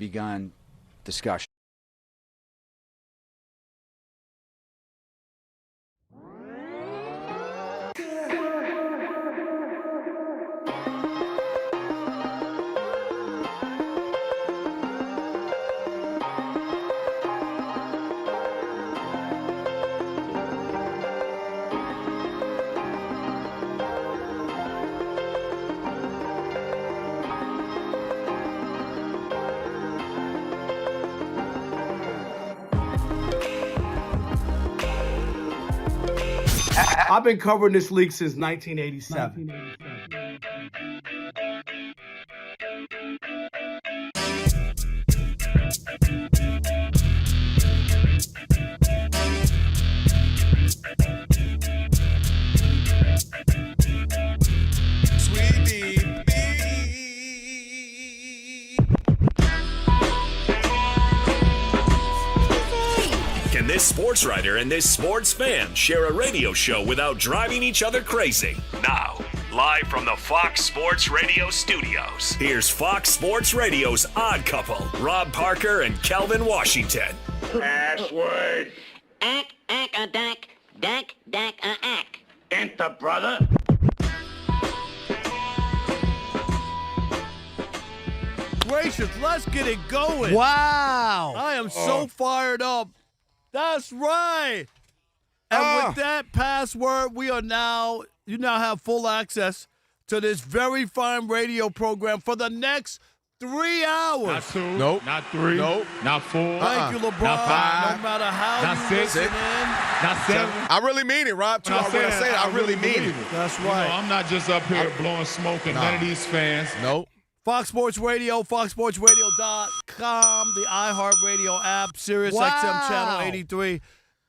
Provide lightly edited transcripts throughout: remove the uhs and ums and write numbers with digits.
begun discussion. I've been covering this league since 1987. Can this sports writer and this sports fan share a radio show without driving each other crazy? Now, live from the Fox Sports Radio studios, here's Fox Sports Radio's Odd Couple, Rob Parker and Kelvin Washington. Password. Ack, a dack, a ack. Enter, brother. Gracious, let's get it going. Wow. I am so fired up. That's right. And with that password, you now have full access to this very fine radio program for the next 3 hours. Not two. Nope. Not three. Nope. Not four. Thank you, LeBron. Not five. No matter how Not you six. listen in. Not seven. I really mean it, Rob. When I say it, I really mean it. That's You know, right. I'm not just up here blowing smoke and none of these fans. Nope. Fox Sports Radio, foxsportsradio.com, the iHeartRadio app, Sirius XM Channel 83.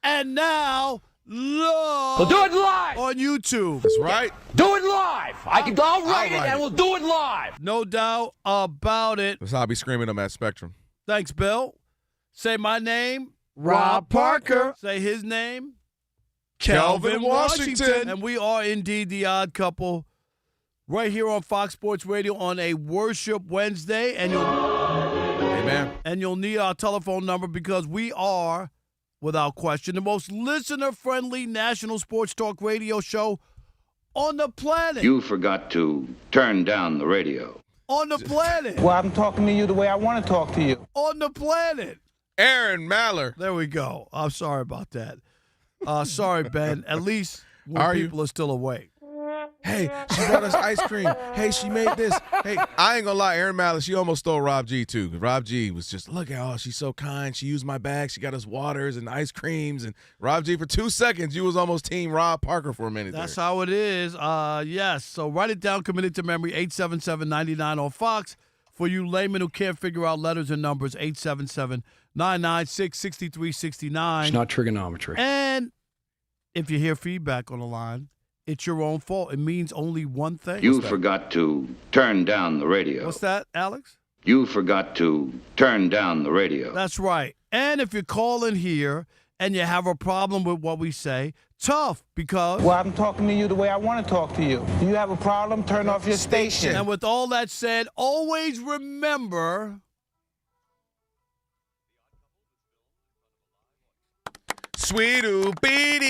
And now, live We'll do it live. on YouTube. That's right. Do it live. I'll write it write and it. we'll do it live. No doubt about it. That's how I be screaming them at Spectrum. Thanks, Bill. Say my name. Rob Parker. Say his name. Kelvin Washington. And we are indeed the Odd Couple right here on Fox Sports Radio on a Worship Wednesday. And you'll need our telephone number because we are, without question, the most listener-friendly national sports talk radio show on the planet. You forgot to turn down the radio. On the planet. Well, I'm talking to you the way I want to talk to you. On the planet. Aaron Maller. There we go. I'm sorry about that. Sorry, Ben. At least when Are you? people are still awake. Hey, she brought us ice cream. Hey, she made this. Hey, I ain't gonna lie, Aaron Maller, she almost stole Rob G too. Rob G was just, look at her, she's so kind. She used my bag. She got us waters and ice creams. And Rob G, for 2 seconds, you was almost team Rob Parker for a minute. That's there. how it is. Yes. So write it down, commit it to memory, 877-99 on Fox. For you laymen who can't figure out letters and numbers, 877-996-6369. It's not trigonometry. And if you hear feedback on the line, it's your own fault. It means only one thing. You forgot to turn down the radio. What's that, Alex? You forgot to turn down the radio. That's right. And if you're calling here and you have a problem with what we say, tough, because... Well, I'm talking to you the way I want to talk to you. Do you have a problem? Turn off your station. And with all that said, always remember... Sweet Oopity.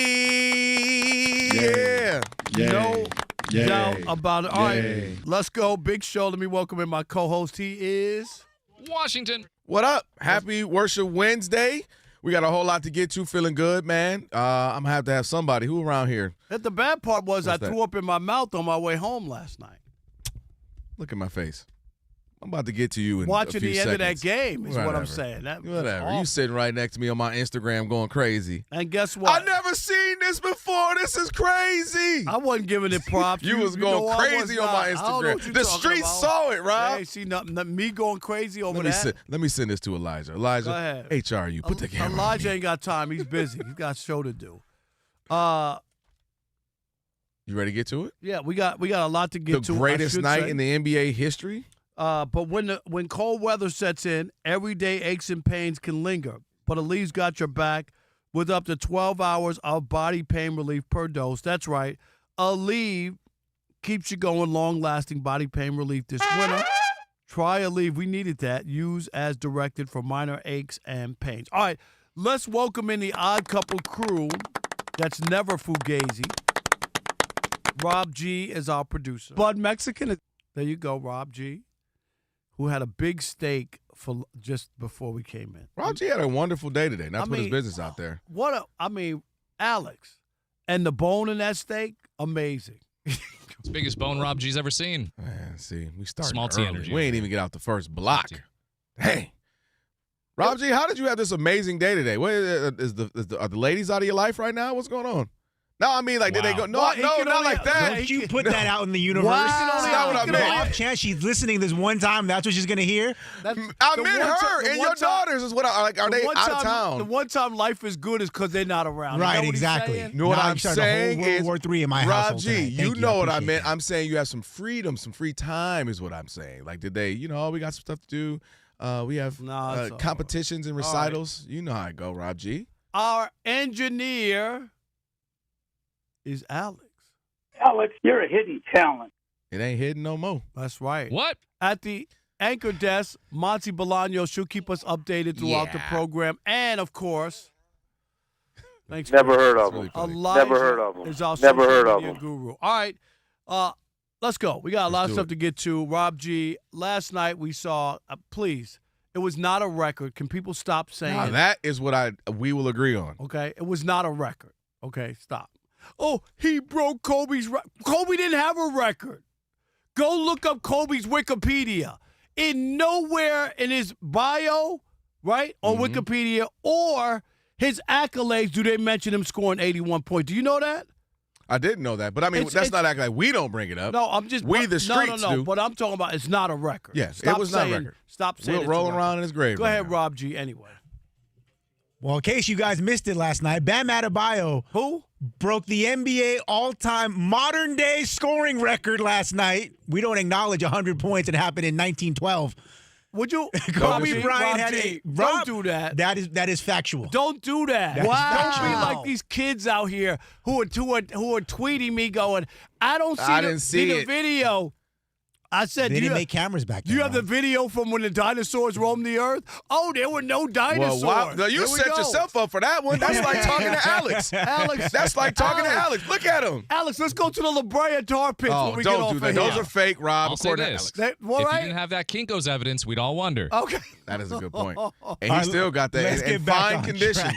Yeah. No doubt about it. All right, let's go. Big show. Let me welcome in my co-host. He is... Washington. What up? Happy Worship Wednesday. We got a whole lot to get to. Feeling good, man. I'm going to have somebody. Who around here? The bad part was What's I that? threw up in my mouth on my way home last night. Look at my face. I'm about to get to you in Watching a few the end seconds. of that game is what I'm Whatever. saying. That was Whatever. awful. You sitting right next to me on my Instagram going crazy. And guess what? I never seen this before. This is crazy. I wasn't giving it props. You was going know I crazy was on my not. I don't know Instagram. what you The talking streets about. saw it, Rob. Hey, see nothing. Me going crazy over that. Let me send this to Elijah. Elijah, Go ahead. HRU, put the camera on Elijah me. ain't got time. He's busy. He's got a show to do. You ready to get to it? Yeah, we got a lot to get to. The I greatest should night say. in the NBA history? But when cold weather sets in, everyday aches and pains can linger. But Aleve got your back with up to 12 hours of body pain relief per dose. That's right. Aleve keeps you going, long-lasting body pain relief this winter. Try a leave. We needed that. Use as directed for minor aches and pains. All right, let's welcome in the Odd Couple crew. That's never fugazi. Rob G is our producer. Blood Mexican. There you go, Rob G, who had a big steak for just before we came in. Rob G had a wonderful day today. Not to put his business out there. Alex, and the bone in that steak, amazing. It's the biggest bone Rob G's ever seen. Man, see, we started Small T early. energy. We ain't even get out the first block. Hey, Rob G, how did you have this amazing day today? What are the ladies out of your life right now? What's going on? No, I mean, did they go? No, not like that. Don't you put that out in the universe? Wow. That's not what I meant. Off chance she's listening this one time, that's what she's going to hear? I meant her and your daughters is what are they out of town? The one time life is good is because they're not around. Right, you know exactly. What You know what I'm saying World is, War III in my Rob household G, tonight. you Thank know what I appreciate meant. that. I'm saying you have some freedom, some free time is what I'm saying. Like today, we got some stuff to do. We have competitions and recitals. Right. You know how I go, Rob G. Our engineer is Alex. Alex, you're a hidden talent. It ain't hidden no more. That's right. What? At the anchor desk, Monty Bolaños should keep us updated throughout the program. And, of course, thanks. Never heard of him. Never heard of him. Is our Never heard of media him. Guru. All right. Let's go. We got a lot of stuff to get to. Rob G, last night we saw, please, it was not a record. Can people stop saying Now, that is what we will agree on. Okay? It was not a record. Okay? Stop. Oh, he broke Kobe's record. Kobe didn't have a record. Go look up Kobe's Wikipedia. In nowhere in his bio, right, on Wikipedia or his accolades do they mention him scoring 81 points. Do you know that? I didn't know that, but I mean, that's not acting like we don't bring it up. No, I'm just we the streets no. do. But I'm talking about it's not a record. Yes, stop it was saying, not a record. Stop saying we're rolling around in his grave. Go ahead, Rob G. Anyway. Well, in case you guys missed it last night, Bam Adebayo broke the NBA all-time modern-day scoring record last night. We don't acknowledge 100 points. It happened in 1912. Would you? Kobe Bryant had don't do that. That is factual. Don't do that. Don't be like these kids out here who are tweeting me going, I didn't see the video. I said, they didn't make cameras back then. Do you have the video from when the dinosaurs roamed the earth? Oh, there were no dinosaurs. Well, no, you set yourself up for that one. That's like talking to Alex. That's like talking to Alex. Look at him. Alex, let's go to the La Brea tar pits when we get off don't do that. of Those here. are fake, Rob. I'll say this. If you didn't have that Kinko's evidence, we'd all wonder. Okay. That is a good point. And he still got that in fine condition.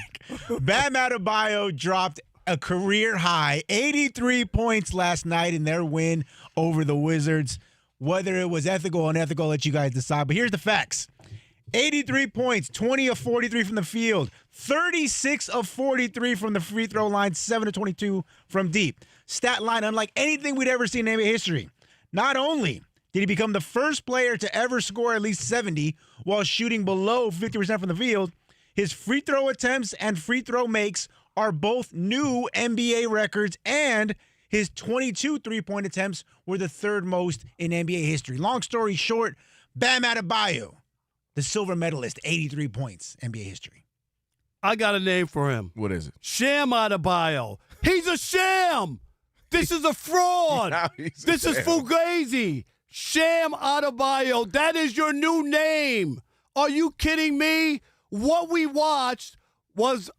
Bam Adebayo dropped a career high 83 points last night in their win over the Wizards. Whether it was ethical or unethical, I'll let you guys decide. But here's the facts. 83 points, 20 of 43 from the field, 36 of 43 from the free throw line, 7 of 22 from deep. Stat line unlike anything we'd ever seen in NBA history. Not only did he become the first player to ever score at least 70 while shooting below 50% from the field, his free throw attempts and free throw makes are both new NBA records, and his 22 three-point attempts were the third most in NBA history. Long story short, Bam Adebayo, the silver medalist, 83 points, NBA history. I got a name for him. What is it? Sham Adebayo. He's a sham. This is a fraud. This is Fugazi. Sham Adebayo. That is your new name. Are you kidding me? What we watched was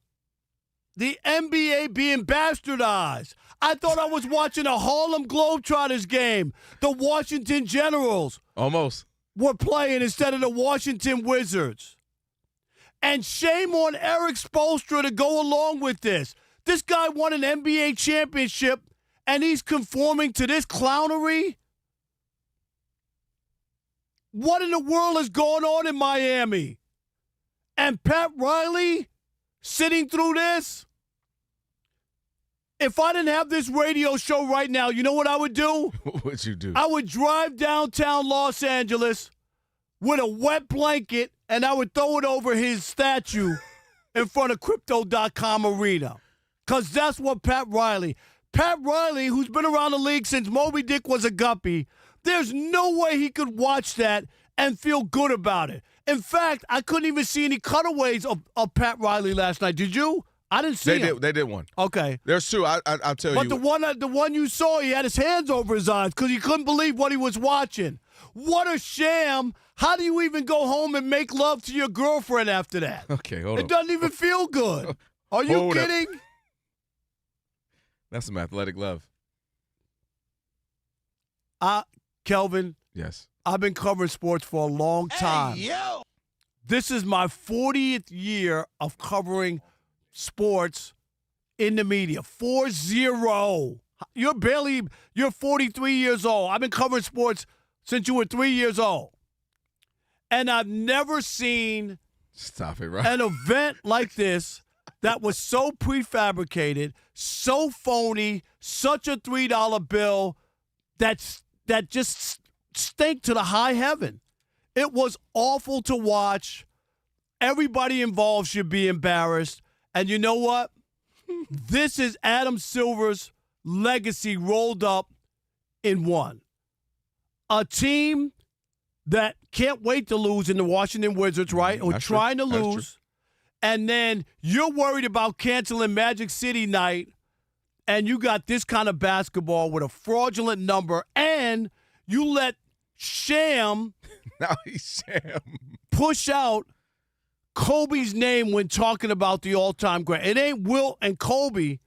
the NBA being bastardized. I thought I was watching a Harlem Globetrotters game. The Washington Generals almost were playing instead of the Washington Wizards. And shame on Eric Spoelstra to go along with this. This guy won an NBA championship, and he's conforming to this clownery? What in the world is going on in Miami? And Pat Riley sitting through this? If I didn't have this radio show right now, you know what I would do? What'd you do? I would drive downtown Los Angeles with a wet blanket, and I would throw it over his statue in front of Crypto.com Arena. Because that's what Pat Riley, who's been around the league since Moby Dick was a guppy, there's no way he could watch that and feel good about it. In fact, I couldn't even see any cutaways of Pat Riley last night. Did you? I didn't see him. They did one. Okay. There's two. I'll tell you. But the one you saw, he had his hands over his eyes because he couldn't believe what he was watching. What a sham. How do you even go home and make love to your girlfriend after that? Okay, hold on. It doesn't even feel good. Are you Hold up. kidding? That's some athletic love. Kelvin, Yes. I've been covering sports for a long time. Hey, yo. This is my 40th year of covering sports in the media. 40. You're 43 years old. I've been covering sports since you were 3 years old. And I've never seen Stop it, right? an event like this that was so prefabricated, so phony, such a $3 bill that just stank to the high heaven. It was awful to watch. Everybody involved should be embarrassed. And you know what? This is Adam Silver's legacy rolled up in one. A team that can't wait to lose in the Washington Wizards, right? Or That's trying true. to That's lose. true. And then you're worried about canceling Magic City night, and you got this kind of basketball with a fraudulent number, and you let Sham Now he's Sham. push out Kobe's name when talking about the all-time great. It ain't Wilt and Kobe.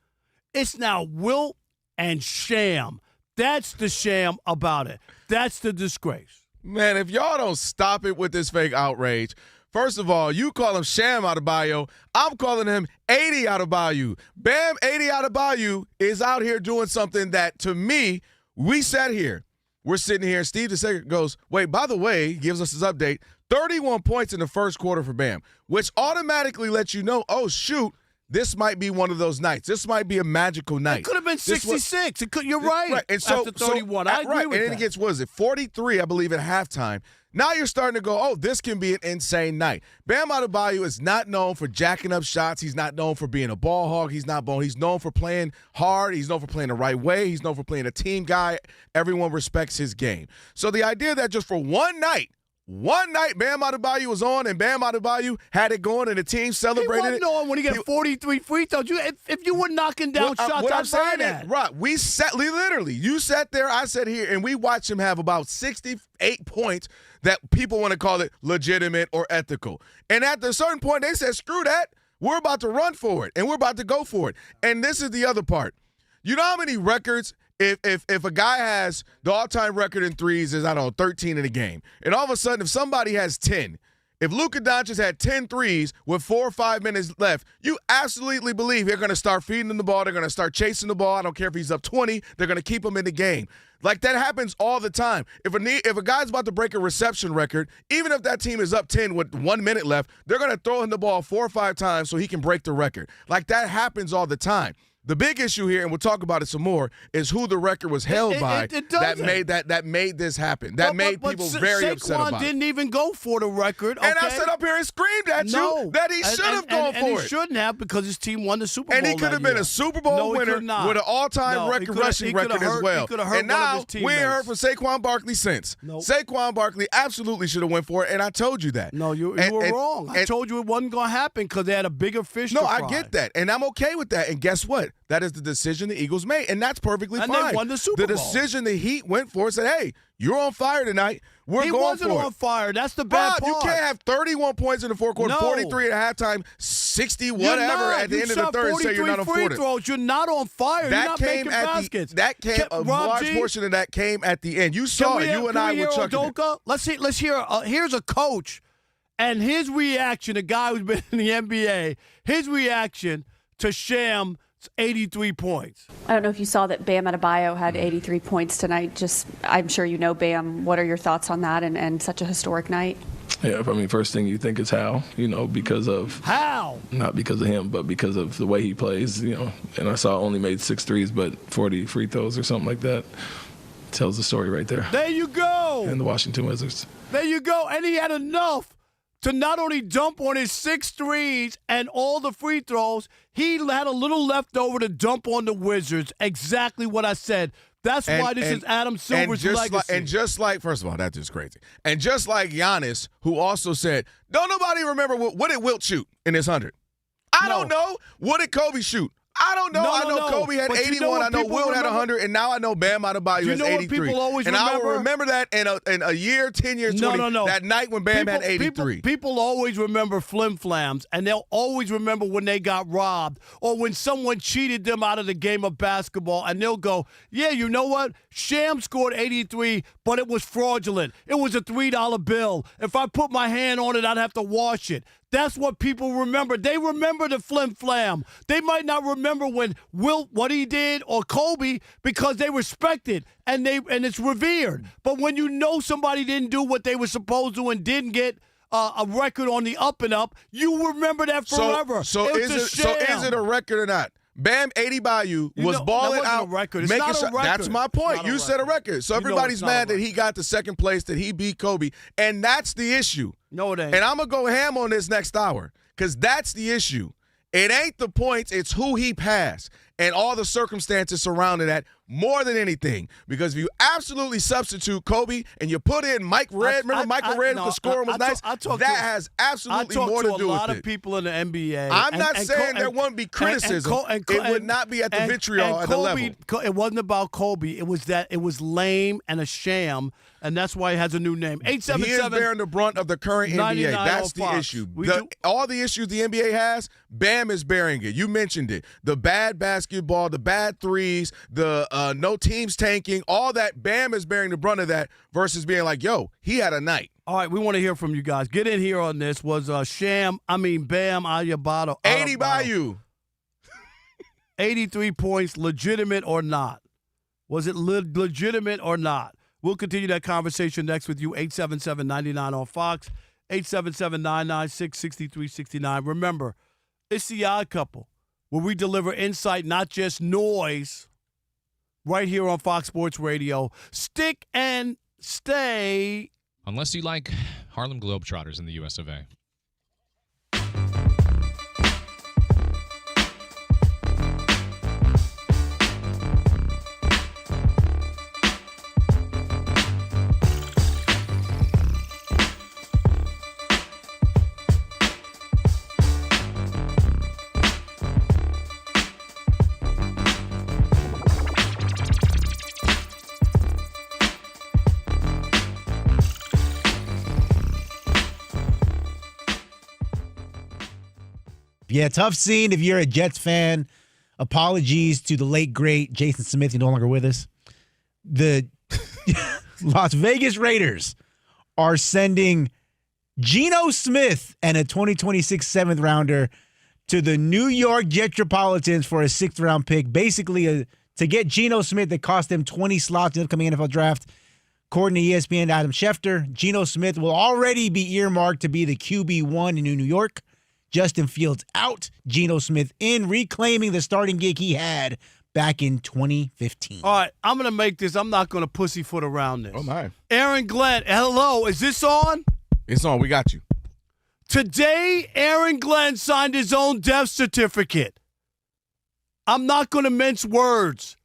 It's now Wilt and Sham. That's the sham about it. That's the disgrace. Man, if y'all don't stop it with this fake outrage, first of all, you call him Sham Adebayo. I'm calling him 80 Adebayo. Bam 80 Adebayo is out here doing something that, to me, we sat here. We're sitting here. Steve the second goes, wait, by the way, gives us his update. 31 points in the first quarter for Bam, which automatically lets you know, oh, shoot, this might be one of those nights. This might be a magical night. It could have been 66. You're right. And so, after 31. I agree right. with and that. then it gets, what is it, 43, I believe, at halftime. Now you're starting to go, oh, this can be an insane night. Bam Adebayo is not known for jacking up shots. He's not known for being a ball hog. He's known for playing hard. He's known for playing the right way. He's known for playing a team guy. Everyone respects his game. So the idea that just for one night, Bam Adebayo was on, and Bam Adebayo had it going, and the team celebrated he wasn't on when he got 43 free throws. If you were knocking down shots, what I'm I'd buy saying that. is, right, we sat literally. You sat there, I sat here, and we watched him have about 68 points that people want to call it legitimate or ethical. And at a certain point, they said, screw that. We're about to run for it, and we're about to go for it. And this is the other part. You know how many records? If a guy has the all-time record in threes is, I don't know, 13 in a game, and all of a sudden if somebody has 10, if Luka Doncic had 10 threes with 4 or 5 minutes left, you absolutely believe they're going to start feeding him the ball, they're going to start chasing the ball. I don't care if he's up 20, they're going to keep him in the game. Like, that happens all the time. If a guy's about to break a reception record, even if that team is up 10 with 1 minute left, they're going to throw him the ball 4 or 5 times so he can break the record. Like, that happens all the time. The big issue here, and we'll talk about it some more, is who the record was held by that made this happen. That made people very upset about it. Saquon didn't even go for the record. And I sat up here and screamed at you that he should have gone for it. And he shouldn't have, because his team won the Super Bowl. And he could have been a Super Bowl winner with an all-time rushing record as well. And now we ain't heard from Saquon Barkley since. Nope. Saquon Barkley absolutely should have went for it, and I told you that. No, you were wrong. I told you it wasn't going to happen because they had a bigger fish to fry. No, I get that, and I'm okay with that. And guess what? That is the decision the Eagles made, and that's perfectly fine. And they won the Super Bowl. The decision the Heat went for said, hey, you're on fire tonight. We're going for it. He wasn't on fire. That's the bad part. You can't have 31 points in the fourth quarter, 43 at halftime, 60 whatever at the end of the third, say you're not on free throws. You're not on fire. You're not making baskets. A large portion of that came at the end. You saw it. You and I were chucking it. Let's hear. Here's a coach, and his reaction, a guy who's been in the NBA, his reaction to Sham 83 points. I don't know if you saw that Bam Adebayo had 83 points tonight. I'm sure you know Bam. What are your thoughts on that and such a historic night? Yeah, I mean, first thing you think is how, because of... How? Not because of him, but because of the way he plays, And I saw only made 6 threes, but 40 free throws or something like that. Tells the story right there. There you go. And the Washington Wizards. There you go. And he had enough to not only dump on his 6 threes and all the free throws, he had a little left over to dump on the Wizards. Exactly what I said. That's why this is Adam Silver's legacy. And just like, first of all, that's just crazy. And just like Giannis, who also said, don't nobody remember what did Wilt shoot in his 100? I don't know. What did Kobe shoot? I don't know. I know Kobe had But 81. you know what I know people Will had remember? 100, and now I know Bam Adebayo has 83. People always and remember? I will remember that in a year, 10 years, 20, No. that night when Bam had 83. People always remember flim-flams, and they'll always remember when they got robbed or when someone cheated them out of the game of basketball, and they'll go, yeah, you know what? Sham scored 83, but it was fraudulent. It was a $3 bill. If I put my hand on it, I'd have to wash it. That's what people remember. They remember the flim-flam. They might not remember when Will, what he did, or Kobe, because they respect it and it's revered. But when you know somebody didn't do what they were supposed to and didn't get a record on the up and up, you remember that forever. So is it a record or not? Bam Adebayo was balling out. A record. It's not a record. That's my point. You said a record. So everybody's mad that he got to second place, that he beat Kobe. And that's the issue. No, it ain't. And I'm going to go ham on this next hour because that's the issue. It ain't the points. It's who he passed and all the circumstances surrounding that more than anything. Because if you absolutely substitute Kobe and you put in Mike Red, remember Michael Red, the scoring was nice? That has absolutely more to do with it. I talked to a lot of people in the NBA. I'm not saying there won't be criticism. It would not be at the vitriol at the level. It wasn't about Kobe. It was that it was lame and a sham, and that's why it has a new name. 877. He is bearing the brunt of the current NBA. That's the issue. All the issues the NBA has, Bam is bearing it. You mentioned it. The bad basketball, the bad threes, the no teams tanking, all that. Bam is bearing the brunt of that versus being like, yo, he had a night. All right, we want to hear from you guys. Get in here on this. Was Bam Adebayo 83 points legitimate or not? Was it legitimate or not? We'll continue that conversation next with you. 877-99 on Fox, 877-996-6369. Remember, it's the Odd Couple, where we deliver insight, not just noise, right here on Fox Sports Radio. Stick and stay. Unless you like Harlem Globetrotters in the US of A. Yeah, tough scene if you're a Jets fan. Apologies to the late, great Jason Smith, who's no longer with us. The Las Vegas Raiders are sending Geno Smith and a 2026 seventh rounder to the New York Jetropolitans for a sixth-round pick. Basically, to get Geno Smith, that cost them 20 slots in the upcoming NFL draft. According to ESPN Adam Schefter, Geno Smith will already be earmarked to be the QB1 in New York. Justin Fields out, Geno Smith in, reclaiming the starting gig he had back in 2015. All right, I'm going to make this. I'm not going to pussyfoot around this. Oh, my. Aaron Glenn, hello. Is this on? It's on. We got you. Today, Aaron Glenn signed his own death certificate. I'm not going to mince words.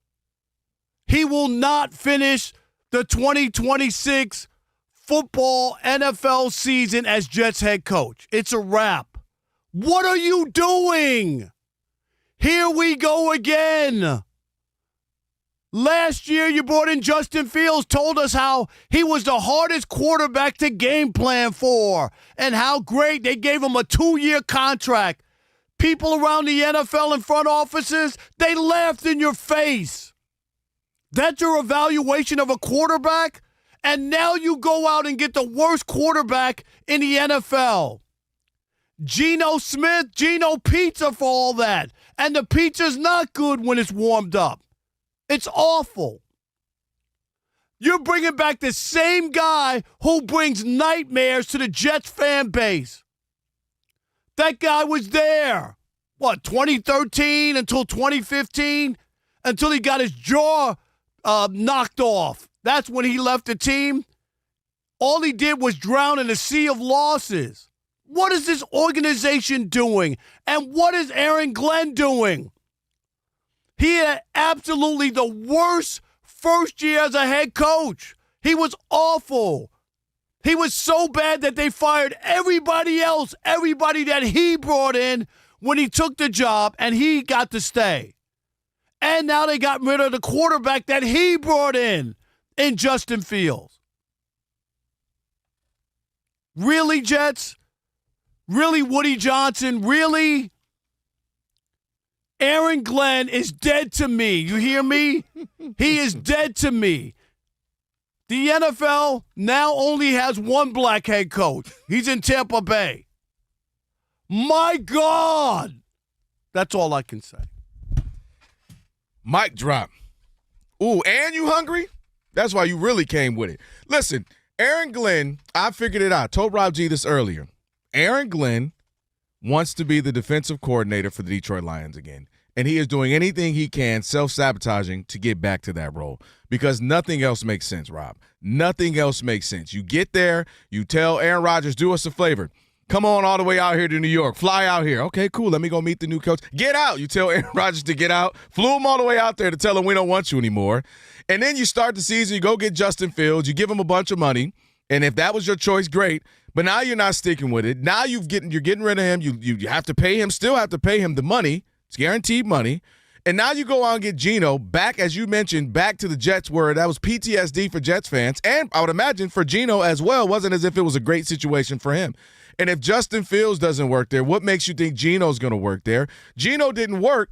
He will not finish the 2026 football NFL season as Jets head coach. It's a wrap. What are you doing? Here we go again. Last year, you brought in Justin Fields, told us how he was the hardest quarterback to game plan for and how great they gave him a 2-year contract. People around the NFL and front offices, they laughed in your face. That's your evaluation of a quarterback? And now you go out and get the worst quarterback in the NFL. Geno Smith, Geno Pizza for all that. And the pizza's not good when it's warmed up. It's awful. You're bringing back the same guy who brings nightmares to the Jets fan base. That guy was there, 2013 until 2015? Until he got his jaw knocked off. That's when he left the team. All he did was drown in a sea of losses. What is this organization doing? And what is Aaron Glenn doing? He had absolutely the worst first year as a head coach. He was awful. He was so bad that they fired everybody else, everybody that he brought in when he took the job, and he got to stay. And now they got rid of the quarterback that he brought in Justin Fields. Really, Jets? Really, Woody Johnson? Really? Aaron Glenn is dead to me. You hear me? He is dead to me. The NFL now only has one black head coach. He's in Tampa Bay. My God. That's all I can say. Mic drop. Ooh, and you hungry? That's why you really came with it. Listen, Aaron Glenn, I figured it out. Told Rob G this earlier. Aaron Glenn wants to be the defensive coordinator for the Detroit Lions again. And he is doing anything he can, self-sabotaging, to get back to that role. Because nothing else makes sense, Rob. Nothing else makes sense. You get there, you tell Aaron Rodgers, do us a favor. Come on all the way out here to New York. Fly out here. Okay, cool. Let me go meet the new coach. Get out. You tell Aaron Rodgers to get out. Flew him all the way out there to tell him we don't want you anymore. And then you start the season. You go get Justin Fields. You give him a bunch of money. And if that was your choice, great. But now you're not sticking with it. Now you're getting rid of him. You have to pay him. Still have to pay him the money. It's guaranteed money. And now you go out and get Geno back, as you mentioned, back to the Jets, where that was PTSD for Jets fans. And I would imagine for Geno as well. It wasn't as if it was a great situation for him. And if Justin Fields doesn't work there, what makes you think Geno's going to work there? Geno didn't work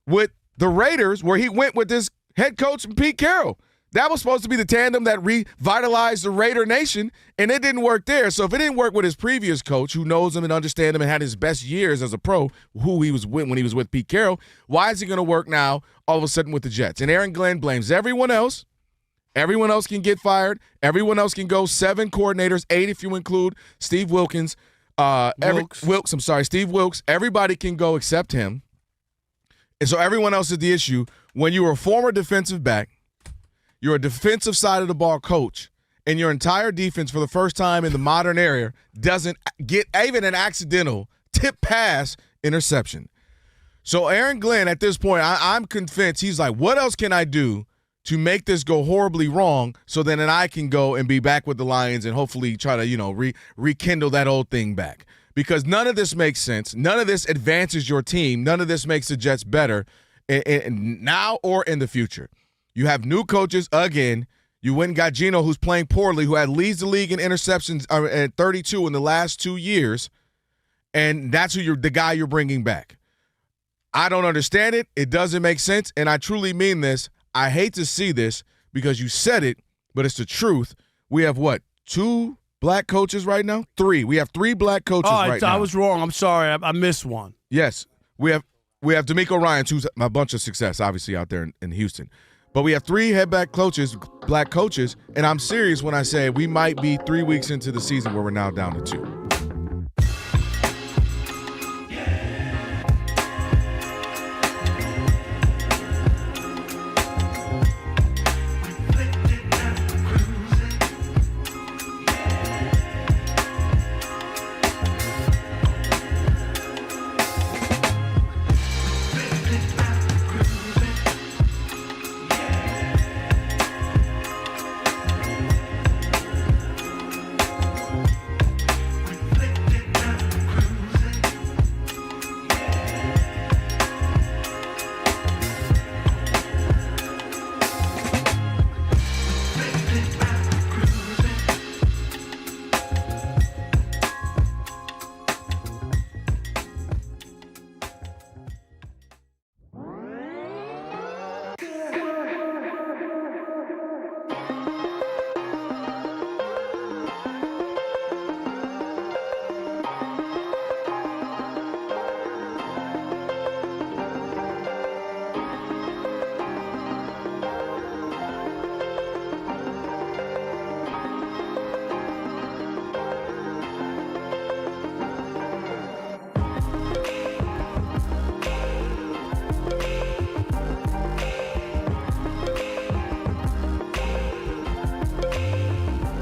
with the Raiders, where he went with this head coach, Pete Carroll. That was supposed to be the tandem that revitalized the Raider Nation, and it didn't work there. So if it didn't work with his previous coach, who knows him and understands him and had his best years as a pro, who he was with when he was with Pete Carroll, why is he going to work now all of a sudden with the Jets? And Aaron Glenn blames everyone else. Everyone else can get fired. Everyone else can go. 7 coordinators, 8 if you include Steve Wilkins. Steve Wilkes. Everybody can go except him. And so everyone else is the issue. When you were a former defensive back, you're a defensive side of the ball coach, and your entire defense for the first time in the modern era doesn't get even an accidental tip pass interception. So Aaron Glenn, at this point, I'm convinced he's like, what else can I do to make this go horribly wrong so then I can go and be back with the Lions and hopefully try to, rekindle that old thing back. Because none of this makes sense. None of this advances your team. None of this makes the Jets better now or in the future. You have new coaches again. You went and got Geno, who's playing poorly, who leads the league in interceptions at 32 in the last 2 years, and that's the guy you're bringing back. I don't understand it. It doesn't make sense, and I truly mean this. I hate to see this because you said it, but it's the truth. We have, 2 black coaches right now? 3. We have 3 black coaches right now. I was wrong. I'm sorry. I missed one. Yes. We have D'Amico Ryans, who's a bunch of success, obviously, out there in Houston. But we have 3 headback coaches, black coaches, and I'm serious when I say we might be 3 weeks into the season where we're now down to 2.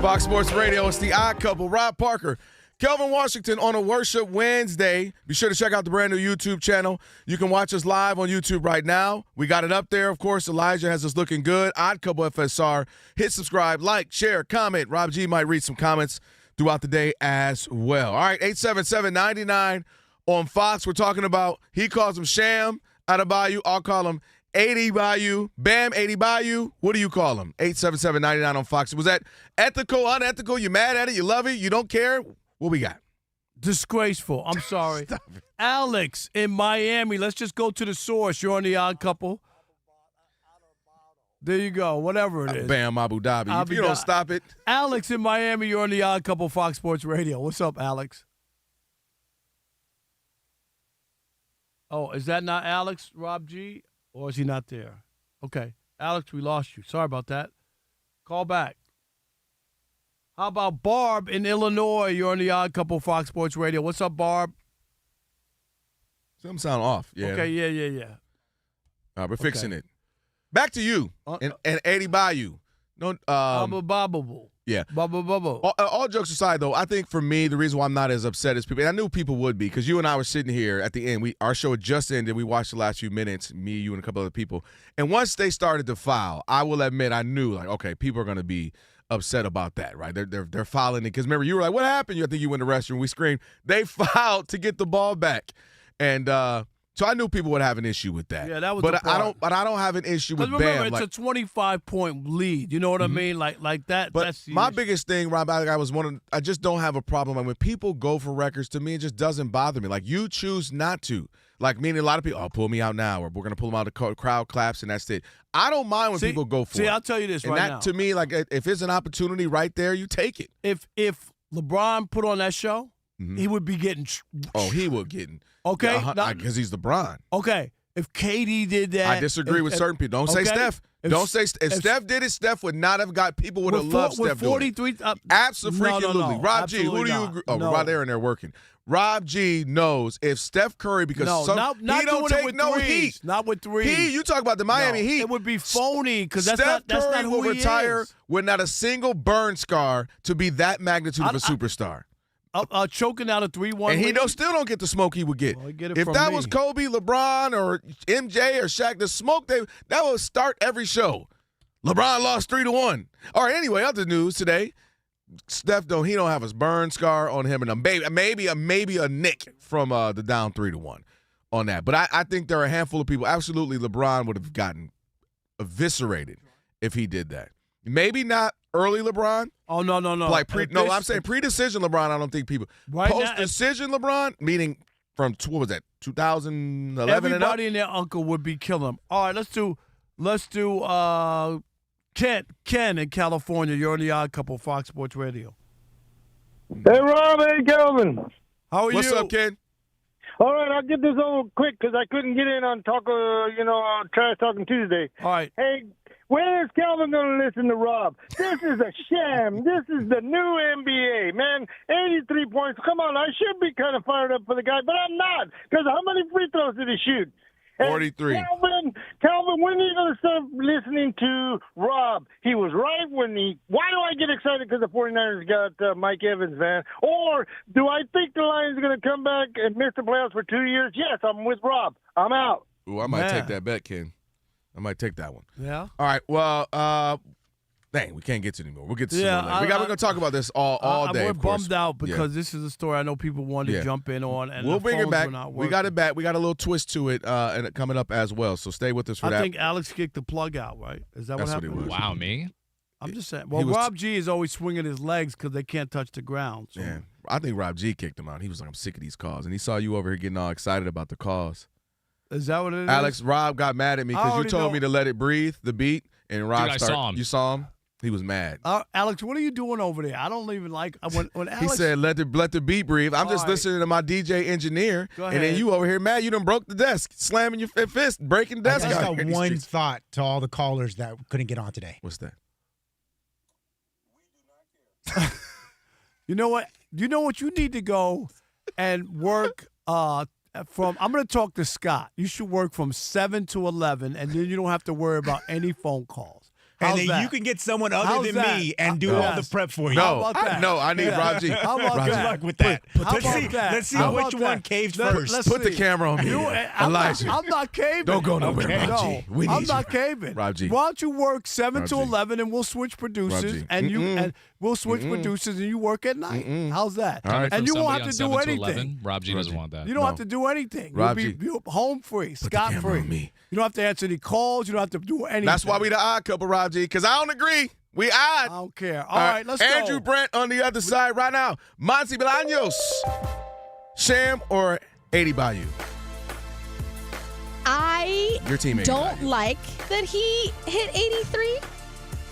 Fox Sports Radio, it's the Odd Couple. Rob Parker, Kelvin Washington on a Worship Wednesday. Be sure to check out the brand new YouTube channel. You can watch us live on YouTube right now. We got it up there. Of course, Elijah has us looking good. Odd Couple FSR. Hit subscribe, like, share, comment. Rob G might read some comments throughout the day as well. All right, 877-99 on Fox. We're talking about, he calls him Sham Adebayo. I'll call him Adebayo. Bam Adebayo. What do you call him? 877-99 on Fox. Was that ethical, unethical? You mad at it? You love it? You don't care? What we got? Disgraceful. I'm sorry. Alex in Miami. Let's just go to the source. You're on the Odd Couple. There you go. Whatever it is. Bam Abu Dhabi. If you don't stop it. Alex in Miami. You're on the Odd Couple, Fox Sports Radio. What's up, Alex? Oh, is that not Alex, Rob G? Or is he not there? Okay. Alex, we lost you. Sorry about that. Call back. How about Barb in Illinois? You're on the Odd Couple, Fox Sports Radio. What's up, Barb? Something sound off. Yeah. Okay, yeah. We're fixing it. Back to you and Adebayo. No, yeah. All jokes aside, though, I think for me, the reason why I'm not as upset as people, and I knew people would be, because you and I were sitting here at the end. Our show had just ended. We watched the last few minutes, me, you, and a couple other people. And once they started to foul, I will admit I knew, like, okay, people are going to be upset about that, right? They're fouling it. Because remember, you were like, what happened? I think you went to the restroom. We screamed. They fouled to get the ball back. And so I knew people would have an issue with that. Yeah, that was. But I don't have an issue with remember, Bam. It's a 25-point lead. You know what I mean? Like that. But that's my biggest thing, Rob, I just don't have a problem. Like, when people go for records, to me, it just doesn't bother me. Like, you choose not to. Like, meaning a lot of people, pull me out now, or we're going to pull them out, the crowd claps, and that's it. I don't mind when people go for it. I'll tell you this and right that, now. To me, like, if it's an opportunity right there, you take it. If LeBron put on that show, he would be getting. He would getting. Okay, because he's LeBron. Okay, if KD did that, I disagree with certain people. Don't say Steph. Don't say if Steph did it. Steph would not have got. People would have loved Steph doing it. Absolutely. No. Rob G, who do you agree? Oh, right there and they're working. Rob G knows if Steph Curry, because he don't take no heat. Not with threes. You talk about the Miami Heat. It would be phony because that's Steph not Curry who will he retire is. with not a single burn scar to be that magnitude of a superstar. Choking out a 3-1 and he still don't get the smoke he would get. Well, get it if from that me. was Kobe, LeBron, or MJ or Shaq, the smoke that would start every show. LeBron lost 3-1. All right, anyway, other news today. Steph don't have his burn scar on him, and maybe a nick from the down 3-1 on that. But I think there are a handful of people. Absolutely, LeBron would have gotten eviscerated if he did that. Maybe not early LeBron. Oh no. Like I'm saying pre-decision LeBron. I don't think people post-decision LeBron, meaning from 2011 and up. Everybody and their uncle would be killing him. All right, let's do Ken in California. You're on the Odd Couple, Fox Sports Radio. Hey Rob, hey Kelvin. How are you? What's up, Ken? All right, I'll get this over quick because I couldn't get in on Trash Talking Tuesday. All right. Hey, when is Kelvin going to listen to Rob? This is a sham. This is the new NBA, man. 83 points. Come on, I should be kind of fired up for the guy, but I'm not because how many free throws did he shoot? 43. Kelvin, when are you going to start listening to Rob? He was right why do I get excited because the 49ers got Mike Evans, man? Or do I think the Lions are going to come back and miss the playoffs for 2 years? Yes, I'm with Rob. I'm out. Ooh, I might take that bet, Ken. I might take that one. Yeah. All right. Well, dang, we can't get to it anymore. We'll get to it. We're going to talk about this all day. We're bummed out because this is a story I know people wanted to jump in on. And we'll bring it back. We got it back. We got a little twist to it and coming up as well. So stay with us for that. I think Alex kicked the plug out, right? Is that what happened? What it was. Wow, me? I'm just saying. Well, Rob G is always swinging his legs because they can't touch the ground. So. Yeah, I think Rob G kicked him out. He was like, I'm sick of these calls. And he saw you over here getting all excited about the calls. Is that what it is? Rob got mad at me because you told me to let it breathe, the beat, and Rob I saw him. You saw him? He was mad. Alex, what are you doing over there? I don't even like when Alex. He said, "Let the beat breathe." I'm just listening to my DJ engineer, and then you over here mad. You done broke the desk, slamming your fist, breaking desk. I just got one thought to all the callers that couldn't get on today. What's that? You know what? You know what? You need to go and work. I'm going to talk to Scott. You should work from 7 to 11, and then you don't have to worry about any phone calls. How's and then that? you can get someone other How's than that? me and do all the prep for you. No, How about that? no, I need Yeah. Rob G. How about Rob G. Good that? luck with that. How about that? Let's see How which about one that? caves Let- first. let's Put the see. camera on me. I'm Elijah. not caving. Don't go nowhere, Okay. Rob G. No, We need I'm you. not caving. Rob G. Why don't you work 7 Rob to G. 11 and we'll switch producers G. and we'll switch producers and you work at night. How's that? All right. And you won't have to do 7 to anything. 11, Rob G doesn't want that. You don't have to do anything. Rob You'll G. be home free, Put the camera scot free. on me. You don't have to answer any calls. You don't have to do anything. That's why we the odd couple, Rob G, because I don't agree. We odd. I don't care. All right, let's Andrew go. Brandt on the other side right now. Monty Bolaños. Sham or Adebayo? I Your teammate. don't like that he hit 83,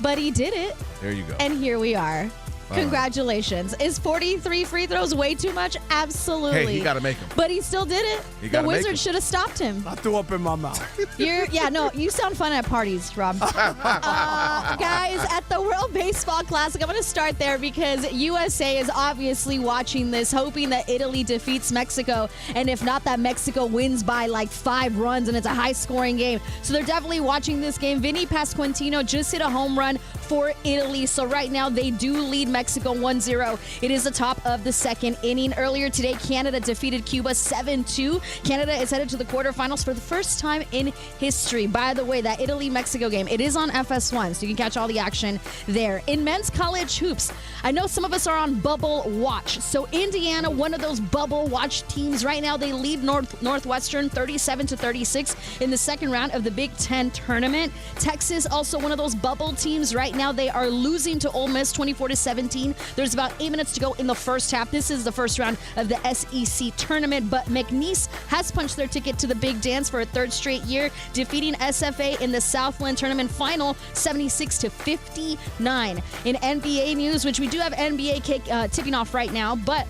but he did it. There you go. And here we are. All right. Congratulations. Is 43 free throws way too much? Absolutely. Hey, he got to make them. But he still did it. He The gotta make 'em. Wizards should have stopped him. I threw up in my mouth. You sound fun at parties, Rob. Guys, at the World Baseball Classic, I'm going to start there because USA is obviously watching this, hoping that Italy defeats Mexico. And if not, that Mexico wins by like 5 runs and it's a high-scoring game. So they're definitely watching this game. Vinny Pasquantino just hit a home run for Italy. So right now, they do lead Mexico 1-0. It is the top of the second inning. Earlier today, Canada defeated Cuba 7-2. Canada is headed to the quarterfinals for the first time in history. By the way, that Italy-Mexico game, it is on FS1, so you can catch all the action there. In men's college hoops, I know some of us are on bubble watch. So Indiana, one of those bubble watch teams right now, they lead Northwestern 37-36 in the second round of the Big Ten tournament. Texas, also one of those bubble teams right now. They are losing to Ole Miss 24-17. There's about 8 minutes to go in the first half. This is the first round of the SEC tournament, but McNeese has punched their ticket to the big dance for a third straight year, defeating SFA in the Southland tournament final 76-59. In NBA news, which we do have NBA tipping off right now, but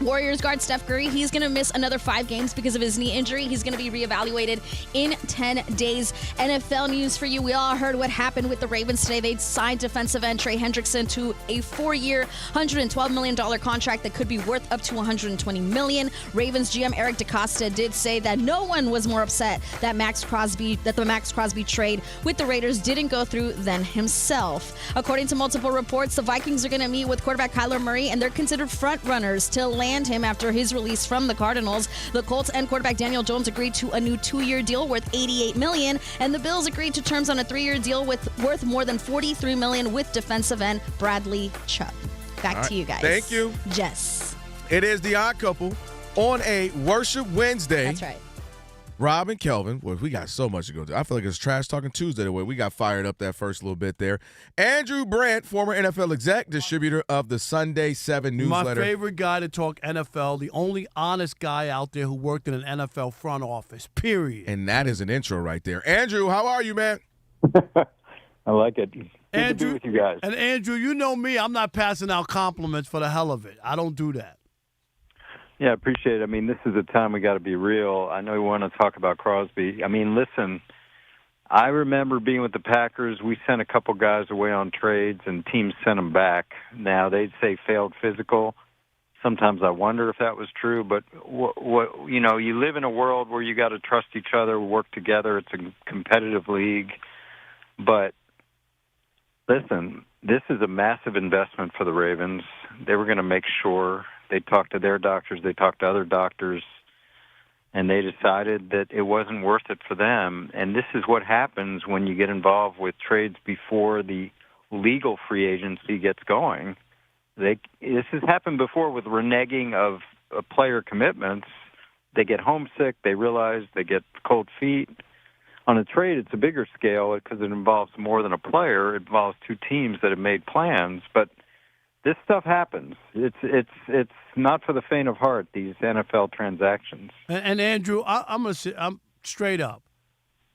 Warriors guard Steph Curry, he's going to miss another 5 games because of his knee injury. He's going to be reevaluated in 10 days. NFL news for you. We all heard what happened with the Ravens today. They signed defensive end Trey Hendrickson to a 4-year, $112 million contract that could be worth up to $120 million. Ravens GM Eric DeCosta did say that no one was more upset that the Maxx Crosby trade with the Raiders didn't go through than himself. According to multiple reports, the Vikings are going to meet with quarterback Kyler Murray, and they're considered front runners to land him after his release from the Cardinals. The Colts and quarterback Daniel Jones agreed to a new 2-year deal worth $88 million, and the Bills agreed to terms on a 3-year deal worth more than $43 million with defensive end Bradley Chubb. Back to you guys. Thank you. Jess. It is the odd couple on a Worship Wednesday. That's right. Rob and Kelvin, well, we got so much to go through. I feel like it's Trash Talking Tuesday the way we got fired up that first little bit there. Andrew Brandt, former NFL exec, distributor of the Sunday 7 newsletter. My favorite guy to talk NFL, the only honest guy out there who worked in an NFL front office, period. And that is an intro right there. Andrew, how are you, man? I like it. Good Andrew, to be with you guys. And Andrew, you know me. I'm not passing out compliments for the hell of it. I don't do that. Yeah, I appreciate it. I mean, this is a time we got to be real. I know we want to talk about Crosby. I mean, listen, I remember being with the Packers. We sent a couple guys away on trades, and teams sent them back. Now, they'd say failed physical. Sometimes I wonder if that was true. But, you live in a world where you got to trust each other, work together. It's a competitive league. But, listen, this is a massive investment for the Ravens. They were going to make sure. They talked to their doctors, they talked to other doctors, and they decided that it wasn't worth it for them. And this is what happens when you get involved with trades before the legal free agency gets going. This has happened before with reneging of player commitments. They get homesick, they realize they get cold feet. On a trade, it's a bigger scale because it involves more than a player. It involves 2 teams that have made plans, but this stuff happens. It's not for the faint of heart, these NFL transactions. And Andrew, I'm straight up.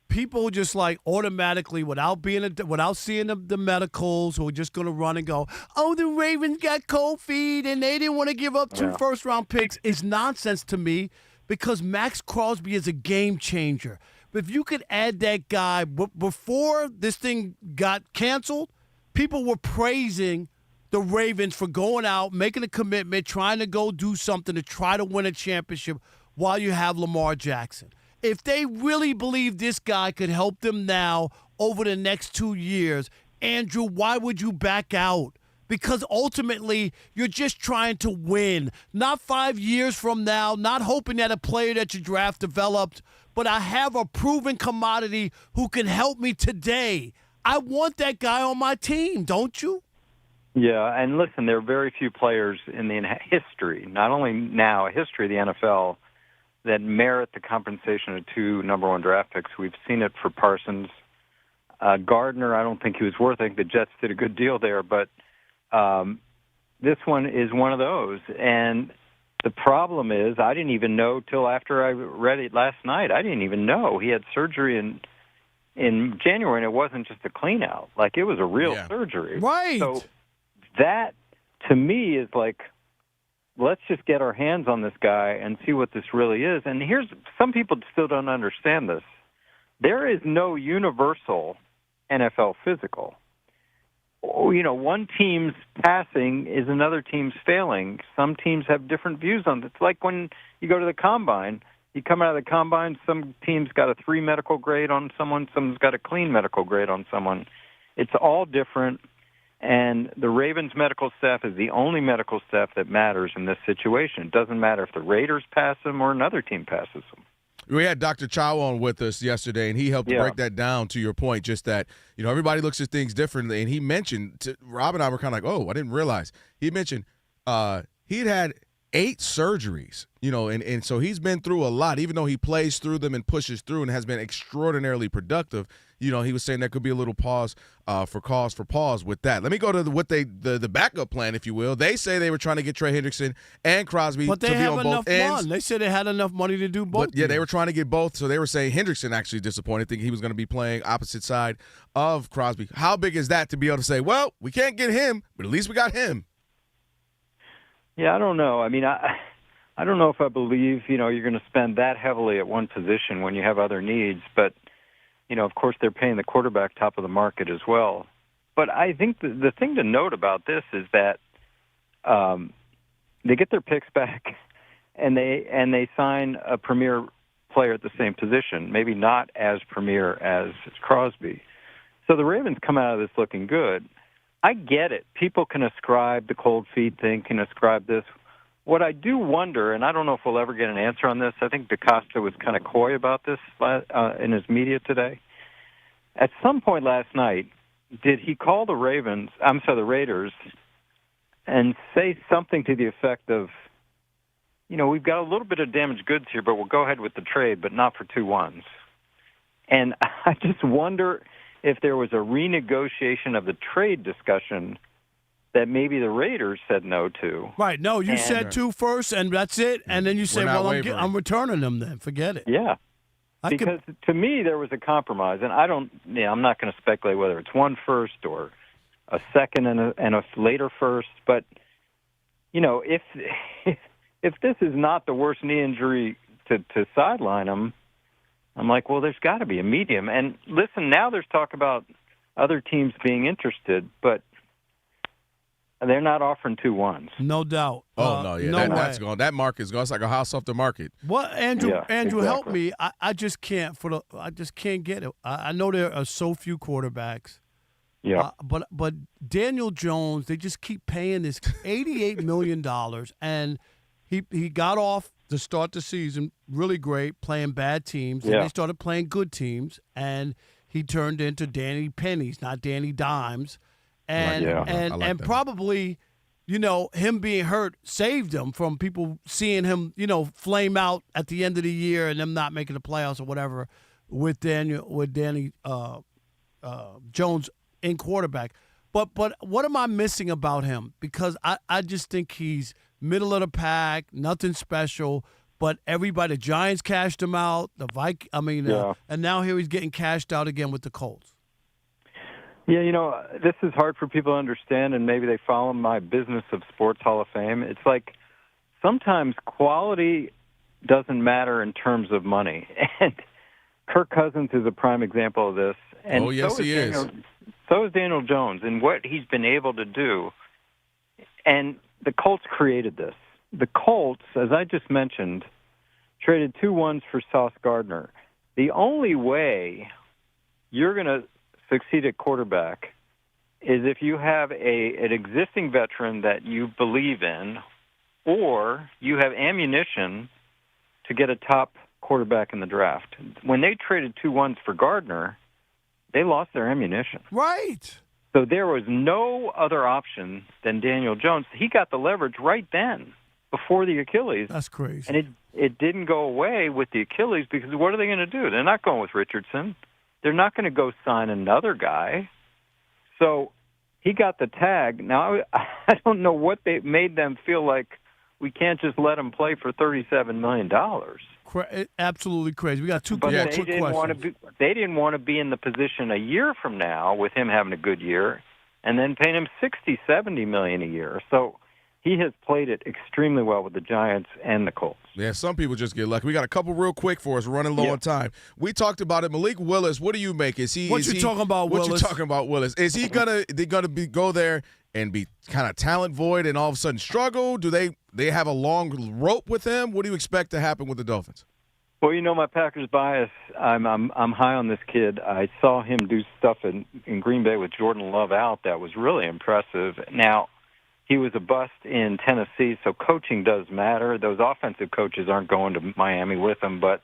People just like automatically, without seeing the medicals, who are just going to run and go, oh, the Ravens got cold feet and they didn't want to give up 2 first-round picks is nonsense to me because Maxx Crosby is a game changer. But if you could add that guy, before this thing got canceled, people were praising the Ravens for going out, making a commitment, trying to go do something to try to win a championship while you have Lamar Jackson. If they really believe this guy could help them now over the next 2 years, Andrew, why would you back out? Because ultimately, you're just trying to win. Not 5 years from now, not hoping that a player that you draft developed, but I have a proven commodity who can help me today. I want that guy on my team, don't you? Yeah, and listen, there are very few players in the history, not only now, a history of the NFL, that merit the compensation of 2 number 1 draft picks. We've seen it for Parsons. Gardner, I don't think he was worth it. I think the Jets did a good deal there, but this one is one of those. And the problem is, I didn't even know till after I read it last night. I didn't even know he had surgery in January, and it wasn't just a clean out. Like, it was a real surgery. Right. So that, to me, is like, let's just get our hands on this guy and see what this really is. And some people still don't understand this. There is no universal NFL physical. One team's passing is another team's failing. Some teams have different views on it. It's like when you go to the combine. You come out of the combine, some team's got a 3 medical grade on someone, someone's got a clean medical grade on someone. It's all different, and the Ravens medical staff is the only medical staff that matters in this situation. It doesn't matter if the Raiders pass them or another team passes them. We had Dr. Chow on with us yesterday, and he helped break that down to your point, just that, everybody looks at things differently. And he mentioned, Rob and I were kind of like, oh, I didn't realize. He mentioned he'd had 8 surgeries, and so he's been through a lot, even though he plays through them and pushes through and has been extraordinarily productive. He was saying there could be a little pause with that. Let me go to the backup plan, if you will. They say they were trying to get Trey Hendrickson and Crosby to be on both ends. They said they had enough money to do both. But, yeah, they were trying to get both, so they were saying Hendrickson actually disappointed, thinking he was going to be playing opposite side of Crosby. How big is that to be able to say, well, we can't get him, but at least we got him? Yeah, I don't know. I mean, I don't know if I believe, you're going to spend that heavily at one position when you have other needs. But, of course, they're paying the quarterback top of the market as well. But I think the thing to note about this is that they get their picks back and they sign a premier player at the same position, maybe not as premier as Crosby. So the Ravens come out of this looking good. I get it. People can ascribe the cold feet thing, can ascribe this. What I do wonder, and I don't know if we'll ever get an answer on this, I think DaCosta was kind of coy about this in his media today. At some point last night, did he call the Raiders, and say something to the effect of, we've got a little bit of damaged goods here, but we'll go ahead with the trade, but not for 2 ones. And I just wonder if there was a renegotiation of the trade discussion that maybe the Raiders said no to. Right. No, you said 2 first, and that's it. And then you say, well, I'm returning them then. Forget it. Yeah. Because to me, there was a compromise. And I'm not going to speculate whether it's 1 first or a second and a later first. But, if this is not the worst knee injury to sideline him, I'm like, well, there's got to be a medium. And listen, now there's talk about other teams being interested, but they're not offering 2 ones. No doubt. Oh, no, yeah. That's gone. That market's gone. It's like a house off the market. What, Andrew? Yeah, Andrew, exactly. help me. I just can't. I just can't get it. I know there are so few quarterbacks. Yeah. But Daniel Jones, they just keep paying this $88 million, and he got off to start the season really great, playing bad teams. And they started playing good teams, and he turned into Danny Pennies, not Danny Dimes. And probably, him being hurt saved him from people seeing him, flame out at the end of the year and them not making the playoffs or whatever with Danny Jones in quarterback. But what am I missing about him? Because I just think he's middle of the pack, nothing special. But the Giants cashed him out. And now here he's getting cashed out again with the Colts. Yeah, this is hard for people to understand, and maybe they follow my Business of Sports Hall of Fame. It's like sometimes quality doesn't matter in terms of money. And Kirk Cousins is a prime example of this. And he is. So is Daniel Jones, and what he's been able to do. And the Colts created this. The Colts, as I just mentioned, traded 2 ones for Sauce Gardner. The only way you're going to succeed at quarterback is if you have an existing veteran that you believe in, or you have ammunition to get a top quarterback in the draft. When they traded 2-1s for Gardner, they lost their ammunition. Right. So there was no other option than Daniel Jones. He got the leverage right then, before the Achilles. That's crazy. And it didn't go away with the Achilles, because what are they going to do? They're not going with Richardson. They're not going to go sign another guy. So he got the tag. Now, I don't know what they made them feel like we can't just let him play for $37 million. Absolutely crazy. We got two But quick they didn't questions. want to be. They didn't want to be in the position a year from now with him having a good year, and then paying him $60-70 million a year. So he has played it extremely well with the Giants and the Colts. Yeah, some people just get lucky. We got a couple real quick for us. We're running low on time. We talked about it. Malik Willis, what do you make? Is he? What you talking about, Willis? What you talking about, Willis? Is he gonna go there and be kind of talent void and all of a sudden struggle? Do they have a long rope with him? What do you expect to happen with the Dolphins? Well, you know my Packers bias. I'm high on this kid. I saw him do stuff in Green Bay with Jordan Love out that was really impressive. Now, he was a bust in Tennessee, so coaching does matter. Those offensive coaches aren't going to Miami with him, but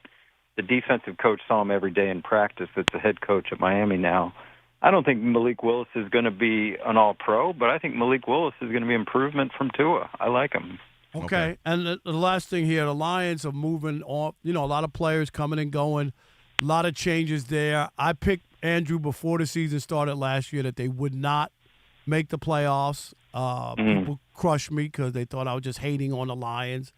the defensive coach saw him every day in practice. That's the head coach at Miami now. I don't think Malik Willis is going to be an all-pro, but I think Malik Willis is going to be improvement from Tua. I like him. Okay. And the last thing here, the Lions are moving on. You know, a lot of players coming and going, a lot of changes there. I picked Andrew before the season started last year that they would not make the playoffs. People crushed me because they thought I was just hating on the Lions.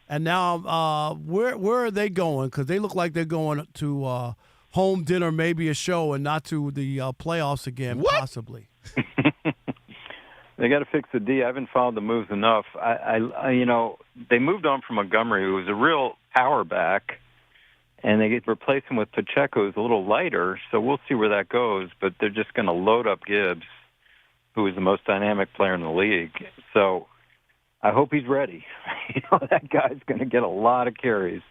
And now where are they going? Because they look like they're going to home dinner, maybe a show, and not to the playoffs again, possibly. They got to fix the D. I haven't followed the moves enough. They moved on from Montgomery, who was a real power back, and they replaced him with Pacheco, who's a little lighter. So we'll see where that goes. But they're just going to load up Gibbs, who is the most dynamic player in the league. So I hope he's ready. That guy's going to get a lot of carries.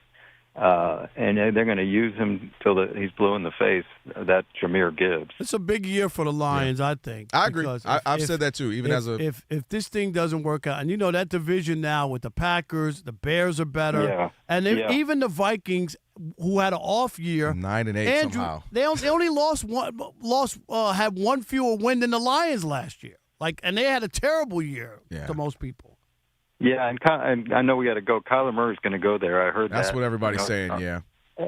And they're going to use him till he's blue in the face, that Jahmyr Gibbs. It's a big year for the Lions, I think. I agree. I've said that too, if this thing doesn't work out. And, that division now with the Packers, the Bears are better. Yeah. And even the Vikings, who had an off year. 9-8 somehow. They only had one fewer win than the Lions last year. And they had a terrible year to most people. Yeah, and I know we got to go. Kyler Murray's going to go there. I heard that's what everybody's saying. Yeah,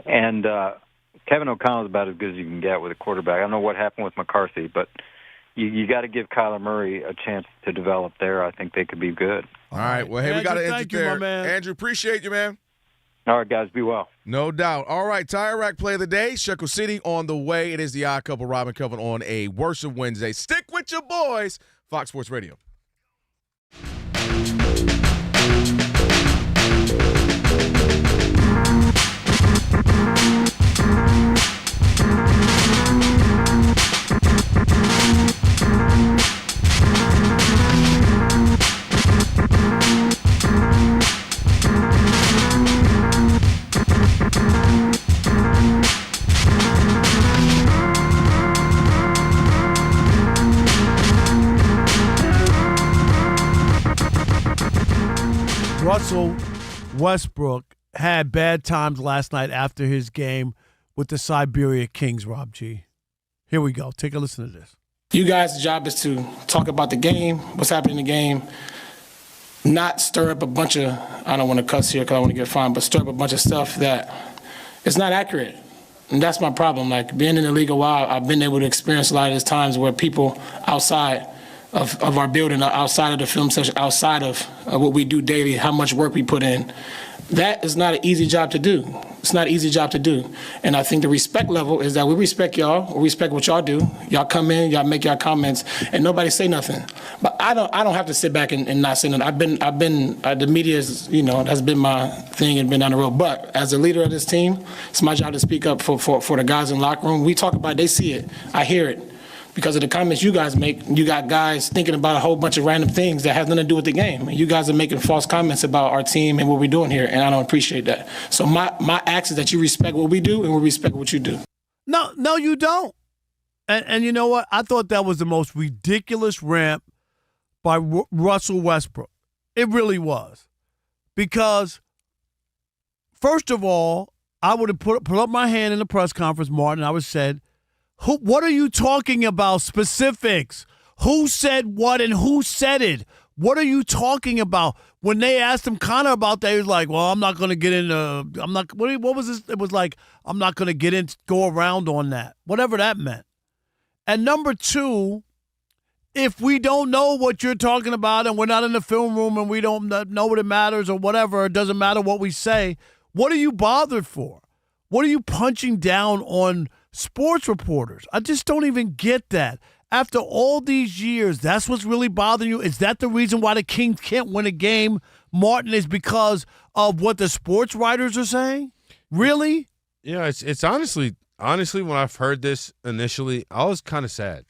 and Kevin O'Connell's about as good as you can get with a quarterback. I don't know what happened with McCarthy, but you got to give Kyler Murray a chance to develop there. I think they could be good. All right. Well, hey, Andrew, we got to end thank it there. you, my man. Andrew, appreciate you, man. All right, guys, be well. No doubt. All right, Tire Rack play of the day. Shekel City on the way. It is the Odd Couple, Rob and Kelvin on a Worship Wednesday. Stick with your boys, Fox Sports Radio. Russell Westbrook had bad times last night after his game with the Siberia Kings, Rob G. Here we go. Take a listen to this. You guys' job is to talk about the game, what's happening in the game, not stir up a bunch of, I don't want to cuss here because I want to get fined, but stir up a bunch of stuff that is not accurate. And that's my problem. Being in the league a while, I've been able to experience a lot of these times where people outside of our building, outside of the film session, outside of what we do daily, how much work we put in, that is not an easy job to do. It's not an easy job to do. And I think the respect level is that we respect y'all, we respect what y'all do. Y'all come in, y'all make y'all comments, and nobody say nothing. But I don't have to sit back and not say nothing. I've been the media is, that's been my thing and been down the road. But as a leader of this team, it's my job to speak up for the guys in the locker room. We talk about it, they see it, I hear it. Because of the comments you guys make, you got guys thinking about a whole bunch of random things that have nothing to do with the game. And you guys are making false comments about our team and what we're doing here, and I don't appreciate that. So my ask is that you respect what we do and we respect what you do. No, you don't. And you know what? I thought that was the most ridiculous rant by Russell Westbrook. It really was. Because, first of all, I would have put up my hand in the press conference, Martin, and I would have said, what are you talking about? Specifics. Who said what and who said it? What are you talking about? When they asked him kind of about that, he was like, well, I'm not going to get into, what was this? It was like, I'm not going to go around on that. Whatever that meant. And number two, if we don't know what you're talking about and we're not in the film room and we don't know what it matters or whatever, it doesn't matter what we say, what are you bothered for? What are you punching down on sports reporters? I just don't even get that. After all these years, that's what's really bothering you? Is that the reason why the Kings can't win a game, Martin, is because of what the sports writers are saying? Really? Yeah, it's honestly, when I've heard this initially, I was kind of sad.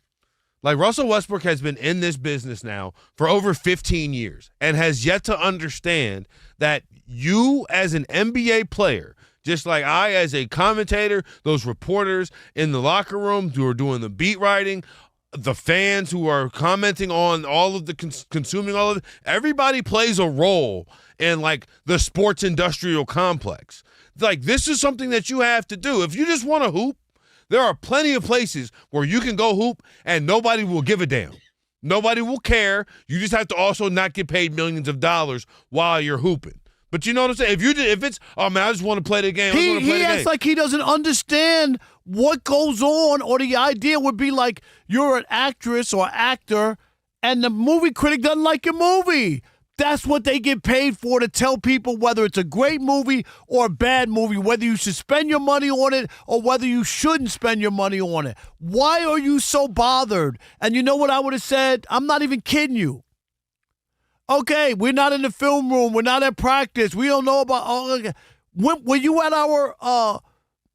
Like, Russell Westbrook has been in this business now for over 15 years and has yet to understand that you as an NBA player, just like I as a commentator, those reporters in the locker room who are doing the beat writing, the fans who are commenting on all of the consuming all of it, everybody plays a role in, like, the sports industrial complex. Like, this is something that you have to do. If you just want to hoop, there are plenty of places where you can go hoop and nobody will give a damn. Nobody will care. You just have to also not get paid millions of dollars while you're hooping. But you know what I'm saying? If it's, oh, man, I just want to play the game. He acts like he doesn't understand what goes on, or the idea would be like you're an actress or actor and the movie critic doesn't like your movie. That's what they get paid for, to tell people whether it's a great movie or a bad movie, whether you should spend your money on it or whether you shouldn't spend your money on it. Why are you so bothered? And you know what I would have said? I'm not even kidding you. Okay, we're not in the film room. We're not at practice. We don't know about all. Okay. Were you at our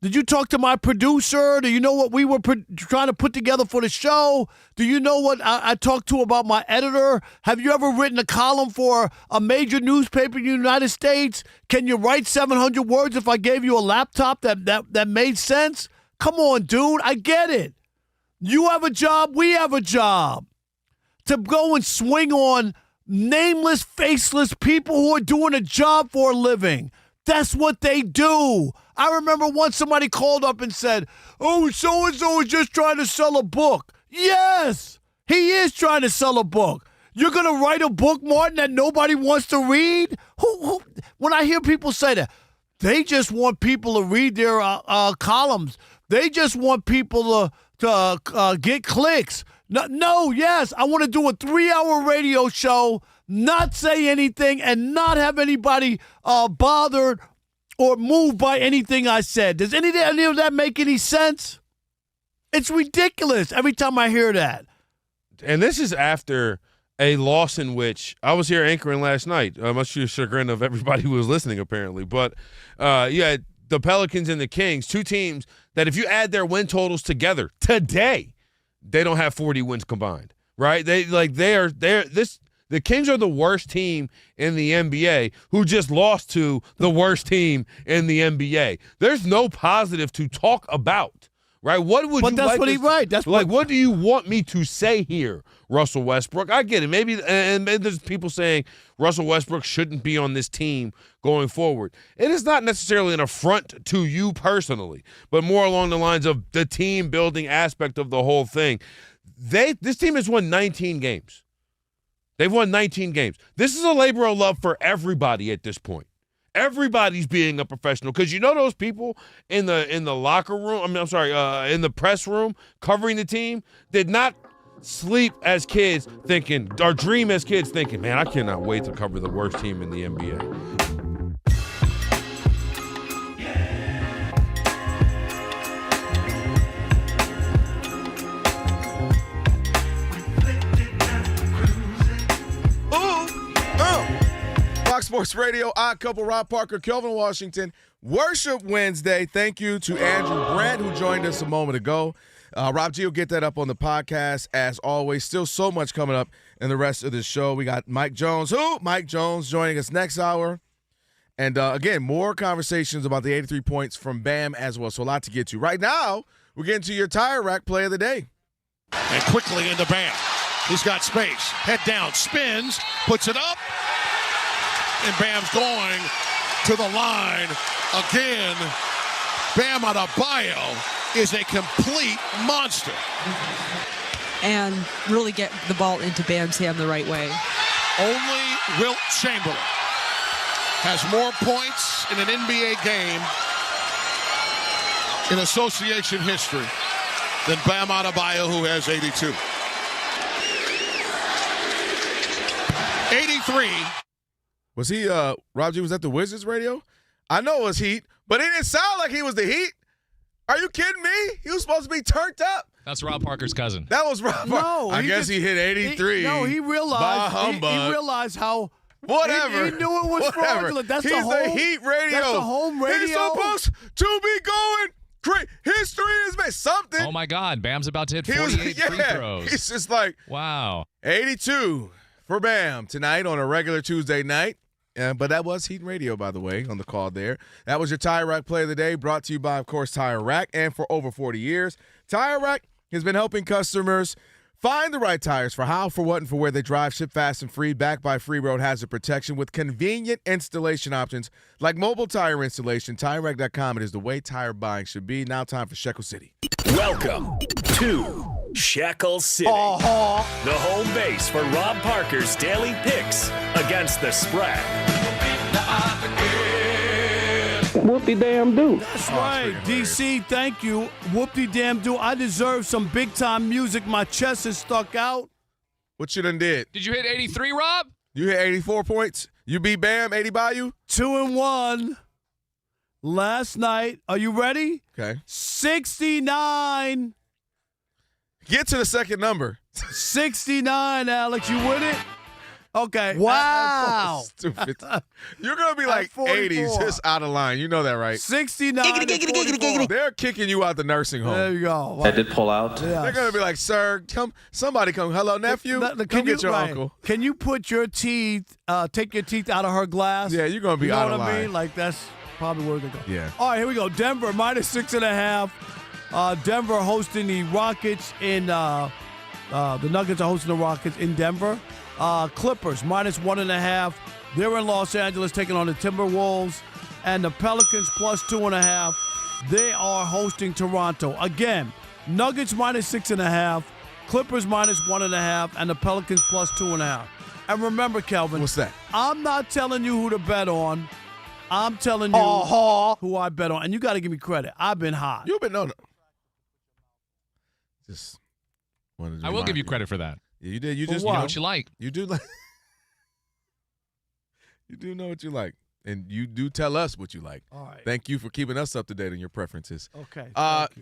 did you talk to my producer? Do you know what we were trying to put together for the show? Do you know what I talked to about my editor? Have you ever written a column for a major newspaper in the United States? Can you write 700 words if I gave you a laptop that made sense? Come on, dude. I get it. You have a job. We have a job. To go and swing on nameless, faceless people who are doing a job for a living. That's what they do. I remember once somebody called up and said, oh, so-and-so is just trying to sell a book. Yes, he is trying to sell a book. You're going to write a book, Martin, that nobody wants to read? When I hear people say that, they just want people to read their columns. They just want people to get clicks. Yes, I want to do a 3-hour radio show, not say anything, and not have anybody bothered or moved by anything I said. Does any of that make any sense? It's ridiculous every time I hear that. And this is after a loss in which I was here anchoring last night, much to the chagrin of everybody who was listening, apparently. But yeah, the Pelicans and the Kings, two teams that if you add their win totals together today, they don't have 40 wins combined, right? The Kings are the worst team in the NBA who just lost to the worst team in the NBA. There's no positive to talk about, right? What do you want me to say here, Russell Westbrook? I get it. Maybe there's people saying Russell Westbrook shouldn't be on this team going forward. It is not necessarily an affront to you personally, but more along the lines of the team building aspect of the whole thing. This team has won 19 games. They've won 19 games. This is a labor of love for everybody at this point. Everybody's being a professional, because you know those people in the locker room. In the press room covering the team did not sleep as kids thinking, or dream as kids thinking, man, I cannot wait to cover the worst team in the NBA. Fox Sports Radio, Odd Couple, Rob Parker, Kelvin Washington. Worship Wednesday. Thank you to Andrew Brandt, who joined us a moment ago. Rob G will get that up on the podcast, as always. Still so much coming up in the rest of the show. We got Mike Jones. Mike Jones joining us next hour. And, again, more conversations about the 83 points from Bam as well. So a lot to get to. Right now, we're getting to your Tire Rack play of the day. And quickly into Bam. He's got space. Head down, spins, puts it up. And Bam's going to the line again. Bam Adebayo is a complete monster. And really get the ball into Bam's hand the right way. Only Wilt Chamberlain has more points in an NBA game in association history than Bam Adebayo, who has 82. 83. Was he, Rob G, was that the Wizards radio? I know it was Heat, but it didn't sound like he was the Heat. Are you kidding me? He was supposed to be turned up. That's Rob Parker's cousin. That was Rob Parker. I guess he hit 83. He realized. He realized how. Whatever. He knew it was fraudulent. That's He's the Heat radio. That's the home radio. He's supposed to be going. History is made something. Oh, my God. Bam's about to hit 48 free throws. It's just like, wow. 82 for Bam tonight on a regular Tuesday night. But that was Heat Radio, by the way, on the call there. That was your Tire Rack Play of the Day, brought to you by, of course, Tire Rack. And for over 40 years, Tire Rack has been helping customers find the right tires for how, for what, and for where they drive. Ship fast and free, backed by free road hazard protection with convenient installation options like mobile tire installation. TireRack.com. It is the way tire buying should be. Now time for Shekel City. Welcome to Shekel City, the home base for Rob Parker's daily picks against the spread. Whoop-de-damn-do. That's right. DC, thank you. Whoop-de-damn-do. I deserve some big-time music. My chest is stuck out. What you done did? Did you hit 83, Rob? You hit 84 points. You beat Bam, Adebayo? 2-1 last night. Are you ready? Okay. 69. Get to the second number. 69, Alex. You with it? Okay. Wow. Stupid. You're going to be like 80s, just out of line. You know that, right? 69. They're kicking you out the nursing home. There you go. I did pull out. Yes. They're going to be like, sir, somebody come. Hello, nephew. Come get your uncle. Can you put your teeth, take your teeth out of her glass? Yeah, you're going to be out of line. You know what I mean? Like, that's probably where they go. Yeah. All right, here we go. Denver, -6.5. Denver hosting the Rockets in the Nuggets are hosting the Rockets in Denver. Clippers, -1.5. They're in Los Angeles taking on the Timberwolves. And the Pelicans, +2.5. They are hosting Toronto. Again, Nuggets -6.5. Clippers -1.5. And the Pelicans +2.5. And remember, Kelvin. What's that? I'm not telling you who to bet on. I'm telling you who I bet on. And you got to give me credit. I've been hot. You've been, no. Just wanted to I will give you credit for that. Yeah, you did. You For just what? know what you like. You do like. You do know what you like, and you do tell us what you like. All right. Thank you for keeping us up to date on your preferences. Okay.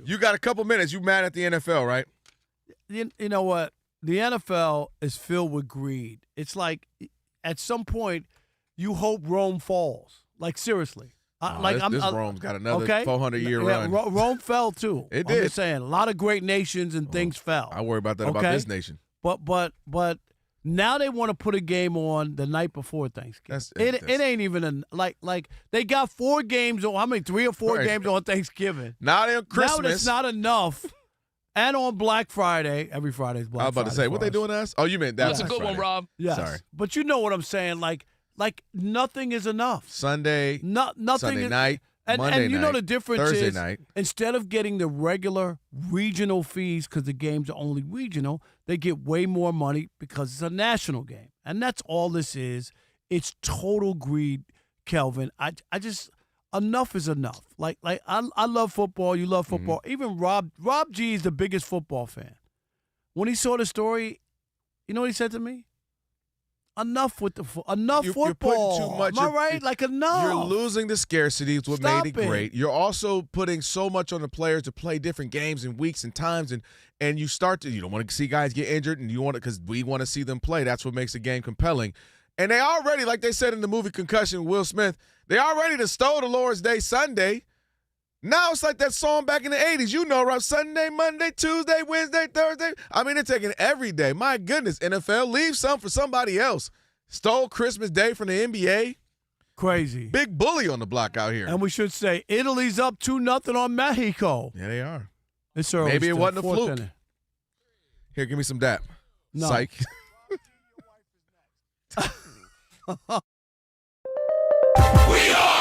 You got a couple minutes. You mad at the NFL, right? You know what? The NFL is filled with greed. It's like at some point you hope Rome falls. Like seriously. This Rome's got another 400-year run. Rome fell too. It did. I'm just saying, a lot of great nations and things fell. I worry about that about this nation. But now they want to put a game on the night before Thanksgiving. It ain't even like they got 4 games on. How many? 3 or 4 games on Thanksgiving. Not on Christmas. Now that's not enough. And on Black Friday, every Friday's Black Friday. I was about to say, what they doing to us? Oh, you meant that? That's a good one, Rob. Yes. Sorry, but you know what I'm saying. Like nothing is enough. Sunday, nothing. Sunday night. And Monday you know night, the difference Thursday is night. Instead of getting the regular regional fees because the games are only regional, they get way more money because it's a national game. And that's all this is. It's total greed, Kelvin. I just enough is enough. Like I love football. You love football. Mm-hmm. Even Rob G is the biggest football fan. When he saw the story, you know what he said to me? Enough with football. You're putting too much. Am I right? Like enough. You're losing the scarcity. It's what made it great. You're also putting so much on the players to play different games and weeks and times, and you start to. You don't want to see guys get injured, and you want it because we want to see them play. That's what makes the game compelling. And they already, like they said in the movie Concussion, Will Smith, they already stole the Lord's Day Sunday. Now it's like that song back in the 80s. You know, right? Sunday, Monday, Tuesday, Wednesday, Thursday. I mean, they're taking every day. My goodness, NFL, leave some for somebody else. Stole Christmas Day from the NBA. Crazy. Big bully on the block out here. And we should say Italy's up 2-0 on Mexico. Yeah, they are. It's early. Maybe it still, wasn't a fourth fluke. inning. Here, give me some dap. No. Psych. We are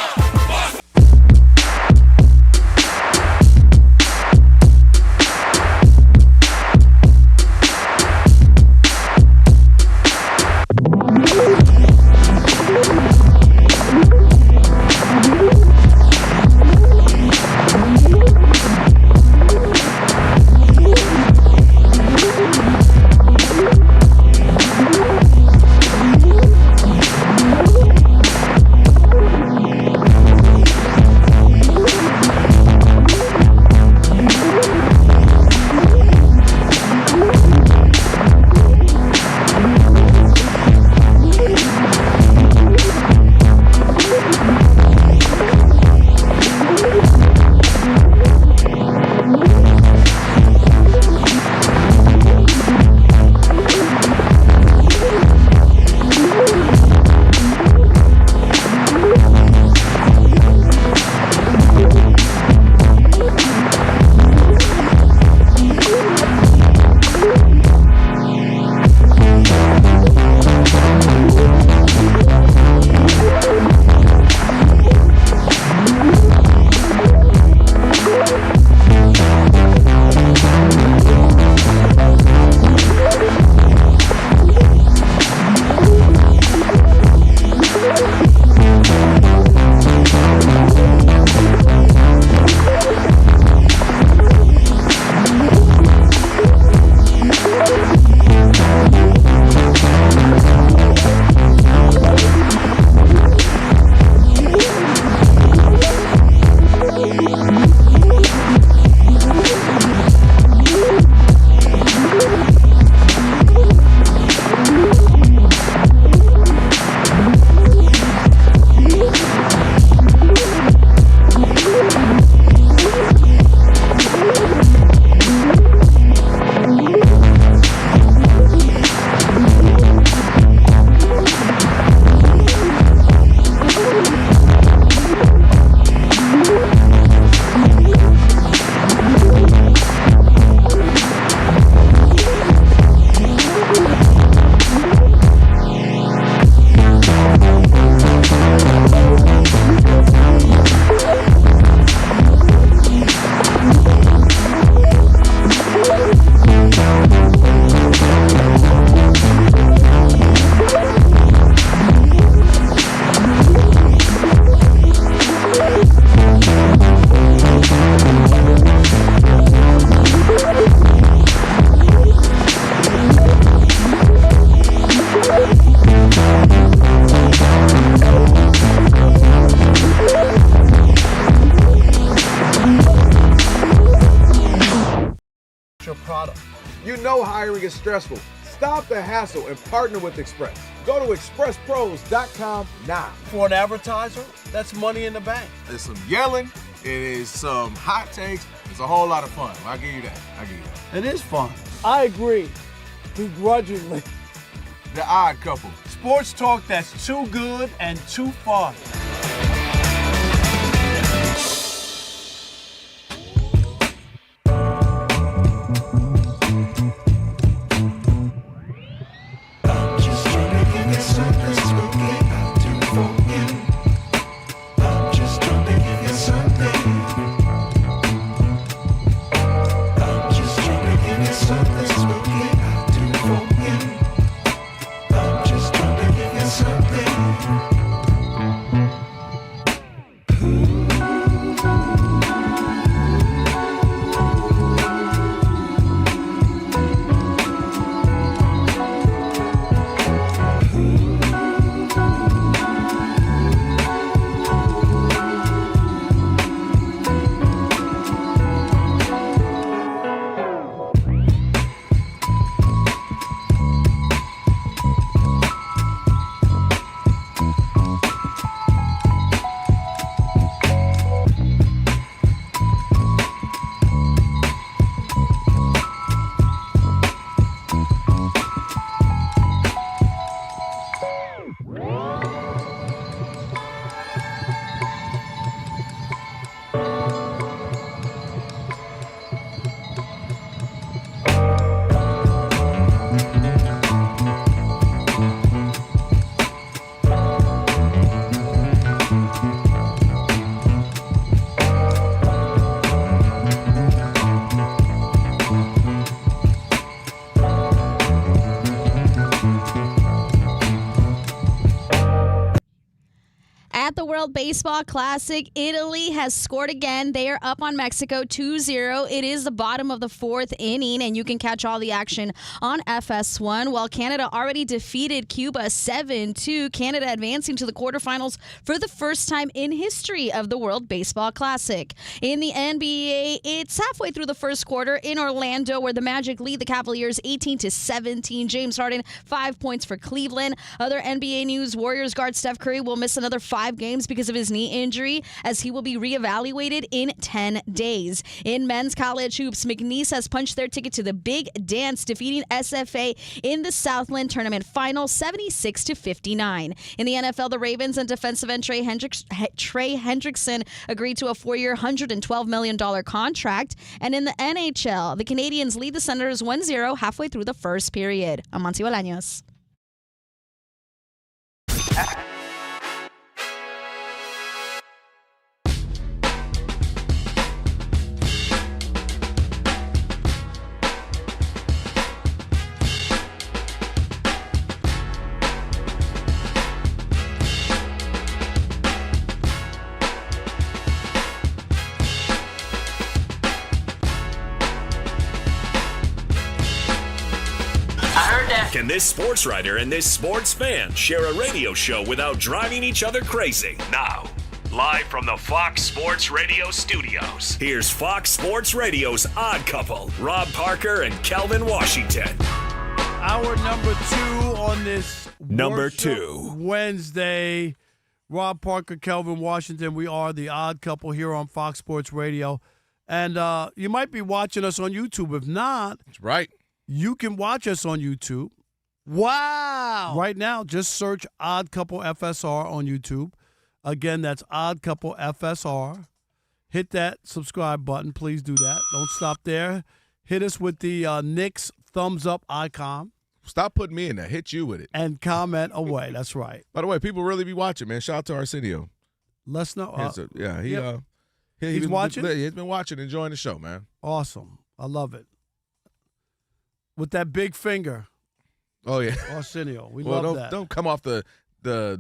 product. You know hiring is stressful. Stop the hassle and partner with Express. Go to expresspros.com now. For an advertiser, that's money in the bank. There's some yelling. It is some hot takes. It's a whole lot of fun. I'll give you that. It is fun. I agree. Begrudgingly. The Odd Couple. Sports talk that's too good and too fun. Baseball Classic, Italy has scored again. They are up on Mexico 2-0. It is the bottom of the fourth inning, and you can catch all the action on FS1. While Canada already defeated Cuba 7-2, Canada advancing to the quarterfinals for the first time in history of the World Baseball Classic. In the NBA, it's halfway through the first quarter in Orlando, where the Magic lead the Cavaliers 18-17. James Harden, 5 points for Cleveland. Other NBA news, Warriors guard Steph Curry will miss another 5 games because of his knee injury, as he will be reevaluated in 10 days. In men's college hoops, McNeese has punched their ticket to the big dance, defeating SFA in the Southland Tournament Final 76-59. In the NFL, the Ravens and defensive end Trey Hendrickson agreed to a 4-year, $112 million contract. And in the NHL, the Canadians lead the Senators 1-0 halfway through the first period. I'm Monty Bolaños. Can this sports writer and this sports fan share a radio show without driving each other crazy? Now, live from the Fox Sports Radio studios, here's Fox Sports Radio's Odd Couple, Rob Parker and Kelvin Washington. Our number 2 on this Number 2 Wednesday. Rob Parker, Kelvin Washington. We are the Odd Couple here on Fox Sports Radio. And you might be watching us on YouTube. If not, that's right. You can watch us on YouTube. Wow. Right now, just search Odd Couple FSR on YouTube. Again, that's Odd Couple FSR. Hit that subscribe button. Please do that. Don't stop there. Hit us with the Knicks thumbs up icon. Stop putting me in there. Hit you with it. And comment away. That's right. By the way, people really be watching, man. Shout out to Arsenio. Let's know. He's watching? He's been watching, enjoying the show, man. Awesome. I love it. With that big finger. Oh, yeah. Arsenio. We love that. Don't come off the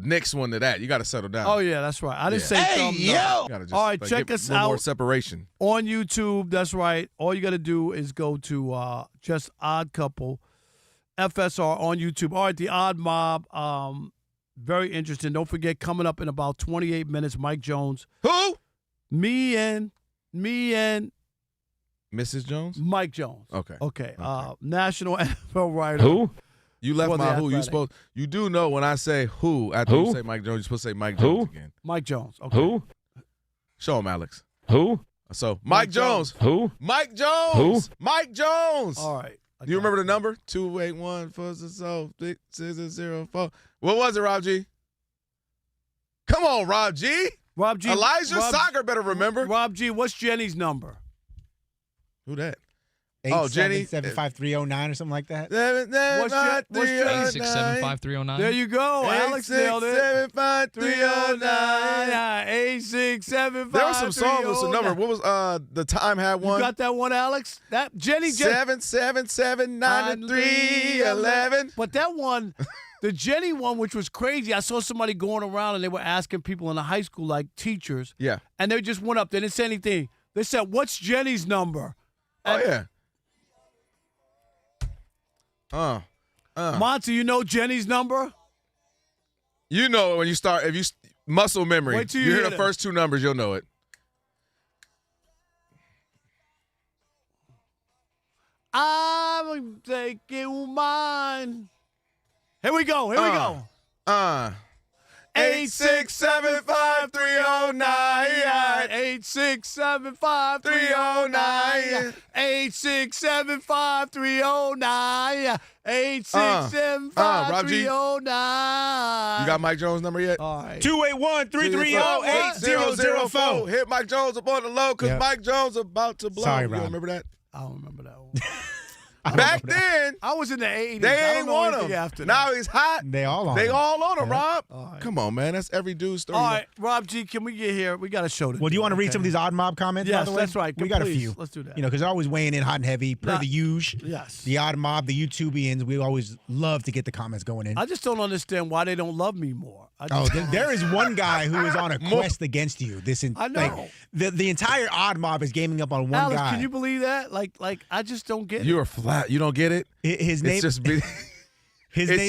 Knicks one to that. You got to settle down. Oh, yeah, that's right. I didn't say thumbs up. All right, check us out. More separation. On YouTube, that's right. All you got to do is go to just Odd Couple FSR on YouTube. All right, the Odd Mob. Very interesting. Don't forget, coming up in about 28 minutes, Mike Jones. Who? Me and Mrs. Jones? Mike Jones. Okay. National NFL writer. Who? You left my who. You do know when I say who, after you say Mike Jones, you're supposed to say Mike Jones again. Mike Jones. Okay. Who? Show him, Alex. Who? So, Mike Jones. Who? Mike Jones. Who? Mike Jones. All right. Do you remember the number? 281-460-604. What was it, Rob G? Come on, Rob G. Rob G. Elijah Saga better remember. Rob G, what's Jenny's number? Who that? 877-5309 or something like that. What's 867-5309. There you go. Alex nailed it. 867-5309. 867-5309. There was some songs with some number. What was the time had one? You got that one, Alex? That Jenny 777-9311. But that one, the Jenny one, which was crazy. I saw somebody going around and they were asking people in the high school, like teachers. Yeah. And they just went up. They didn't say anything. They said, "What's Jenny's number?" Oh, yeah. Monty, you know Jenny's number? You know it when you start. If you muscle memory, wait till you hear hear the first 2 numbers, you'll know it. I'm taking mine. Here we go. 867-5309. 867-5309. 867-5309. 867-5309. You got Mike Jones' number yet? All right. 281-330-8004. Hit Mike Jones up on the low because Mike Jones about to blow. Sorry, you Rob. don't remember that? I don't remember that one. Back then, I was in the 80s. they I don't ain't know want anything him. after that. Now he's hot. They all on They him. all on him, Rob. right. Come on, man. That's every dude's story. All right, Rob G, can we get here? We got a show to Well, do you want to read okay? some of these odd mob comments? Yes, by the way? that's right. We got a Please, few. let's do that. You know, because they're always weighing in hot and heavy per the usual. Yes. The odd mob, the YouTubians, we always love to get the comments going in. I just don't understand why they don't love me more. There is one guy who is on a quest against you. I know. Like, the entire odd mob is gaming up on one Alex, guy. can you believe that? Like I just don't get it. You're flat. You don't get it? His name. It's just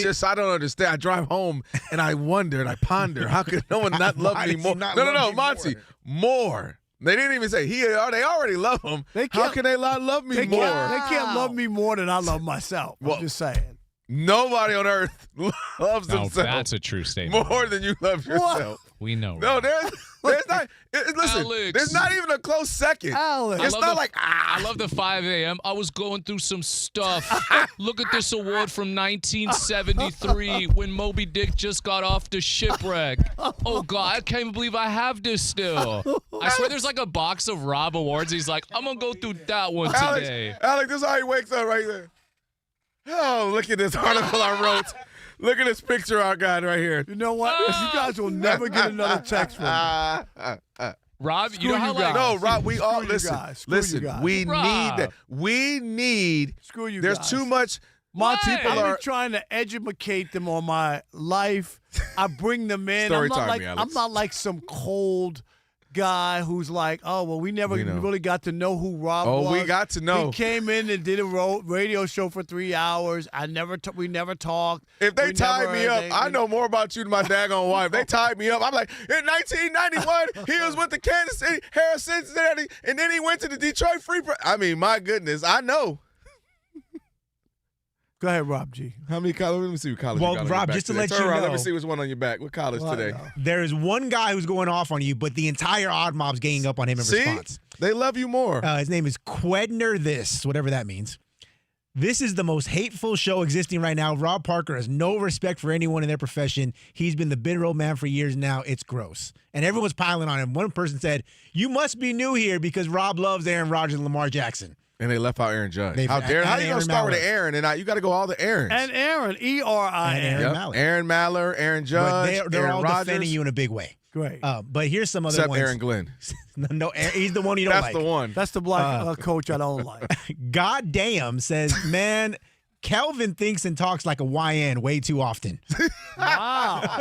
just I don't understand. I drive home and I wonder and I ponder, how could no one not love me more? No, Monty, more. They didn't even say they already love him. How can they not love me more? They can't love me more than I love myself. I'm just saying. Nobody on earth loves themselves. That's a true statement. More than you love yourself. We know. No, there's not. Listen, Alex. there's not even a close second. Alex. It's not like I love the 5 a.m. I was going through some stuff. Look at this award from 1973 when Moby Dick just got off the shipwreck. Oh God, I can't believe I have this still. I swear there's like a box of Rob awards. He's like, I'm gonna go through that one today. Alex, this is how he wakes up right there. Oh, look at this article I wrote. Look at this picture I got right here. You know what? You guys will never get another text from me. Rob, Screw you know how like no, Rob, we all Screw listen. you guys. We Rob. need that. We need. Screw you There's guys. too much. Monty, People I've are been trying to educate them on my life. I bring them in. Story I'm not time, like Alex. I'm not like some cold guy who's like, oh well, we never really got to know who Rob was. Oh, we got to know. He came in and did a radio show for 3 hours. We never talked. If they tied me up, I know more about you than my daggone wife. They tied me up. I'm like, in 1991, he was with the Kansas City, Harris Cincinnati, and then he went to the Detroit Free Press. I mean, my goodness, I know. Go ahead, Rob G. How many college? Let me see what college Well, you got on Rob, your back just to today. let Turn you around, know. let me see which one on your back. What college today? There is one guy who's going off on you, but the entire odd mob's ganging up on him in response. They love you more. His name is Quedner this, whatever that means. This is the most hateful show existing right now. Rob Parker has no respect for anyone in their profession. He's been the bitter old man for years now. It's gross. And everyone's piling on him. One person said, you must be new here because Rob loves Aaron Rodgers and Lamar Jackson. And they left out Aaron Judge. How you going to start with Aaron? And you got to go all the Aarons. And Aaron, E-R-I-N. Aaron Mallett. Aaron Maller, Aaron Judge, But they're Aaron all Rodgers. defending you in a big way. Great. But here's some other Except ones. Aaron Glenn. No, he's the one you don't That's like. the one. That's the black coach I don't like. God damn says, man, Kelvin thinks and talks like a YN way too often. Wow.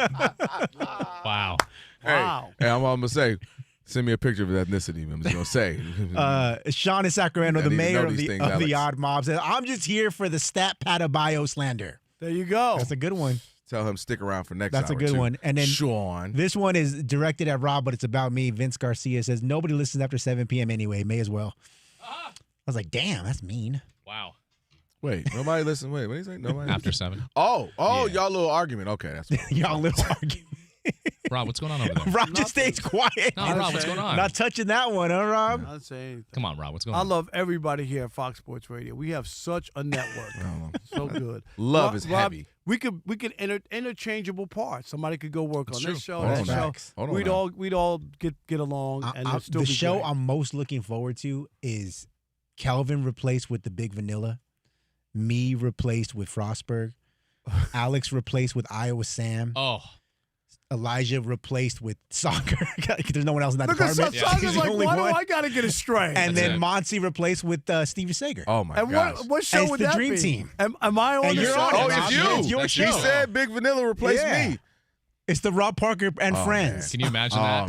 Wow. Hey, I'm going to say, send me a picture of his ethnicity. I'm just going to say. Sean in Sacramento, I the need to mayor know of these the things, Alex. odd mob, says, I'm just here for the Stat Adebayo slander. There you go. That's a good one. Tell him stick around for next That's a hour, good too. one. And then Sean. This one is directed at Rob, but it's about me. Vince Garcia says, nobody listens after 7 p.m. anyway. May as well. I was like, damn, that's mean. Wow. Wait, nobody listen. Wait, what did he say? Nobody After 7. Oh, Yeah. y'all little argument. Okay, that's fine. Y'all little argument. Rob, what's going on over there? Rob just stays quiet. No, Rob, what's going on? Not touching that one, huh, Rob? Not saying anything. Come on, Rob, what's going I on? love everybody here at Fox Sports Radio. We have such a network. So good. Love is heavy. We could interchangeable parts. Somebody could go work on true. this show, Hold that on show. now. Hold on We'd now. all get along, and it'd still the be show great. I'm most looking forward to is Kelvin replaced with the Big Vanilla, me replaced with Frostberg, Alex replaced with Iowa Sam. Oh. Elijah replaced with soccer. There's no one else in that Look at department. Saga's He's the like, only why one. do I got to get it straight? And That's then it. Monty replaced with Steve Sager. Oh, my And gosh. what show It's would the that Dream be? Team. Am I on And the you're show? on it, Oh, Rob. it's you. It's your That's show. He said Big Vanilla replaced Yeah. me. It's the Rob Parker and Friends. Can you imagine that?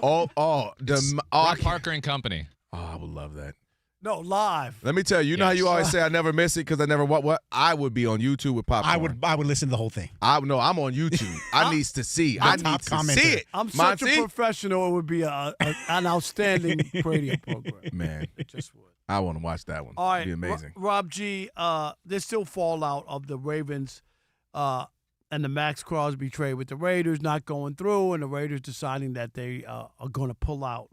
Oh, man. Rob Parker and Company. Oh, I would love that. No, live. Let me tell you, you know how you always say I never miss it because I never what? I would be on YouTube with popcorn. I would listen to the whole thing. I'm on YouTube. I need to see. I need top to commenter. see it. I'm such Monty? a professional. It would be an outstanding radio program. Man, It just would. I want to watch that one. All right, It'd be amazing. Rob G. There's still fallout of the Ravens and the Maxx Crosby trade with the Raiders not going through, and the Raiders deciding that they are going to pull out.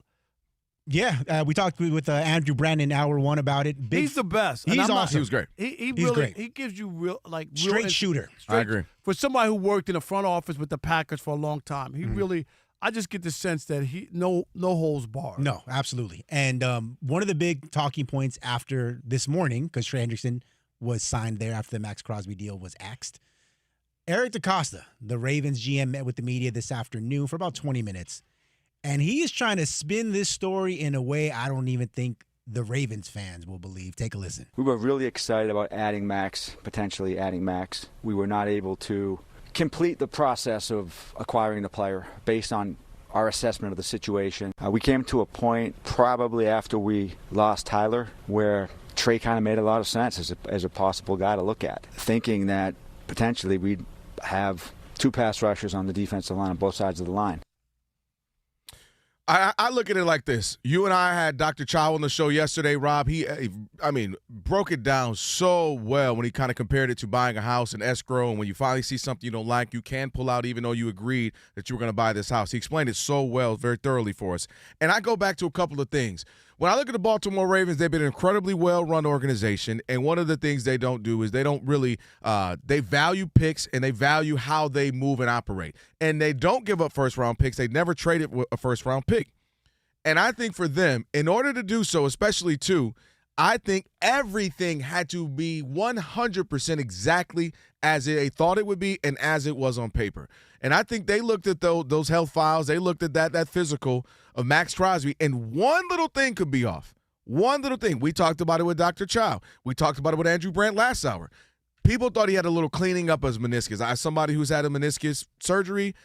Yeah, we talked with Andrew Brandt in hour one about it. He's the best. And He's I'm not- awesome. He was great. He He's really great. he gives you real Straight shooter. I agree. For somebody who worked in the front office with the Packers for a long time, Mm-hmm. he really. I just get the sense that he no holds barred. No, absolutely. And one of the big talking points after this morning, because Trey Hendrickson was signed there after the Maxx Crosby deal was axed. Eric DeCosta, the Ravens GM, met with the media this afternoon for about 20 minutes. And he is trying to spin this story in a way I don't even think the Ravens fans will believe. Take a listen. We were really excited about adding Maxx, potentially adding Maxx. We were not able to complete the process of acquiring the player based on our assessment of the situation. We came to a point probably after we lost Tyler where Trey kind of made a lot of sense as a possible guy to look at, thinking that potentially we'd have 2 pass rushers on the defensive line on both sides of the line. I look at it like this. You and I had Dr. Chow on the show yesterday, Rob. He broke it down so well when he kind of compared it to buying a house in escrow, and when you finally see something you don't like, you can pull out even though you agreed that you were going to buy this house. He explained it so well, very thoroughly for us. And I go back to a couple of things. When I look at the Baltimore Ravens, they've been an incredibly well-run organization, and one of the things they don't do is they don't really they value picks, and they value how they move and operate. And they don't give up first-round picks. They never traded a first-round pick. And I think for them, in order to do so, especially too, I think everything had to be 100% exactly as they thought it would be and as it was on paper. And I think they looked at those health files. They looked at that physical of Maxx Crosby, and one little thing could be off. One little thing. We talked about it with Dr. Chow. We talked about it with Andrew Brandt last hour. People thought he had a little cleaning up of his meniscus. As somebody who's had a meniscus surgery,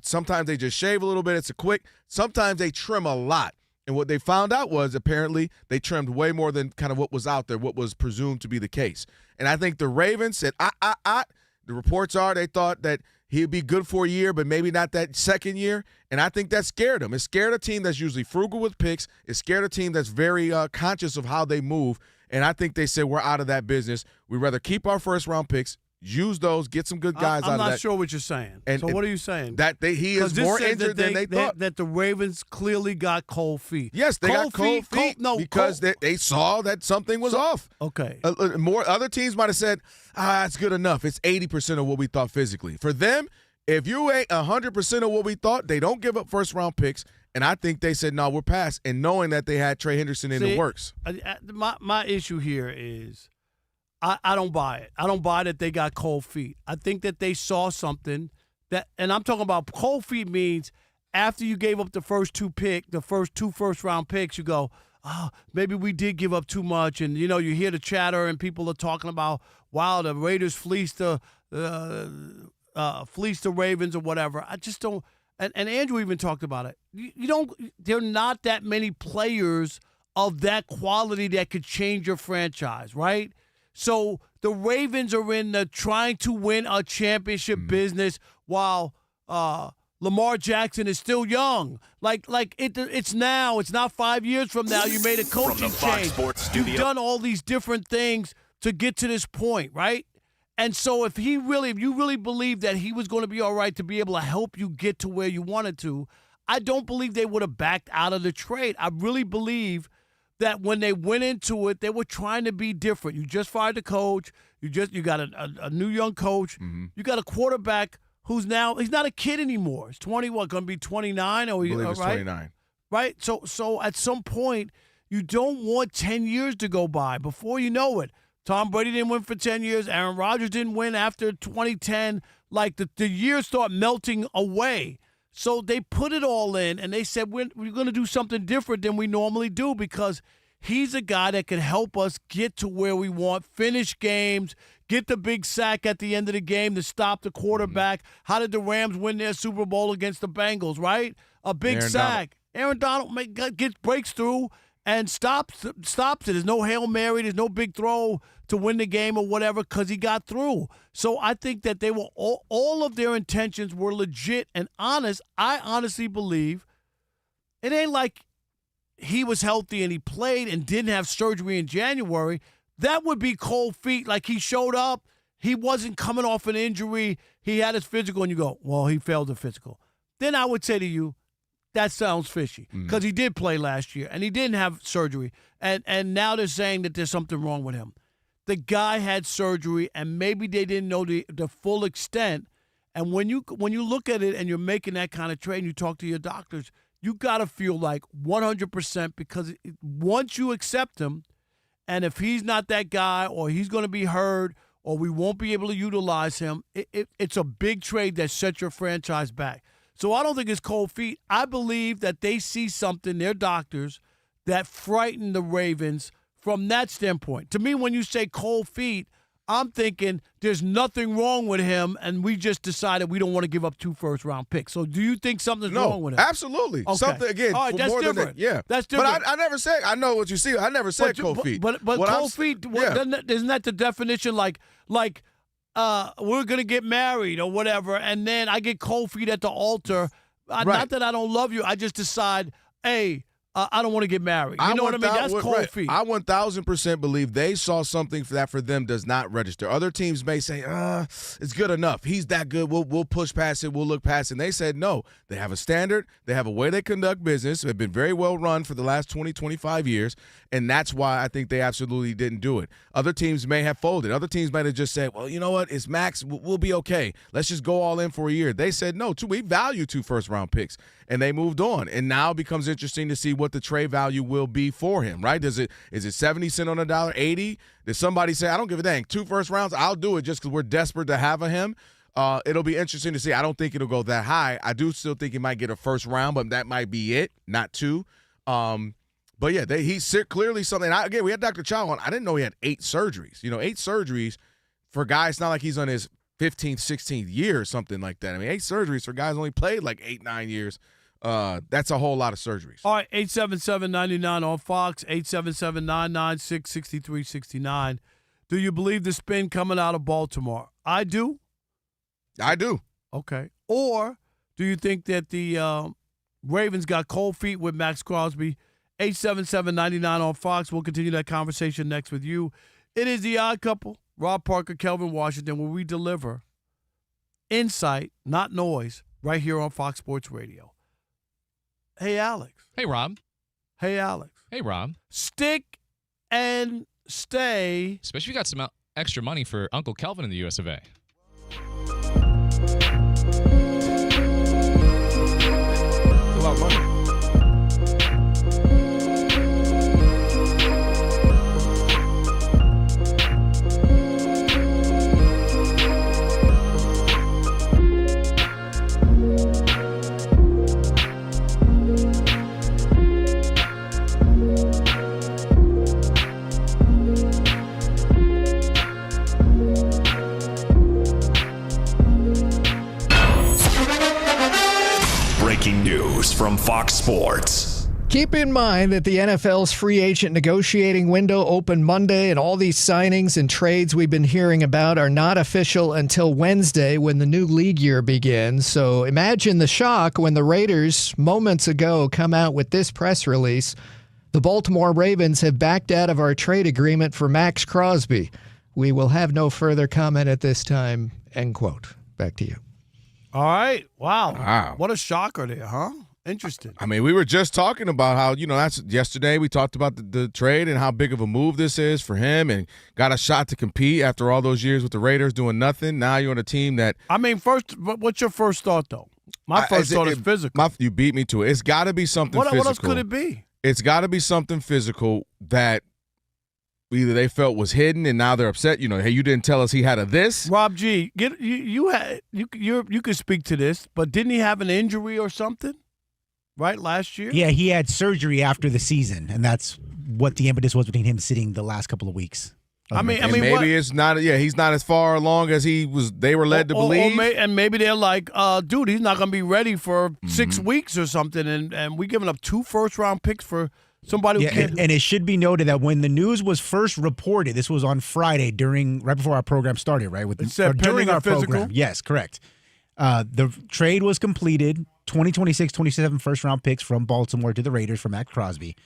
sometimes they just shave a little bit. It's a quick. Sometimes they trim a lot. And what they found out was apparently they trimmed way more than kind of what was out there, what was presumed to be the case. And I think the Ravens said, the reports are they thought that he'd be good for a year, but maybe not that second year. And I think that scared them. It scared a team that's usually frugal with picks. It scared a team that's very conscious of how they move. And I think they said, we're out of that business. We'd rather keep our first-round picks, use those, get some good guys out of that. I'm not sure what you're saying. So what are you saying? That he is more injured than they thought. That the Ravens clearly got cold feet. Yes, they got cold feet because they saw that something was off. Okay. More other teams might have said, it's good enough. It's 80% of what we thought physically. For them, if you ain't 100% of what we thought, they don't give up first-round picks. And I think they said, no, we're past. And knowing that they had Trey Henderson in the works. My issue here is I don't buy it. I don't buy that they got cold feet. I think that they saw something and I'm talking about cold feet means after you gave up the first two first-round picks, you go, maybe we did give up too much. And, you hear the chatter and people are talking about, wow, the Raiders fleeced the Ravens or whatever. I just don't. And Andrew even talked about it. There are not that many players of that quality that could change your franchise, right? So the Ravens are in the trying to win a championship business while Lamar Jackson is still young. It's now. It's not 5 years from now. You made a coaching change. You've done all these different things to get to this point, right? And so if you really believe that he was going to be all right to be able to help you get to where you wanted to, I don't believe they would have backed out of the trade. I really believe that when they went into it, they were trying to be different. You just fired the coach. You got a new young coach. Mm-hmm. You got a quarterback who's now he's not a kid anymore. He's 20. What, going to be 29? I believe it's 29. Right. So at some point, you don't want 10 years to go by before you know it. Tom Brady didn't win for 10 years. Aaron Rodgers didn't win after 2010. The years start melting away. So they put it all in, and they said, we're going to do something different than we normally do because he's a guy that can help us get to where we want, finish games, get the big sack at the end of the game to stop the quarterback. Mm-hmm. How did the Rams win their Super Bowl against the Bengals, right? A big sack. Aaron Donald breaks through and stops it. There's no Hail Mary. There's no big throw to win the game or whatever because he got through. So I think that they were all of their intentions were legit and honest. I honestly believe it ain't like he was healthy and he played and didn't have surgery in January. That would be cold feet. Like he showed up. He wasn't coming off an injury. He had his physical and you go, well, he failed the physical. Then I would say to you, that sounds fishy because he did play last year and he didn't have surgery. And now they're saying that there's something wrong with him. The guy had surgery and maybe they didn't know the full extent. And when you look at it and you're making that kind of trade and you talk to your doctors, you got to feel like 100% because once you accept him And if he's not that guy, or he's going to be hurt, or we won't be able to utilize him, it's a big trade that sets your franchise back. So I don't think it's cold feet. I believe that they see something, their doctors, that frighten the Ravens from that standpoint. To me, when you say cold feet, I'm thinking there's nothing wrong with him, and we just decided we don't want to give up 2 first-round picks. So do you think something's wrong with him? Absolutely. Okay. Something, again, all right, for that's more different. than that. Yeah. That's different. But I never said, I know what you see. I never said cold feet. But cold feet, isn't that the definition? Like we're going to get married or whatever, and then I get cold feet at the altar. Not that I don't love you. I just decide, hey, I don't want to get married. You know what I mean? That's cold feet. I 1,000% believe they saw something that for them does not register. Other teams may say, it's good enough. He's that good. We'll push past it. We'll look past it. And they said no. They have a standard. They have a way they conduct business. They've been very well run for the last 20, 25 years, and that's why I think they absolutely didn't do it. Other teams may have folded. Other teams might have just said, well, you know what? It's Max. We'll be okay. Let's just go all in for a year. They said no. We value 2 first-round picks, and they moved on. And now it becomes interesting to see what the trade value will be for him, right? Is it 70 cents on the dollar, 80? Did somebody say, I don't give a dang, 2 first rounds, I'll do it just because we're desperate to have him? It'll be interesting to see. I don't think it'll go that high. I do still think he might get a first round, but that might be it, not 2. But yeah, he's clearly something. Again, we had Dr. Chow on. I didn't know he had 8 surgeries. 8 surgeries for guys. It's not like he's on his 15th, 16th year or something like that. I mean, 8 surgeries for guys only played like 8, 9 years. That's a whole lot of surgeries. All right, 877-99 on Fox, 877-996-6369. Do you believe the spin coming out of Baltimore? I do. I do. Okay. Or do you think that the Ravens got cold feet with Maxx Crosby? 877-99 on Fox. We'll continue that conversation next with you. It is The Odd Couple, Rob Parker, Kelvin Washington, where we deliver insight, not noise, right here on Fox Sports Radio. Hey, Alex. Hey, Rob. Hey, Alex. Hey, Rob. Stick and stay. Especially if you got some extra money for Uncle Kelvin in the US of A. It's a lot of money. Breaking news from Fox Sports. Keep in mind that the NFL's free agent negotiating window opened Monday, and all these signings and trades we've been hearing about are not official until Wednesday when the new league year begins. So imagine the shock when the Raiders moments ago come out with this press release. The Baltimore Ravens have backed out of our trade agreement for Maxx Crosby. We will have no further comment at this time, end quote. Back to you. All right. Wow. What a shocker there, huh? Interesting. I mean, we were just talking about how, that's yesterday we talked about the trade and how big of a move this is for him and got a shot to compete after all those years with the Raiders doing nothing. Now you're on a team that. I mean, what's your first thought, though? My first thought is physical. You beat me to it. It's got to be something physical. What else could it be? It's got to be something physical that either they felt was hidden and now they're upset. Hey, you didn't tell us he had a this. Rob G, you could speak to this, but didn't he have an injury or something? Right, last year? Yeah, he had surgery after the season, and that's what the impetus was between him sitting the last couple of weeks. I mean, maybe it's not. Yeah, he's not as far along as he was. They were led to believe, and maybe they're like, dude, he's not going to be ready for 6 weeks or something, and we giving up 2 first-round picks for somebody who can't. And it should be noted that when the news was first reported, this was on Friday right before our program started, right? During our physical. Program. Yes, correct. The trade was completed. 2026, 27 first-round picks from Baltimore to the Raiders for Maxx Crosby.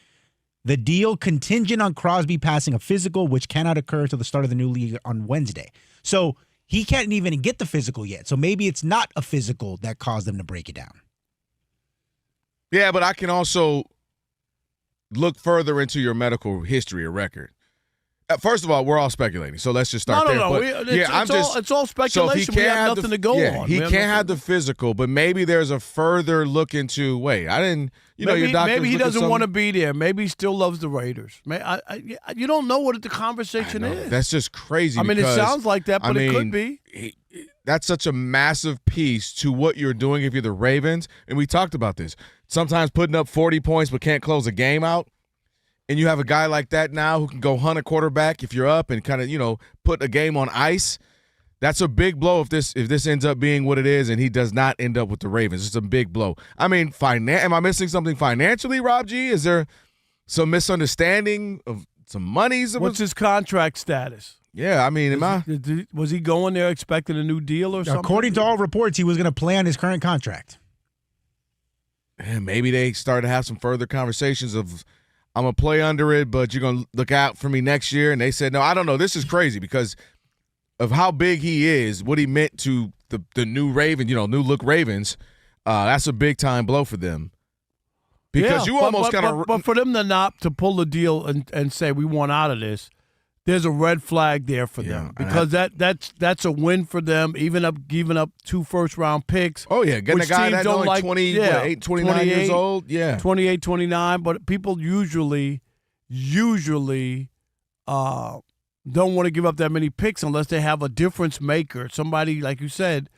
The deal contingent on Crosby passing a physical, which cannot occur until the start of the new league on Wednesday. So he can't even get the physical yet. So maybe it's not a physical that caused them to break it down. Yeah, but I can also look further into your medical history or record. First of all, we're all speculating, so let's just start there. No. But, It's all speculation. We have nothing to go on. He can't have the physical, but maybe there's a further look into. Wait, I didn't. Your doctor. Maybe he doesn't want to be there. Maybe he still loves the Raiders. You don't know what the conversation is. That's just crazy. I mean, it sounds like that, but it could be. That's such a massive piece to what you're doing if you're the Ravens. And we talked about this. Sometimes putting up 40 points but can't close a game out. And you have a guy like that now who can go hunt a quarterback if you're up and kind of, put a game on ice. That's a big blow if this ends up being what it is and he does not end up with the Ravens. It's a big blow. I mean, am I missing something financially, Rob G? Is there some misunderstanding of some monies? What's his contract status? Yeah, I mean, was he going there expecting a new deal or something? According to all reports, he was going to play on his current contract. And maybe they started to have some further conversations of, I'm going to play under it, but you're going to look out for me next year. And they said, no, I don't know. This is crazy because of how big he is, what he meant to the new Ravens, new look Ravens. That's a big-time blow for them. Because you almost kind of – But for them to pull the deal and say we want out of this, there's a red flag there for them because that's a win for them, giving up 2 first-round picks. Oh, yeah, getting a guy that's only 29 years old. Yeah. 28, 29, but people usually don't want to give up that many picks unless they have a difference maker, somebody, like you said,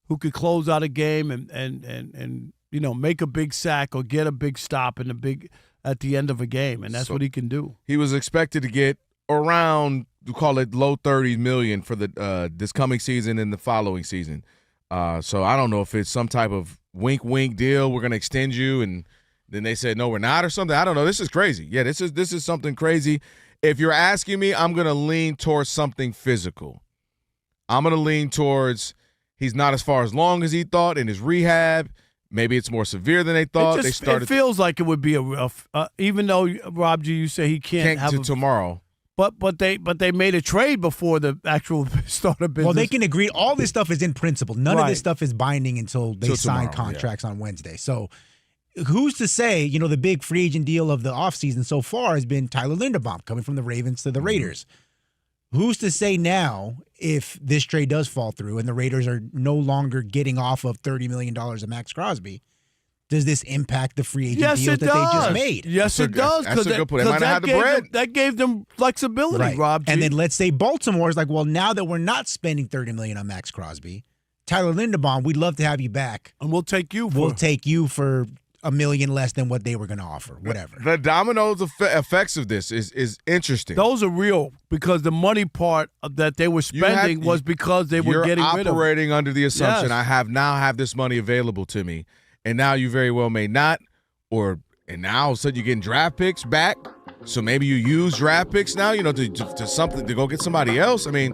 who could close out a game and make a big sack or get a big stop at the end of a game, and that's what he can do. He was expected to get around, we call it low 30 million for the this coming season and the following season. So I don't know if it's some type of wink deal. We're going to extend you, and then they said no, we're not, or something. I don't know. This is crazy. Yeah, this is something crazy. If you're asking me, I'm going to lean towards something physical. I'm going to lean towards he's not as far as long as he thought in his rehab. Maybe it's more severe than they thought. It feels like it would be even though, Rob G, you say he can't have tomorrow. But they made a trade before the actual start of business. Well, they can agree. All this stuff is in principle. None of this stuff is binding until they sign contracts on Wednesday. So who's to say, the big free agent deal of the offseason so far has been Tyler Linderbaum coming from the Ravens to the Raiders. Who's to say now if this trade does fall through and the Raiders are no longer getting off of $30 million of Maxx Crosby? Does this impact the free agent deal that they just made? Yes, it does. That's a good point. They might have had the bread. That gave them flexibility, right. Rob G. And then let's say Baltimore is like, well, now that we're not spending $30 million on Maxx Crosby, Tyler Linderbaum, we'd love to have you back. And we'll take you for $1 million less than what they were going to offer, whatever. The dominoes effects of this is interesting. Those are real because the money part that they were spending was because they were getting rid of. You're operating under the assumption I have this money available to me, and now you very well may not, and now all of a sudden you're getting draft picks back. So maybe you use draft picks now, to something to go get somebody else. I mean.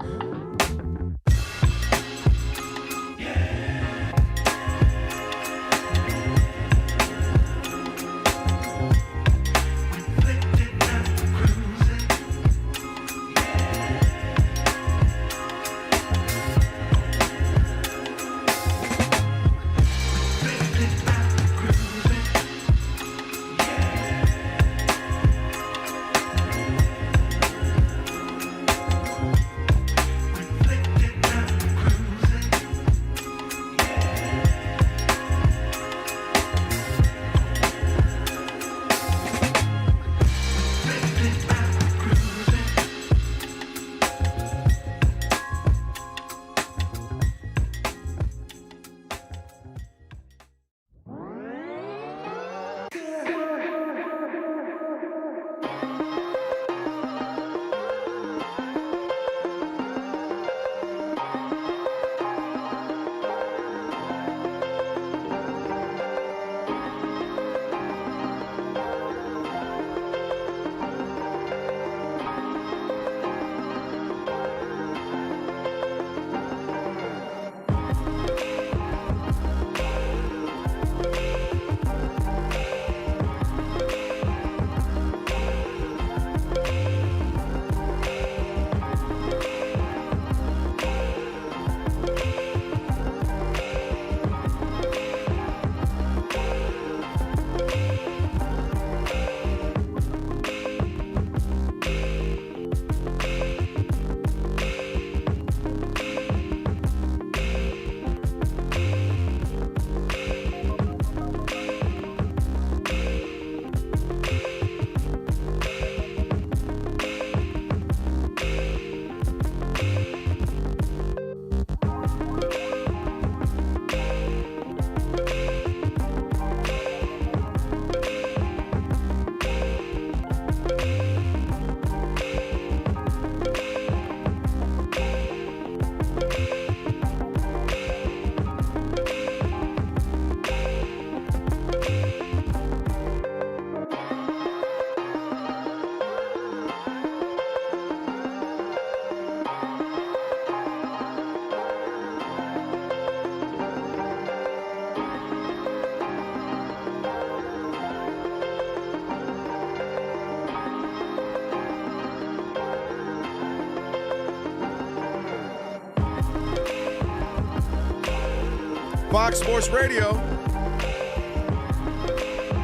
Fox Sports Radio.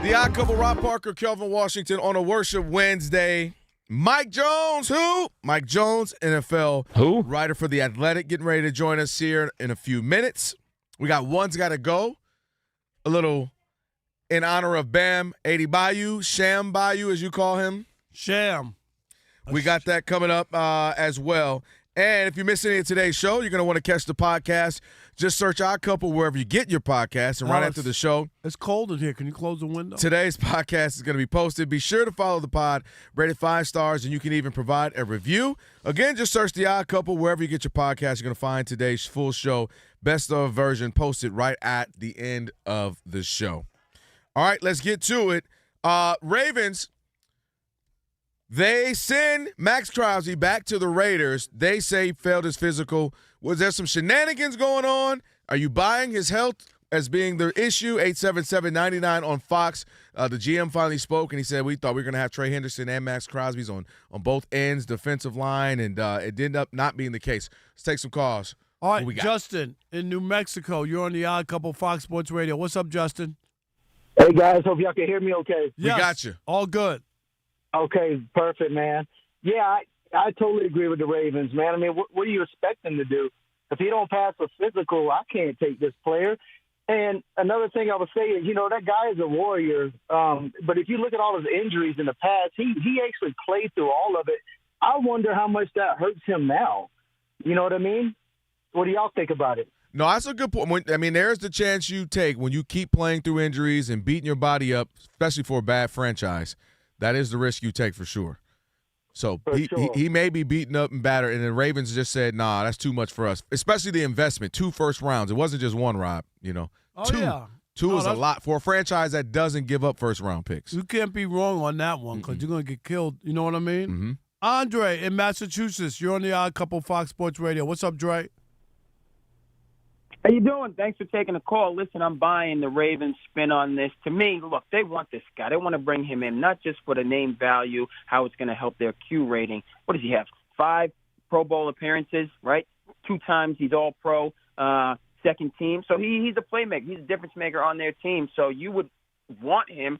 The Odd Couple, Rob Parker, Kelvin Washington on a Worship Wednesday. Mike Jones, who? Mike Jones, NFL writer for The Athletic, getting ready to join us here in a few minutes. We got One's Gotta Go, a little in honor of Bam Adebayo, Sham Adebayo, as you call him. Sham. We got that coming up as well. And if you miss any of today's show, you're going to want to catch the podcast. Just search Odd Couple wherever you get your podcast. And right after the show. It's cold in here. Can you close the window? Today's podcast is going to be posted. Be sure to follow the pod. Rate it 5 stars, and you can even provide a review. Again, just search The Odd Couple wherever you get your podcast. You're going to find today's full show, best of version, posted right at the end of the show. All right, let's get to it. Ravens. They send Maxx Crosby back to the Raiders. They say he failed his physical. Was there some shenanigans going on? Are you buying his health as being the issue? 877-99 on Fox. The GM finally spoke, and he said, we thought we were going to have Trey Henderson and Maxx Crosby's on both ends, defensive line, and it ended up not being the case. Let's take some calls. All right, Justin in New Mexico. You're on the Odd Couple Fox Sports Radio. What's up, Justin? Hey, guys. Hope y'all can hear me okay. Yes, we got you. All good. Okay, perfect, man. Yeah, I totally agree with the Ravens, man. I mean, what do you expect them to do? If he don't pass a physical, I can't take this player. And another thing I would say is, that guy is a warrior. But if you look at all his injuries in the past, he actually played through all of it. I wonder how much that hurts him now. You know what I mean? What do y'all think about it? No, that's a good point. I mean, there's the chance you take when you keep playing through injuries and beating your body up, especially for a bad franchise. That is the risk you take for sure. So he may be beaten up and battered, and the Ravens just said, nah, that's too much for us, especially the investment, 2 first rounds. It wasn't just one, Rob, Two is a lot for a franchise that doesn't give up first-round picks. You can't be wrong on that one because you're going to get killed. You know what I mean? Mm-hmm. Andre in Massachusetts, you're on the Odd Couple Fox Sports Radio. What's up, Dre? How you doing? Thanks for taking the call. Listen, I'm buying the Ravens spin on this. To me, look, they want this guy. They want to bring him in, not just for the name value, how it's going to help their Q rating. What does he have? 5 Pro Bowl appearances, right? 2 times he's All-Pro, second team. So he's a playmaker. He's a difference maker on their team. So you would want him,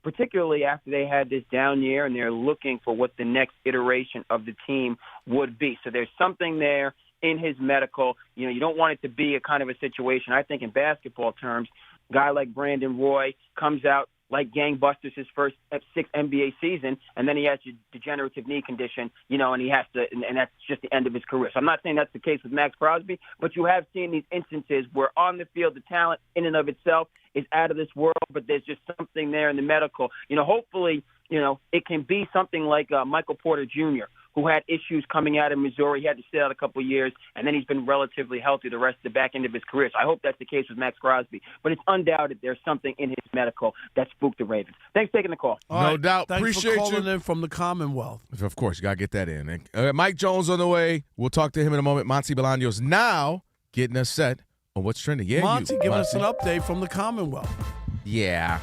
particularly after they had this down year and they're looking for what the next iteration of the team would be. So there's something there in his medical. You don't want it to be a kind of a situation. I think in basketball terms, a guy like Brandon Roy comes out like gangbusters his first 6 NBA season, and then he has a degenerative knee condition, and he has to, and that's just the end of his career. So I'm not saying that's the case with Maxx Crosby, but you have seen these instances where on the field the talent in and of itself is out of this world, but there's just something there in the medical. Hopefully, it can be something like Michael Porter Jr., who had issues coming out of Missouri. He had to sit out a couple of years, and then he's been relatively healthy the rest of the back end of his career. So I hope that's the case with Maxx Crosby. But it's undoubted there's something in his medical that spooked the Ravens. Thanks for taking the call. No doubt. Thanks Appreciate for calling you. in from the Commonwealth. Of course, you got to get that in. Mike Jones on the way. We'll talk to him in a moment. Monty Bolaños now getting us set on what's trending. Yeah, Monty, give us an update from the Commonwealth. Yeah.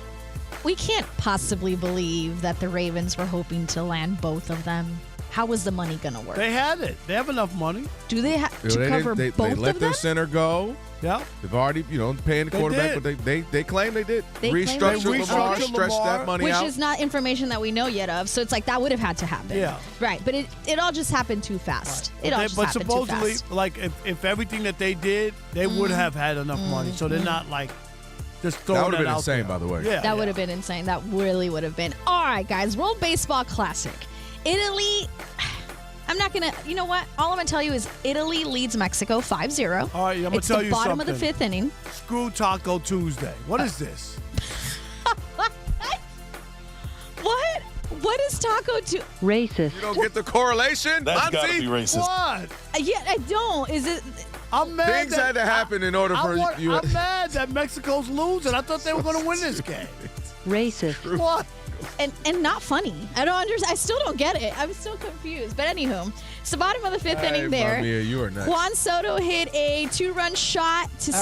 We can't possibly believe that the Ravens were hoping to land both of them. How was the money going to work? They had it. They have enough money. Do they have to cover both of them? They let their center go. Yeah. They've already, paying the quarterback, but they claim they did. They Restructured Lamar, stretched that money out. Which is not information that we know yet of. So it's like that would have had to happen. Yeah. Right. But it all just happened too fast. Right. But supposedly, like if everything that they did, they would have had enough money. So they're not like just throwing that would have been out insane, there. by the way. Yeah. That would have been insane. That really would have been. All right, guys. World Baseball Classic. Italy. I'm not going to, you know what? All I'm going to tell you is Italy leads Mexico 5-0. All right, I'm going to tell you something. It's the bottom of the 5th inning. Screw Taco Tuesday. What is this? What? What is Taco Tuesday? Racist. You don't get the correlation? That's got to be racist. What? Yeah, I don't. Is it? I'm mad. Things had to happen in order for you. I'm mad that Mexico's losing. I thought they were going to win this game. Racist. What? and not funny. I don't understand. I still don't get it. I'm still confused. But anywho, it's the bottom of the fifth inning there. Mia, you are next. Juan Soto hit a 2-run shot to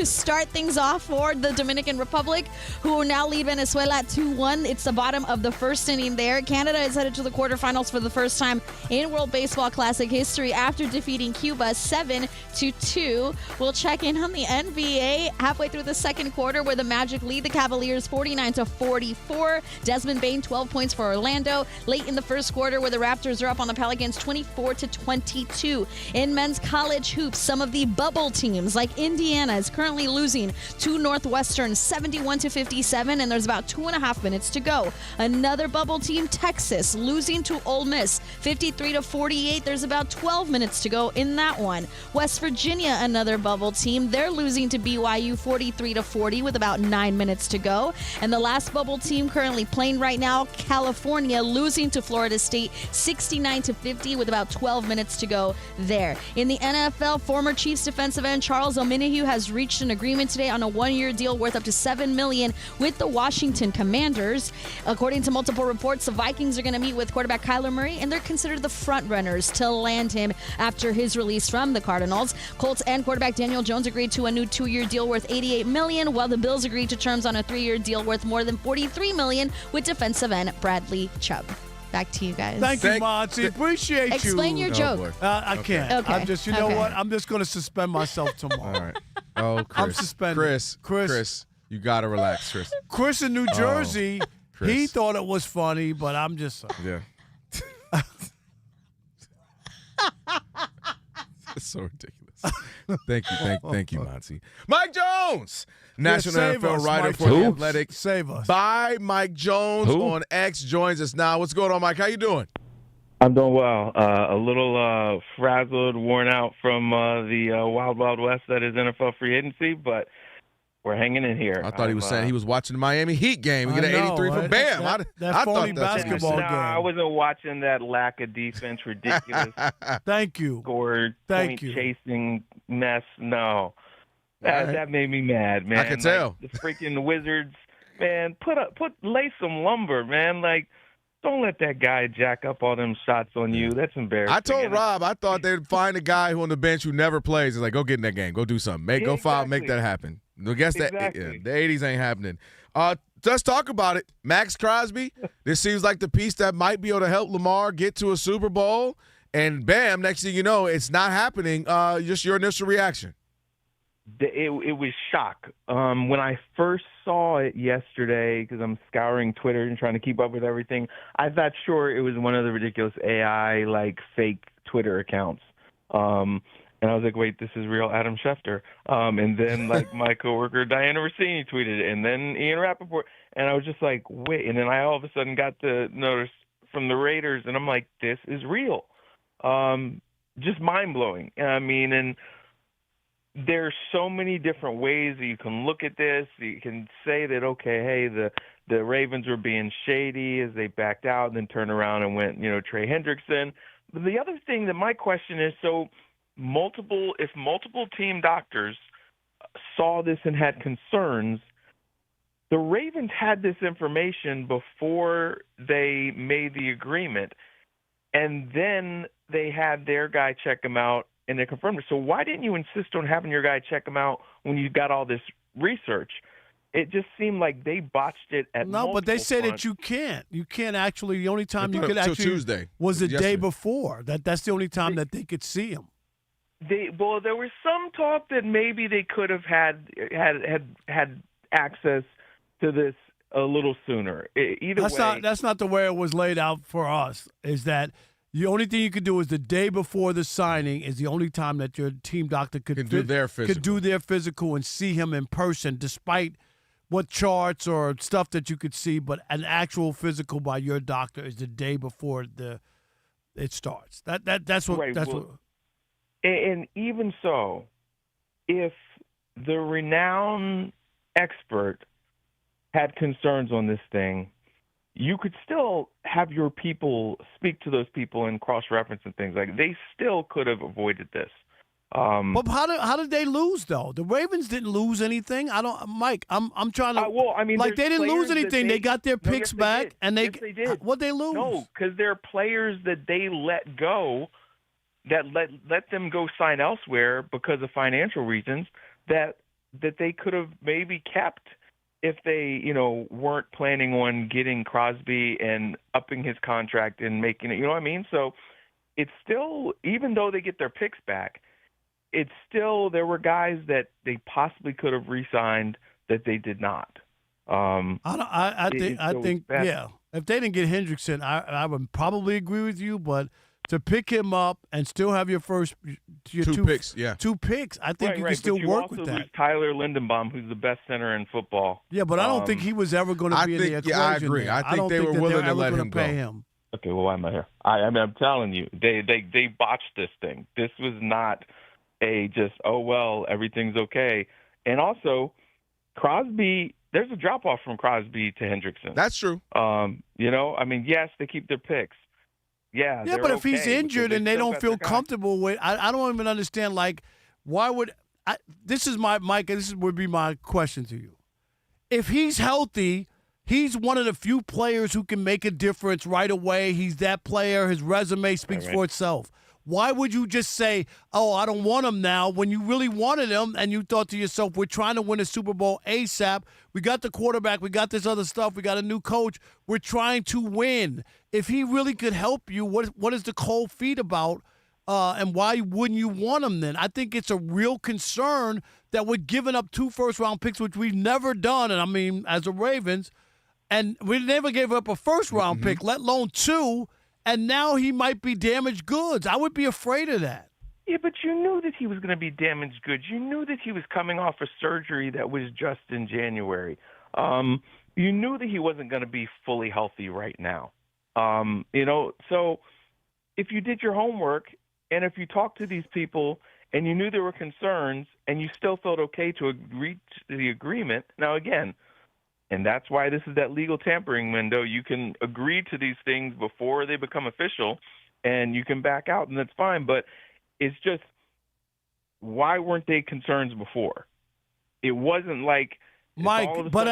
start things off for the Dominican Republic, who will now lead Venezuela at 2-1. It's the bottom of the first inning there. Canada is headed to the quarterfinals for the first time in World Baseball Classic history after defeating Cuba 7-2. We'll check in on the NBA halfway through the second quarter, where the Magic lead the Cavaliers 49-44. Desmond Bain 12 points for Orlando. Late in the first quarter, where the Raptors are up on the Pelicans 24-22. In men's college hoops, some of the bubble teams like Indiana is currently losing to Northwestern 71-57, and there's about 2.5 minutes to go. Another bubble team, Texas, losing to Ole Miss 53-48. There's about 12 minutes to go in that one. West Virginia, another bubble team, they're losing to BYU 43-40 with about 9 minutes to go. And the last bubble team currently playing right now, California, losing to Florida State 69-50 with about 12 minutes to go there. In the NFL, former Chiefs defensive end Charles Omenihu has reached an agreement today on a 1-year deal worth up to $7 million with the Washington Commanders. According to multiple reports, the Vikings are going to meet with quarterback Kyler Murray, and they're considered the front runners to land him after his release from the Cardinals. Colts and quarterback Daniel Jones agreed to a new 2-year deal worth $88 million, while the Bills agreed to terms on a 3-year deal worth more than $43 million with defensive end Bradley Chubb. Back to you guys. Thank you, Monty. Appreciate you. Explain your joke. I can't. Okay. I'm just, you know what? I'm just going to suspend myself tomorrow. All right. Oh, Chris. I'm suspended. Chris, you got to relax, Chris. Chris in New Jersey, he thought it was funny, but I'm just. Yeah. It's so ridiculous. Thank you, Monty. Mike Jones, National NFL writer for The Athletic. Save us. By Mike Jones on X joins us now. What's going on, Mike? How you doing? I'm doing well. A little frazzled, worn out from the wild, wild west that is NFL free agency, but we're hanging in here. I thought he was saying he was watching the Miami Heat game and get an 83 from Bam. That phony basketball game. I wasn't watching that lack of defense, ridiculous. Thank you. Scored, point-chasing mess. No. That made me mad, man. I can tell. The freaking Wizards, man, lay some lumber, man. Like, don't let that guy jack up all them shots on you. That's embarrassing. I told Rob I thought they'd find a guy who on the bench who never plays. He's like, go get in that game. Go do something. Go foul. Make that happen. I guess the 80s ain't happening. Let's talk about it. Maxx Crosby, this seems like the piece that might be able to help Lamar get to a Super Bowl. And bam, next thing you know, it's not happening. Just your initial reaction. It was shock. When I first saw it yesterday, because I'm scouring Twitter and trying to keep up with everything, I thought sure it was one of the ridiculous AI, like, fake Twitter accounts. And I was like, wait, this is real Adam Schefter. And then, like, my coworker Diana Rossini tweeted it, and then Ian Rappaport. And I was just like, wait. And then I all of a sudden got the notice from the Raiders, and I'm like, this is real. Just mind-blowing. I mean, and there's so many different ways that you can look at this. You can say that, okay, hey, the Ravens were being shady as they backed out and then turned around and went, Trey Hendrickson. But the other thing that my question is, so if multiple team doctors saw this and had concerns, the Ravens had this information before they made the agreement, and then they had their guy check him out, and they confirmed it. So why didn't you insist on having your guy check him out when you got all this research? It just seemed like they botched it at No, but they say fronts. that you can't. You can't actually. The only time you could Till actually Tuesday. was the day Yesterday. before. That's the only time that they could see him. There was some talk that maybe they could have had access to this a little sooner. Either way, That's not the way it was laid out for us. Is that the only thing you could do is the day before the signing is the only time that your team doctor could do their physical and see him in person, despite what charts or stuff that you could see. But an actual physical by your doctor is the day before it starts. That's what. Right, That's well, what. And even so, if the renowned expert had concerns on this thing, you could still have your people speak to those people and cross-reference and things like that. They still could have avoided this. But how did they lose though? The Ravens didn't lose anything. Mike. I'm trying to. Well, I mean, like they didn't lose players that anything. They got their picks back, did. and Yes, they did. What they lose? No, because there are players that they let go, that let them go sign elsewhere because of financial reasons that they could have maybe kept if they weren't planning on getting Crosby and upping his contract and making it. You know what I mean? So it's still, even though they get their picks back, it's still, there were guys that they possibly could have re-signed that they did not. I think yeah. If they didn't get Hendrickson, I would probably agree with you. But to pick him up and still have your two picks, two picks, I think you can still work with that. You also lose Tyler Lindenbaum, who's the best center in football. Yeah, but I don't think he was ever going to be in the equation. Yeah, I agree. There. I think they were willing to let him go. Him. Okay, well, why am I here? I mean, I'm telling you, they botched this thing. This was not a just, oh, well, everything's okay. And also, Crosby, there's a drop-off from Crosby to Hendrickson. That's true. I mean, yes, they keep their picks. Yeah, but if he's injured and they don't feel comfortable with, I don't even understand. Like, why would this is my Mike? This would be my question to you. If he's healthy, he's one of the few players who can make a difference right away. He's that player. His resume speaks for itself. Why would you just say, "Oh, I don't want him now," when you really wanted him and you thought to yourself, "We're trying to win a Super Bowl ASAP. We got the quarterback. We got this other stuff. We got a new coach. We're trying to win." If he really could help you, what is the cold feet about, and why wouldn't you want him then? I think it's a real concern that we're giving up 2 first-round picks, which we've never done, and I mean, as the Ravens, and we never gave up a first-round pick, let alone 2, and now he might be damaged goods. I would be afraid of that. Yeah, but you knew that he was going to be damaged goods. You knew that he was coming off a surgery that was just in January. You knew that he wasn't going to be fully healthy right now. So if you did your homework and if you talked to these people and you knew there were concerns and you still felt okay to agree to the agreement, now again, and that's why this is that legal tampering window. You can agree to these things before they become official, and you can back out, and that's fine. But it's just, why weren't they concerns before? It wasn't like Mike, but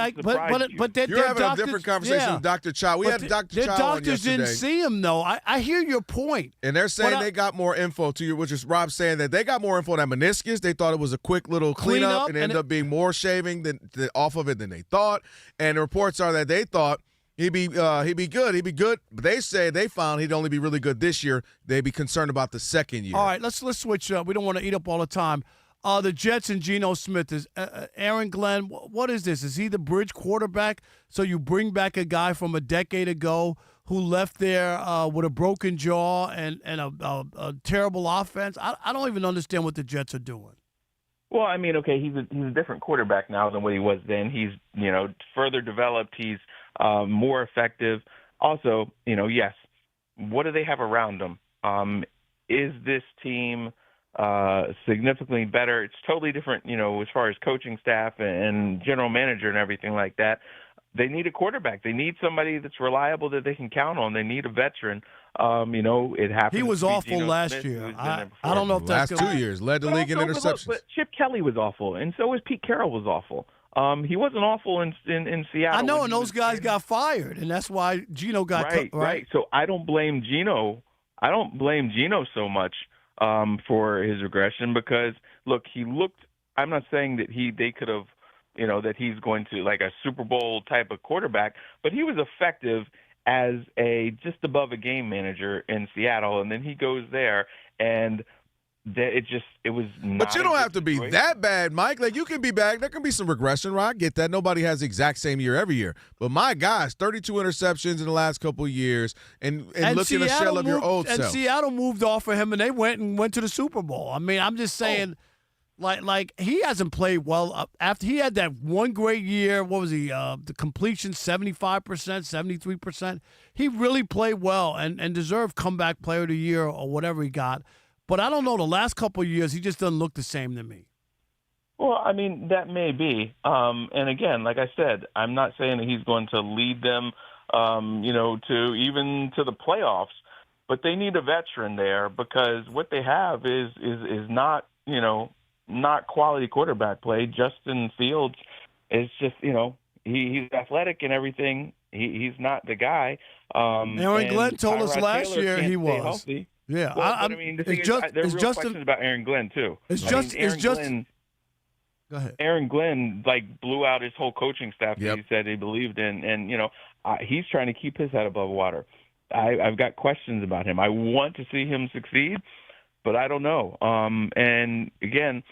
you're having a different conversation with Dr. Chow. We had Dr. Chow on yesterday. The doctors didn't see him, though. I hear your point. And they're saying they got more info to you, which is Rob saying that they got more info on that meniscus. They thought it was a quick little cleanup and ended up being more shaving off of it than they thought. And the reports are that they thought he'd be good. He'd be good. But they say they found he'd only be really good this year. They'd be concerned about the second year. All right, let's switch up. We don't want to eat up all the time. The Jets and Geno Smith. Is Aaron Glenn, what is this? Is he the bridge quarterback? So you bring back a guy from a decade ago who left there with a broken jaw and a terrible offense? I don't even understand what the Jets are doing. Well, I mean, okay, he's a different quarterback now than what he was then. He's, further developed. He's more effective. Also, yes, what do they have around him? Is this team significantly better? It's totally different, as far as coaching staff and general manager and everything like that. They need a quarterback. They need somebody that's reliable that they can count on. They need a veteran. It happened. He was awful last year. I don't know if that's last 2 years led the league in interceptions. But Chip Kelly was awful, and so was Pete Carroll was awful. He wasn't awful in Seattle. I know, and those guys got fired, and that's why Geno got right. So I don't blame Geno. I don't blame Geno so much for his regression because, look, he looked – I'm not saying that they could have, that he's going to like a Super Bowl type of quarterback, but he was effective as a just above a game manager in Seattle, and then he goes there and it was not. But you don't have to be that bad, Mike. Like, you can be bad. There can be some regression, right? I get that. Nobody has the exact same year every year. But my gosh, 32 interceptions in the last couple of years and look in the shell of your old self. And Seattle moved off of him, and they went to the Super Bowl. I mean, I'm just saying, like he hasn't played well after he had that one great year. What was he? The completion 75%, 73%. He really played well and deserved comeback player of the year or whatever he got. But I don't know. The last couple of years, he just doesn't look the same to me. Well, I mean, that may be. And again, like I said, I'm not saying that he's going to lead them, to the playoffs. But they need a veteran there because what they have is not, not quality quarterback play. Justin Fields is just, he's athletic and everything. He's not the guy. Aaron Glenn told us last year he was. Healthy. Yeah, well, but, I mean, the thing is, there are real questions about Aaron Glenn too. Go ahead. Aaron Glenn blew out his whole coaching staff that he said he believed in, and he's trying to keep his head above water. I've got questions about him. I want to see him succeed, but I don't know. And again,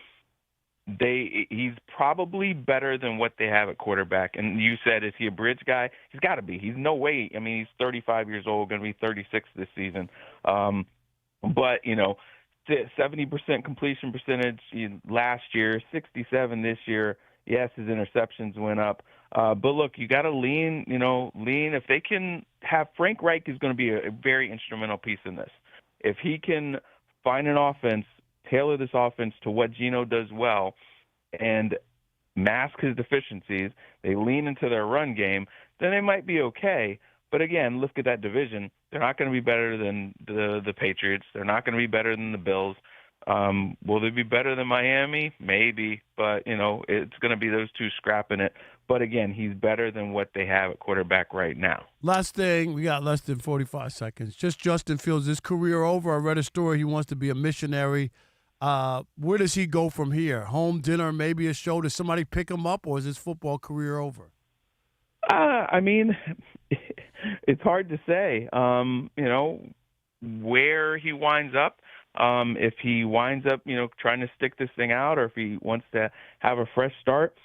he's probably better than what they have at quarterback. And you said, is he a bridge guy? He's got to be. He's no way. I mean, he's 35 years old, going to be 36 this season. But 70% completion percentage last year, 67 this year. Yes, his interceptions went up. But look, you got to lean. If they can have Frank Reich is going to be a very instrumental piece in this. If he can find an offense, tailor this offense to what Geno does well, and mask his deficiencies, they lean into their run game, then they might be okay. But again, look at that division. They're not going to be better than the Patriots. They're not going to be better than the Bills. Will they be better than Miami? Maybe. But, it's going to be those two scrapping it. But again, he's better than what they have at quarterback right now. Last thing, we got less than 45 seconds. Just Justin Fields, his career over. I read a story. He wants to be a missionary. Where does he go from here? Home, dinner, maybe a show? Does somebody pick him up, or is his football career over? I mean, it's hard to say, where he winds up. If he winds up, trying to stick this thing out, or if he wants to have a fresh start.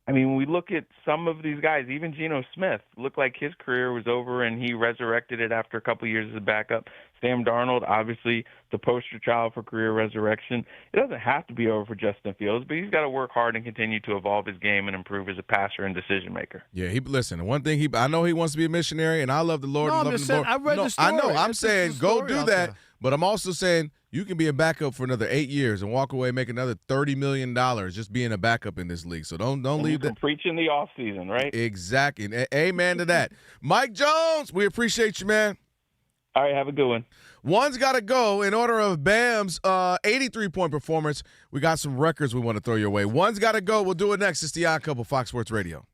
I mean, when we look at some of these guys, even Geno Smith looked like his career was over and he resurrected it after a couple of years as a backup. Sam Darnold, obviously the poster child for career resurrection. It doesn't have to be over for Justin Fields, but he's got to work hard and continue to evolve his game and improve as a passer and decision maker. Yeah, listen, one thing I know he wants to be a missionary, and I love the Lord. No, and I'm love just the Lord. saying, I read the story. I know. I'm This saying is the go story do out that, there. but I'm also saying you can be a backup for another 8 years and walk away and make another $30 million just being a backup in this league. So don't leave that. Preach in the off season, right? Exactly. And amen to that. Mike Jones, we appreciate you, man. All right, have a good one. One's got to go. In order of Bam's 83-point performance, we got some records we want to throw your way. One's got to go. We'll do it next. It's the Odd Couple, Fox Sports Radio.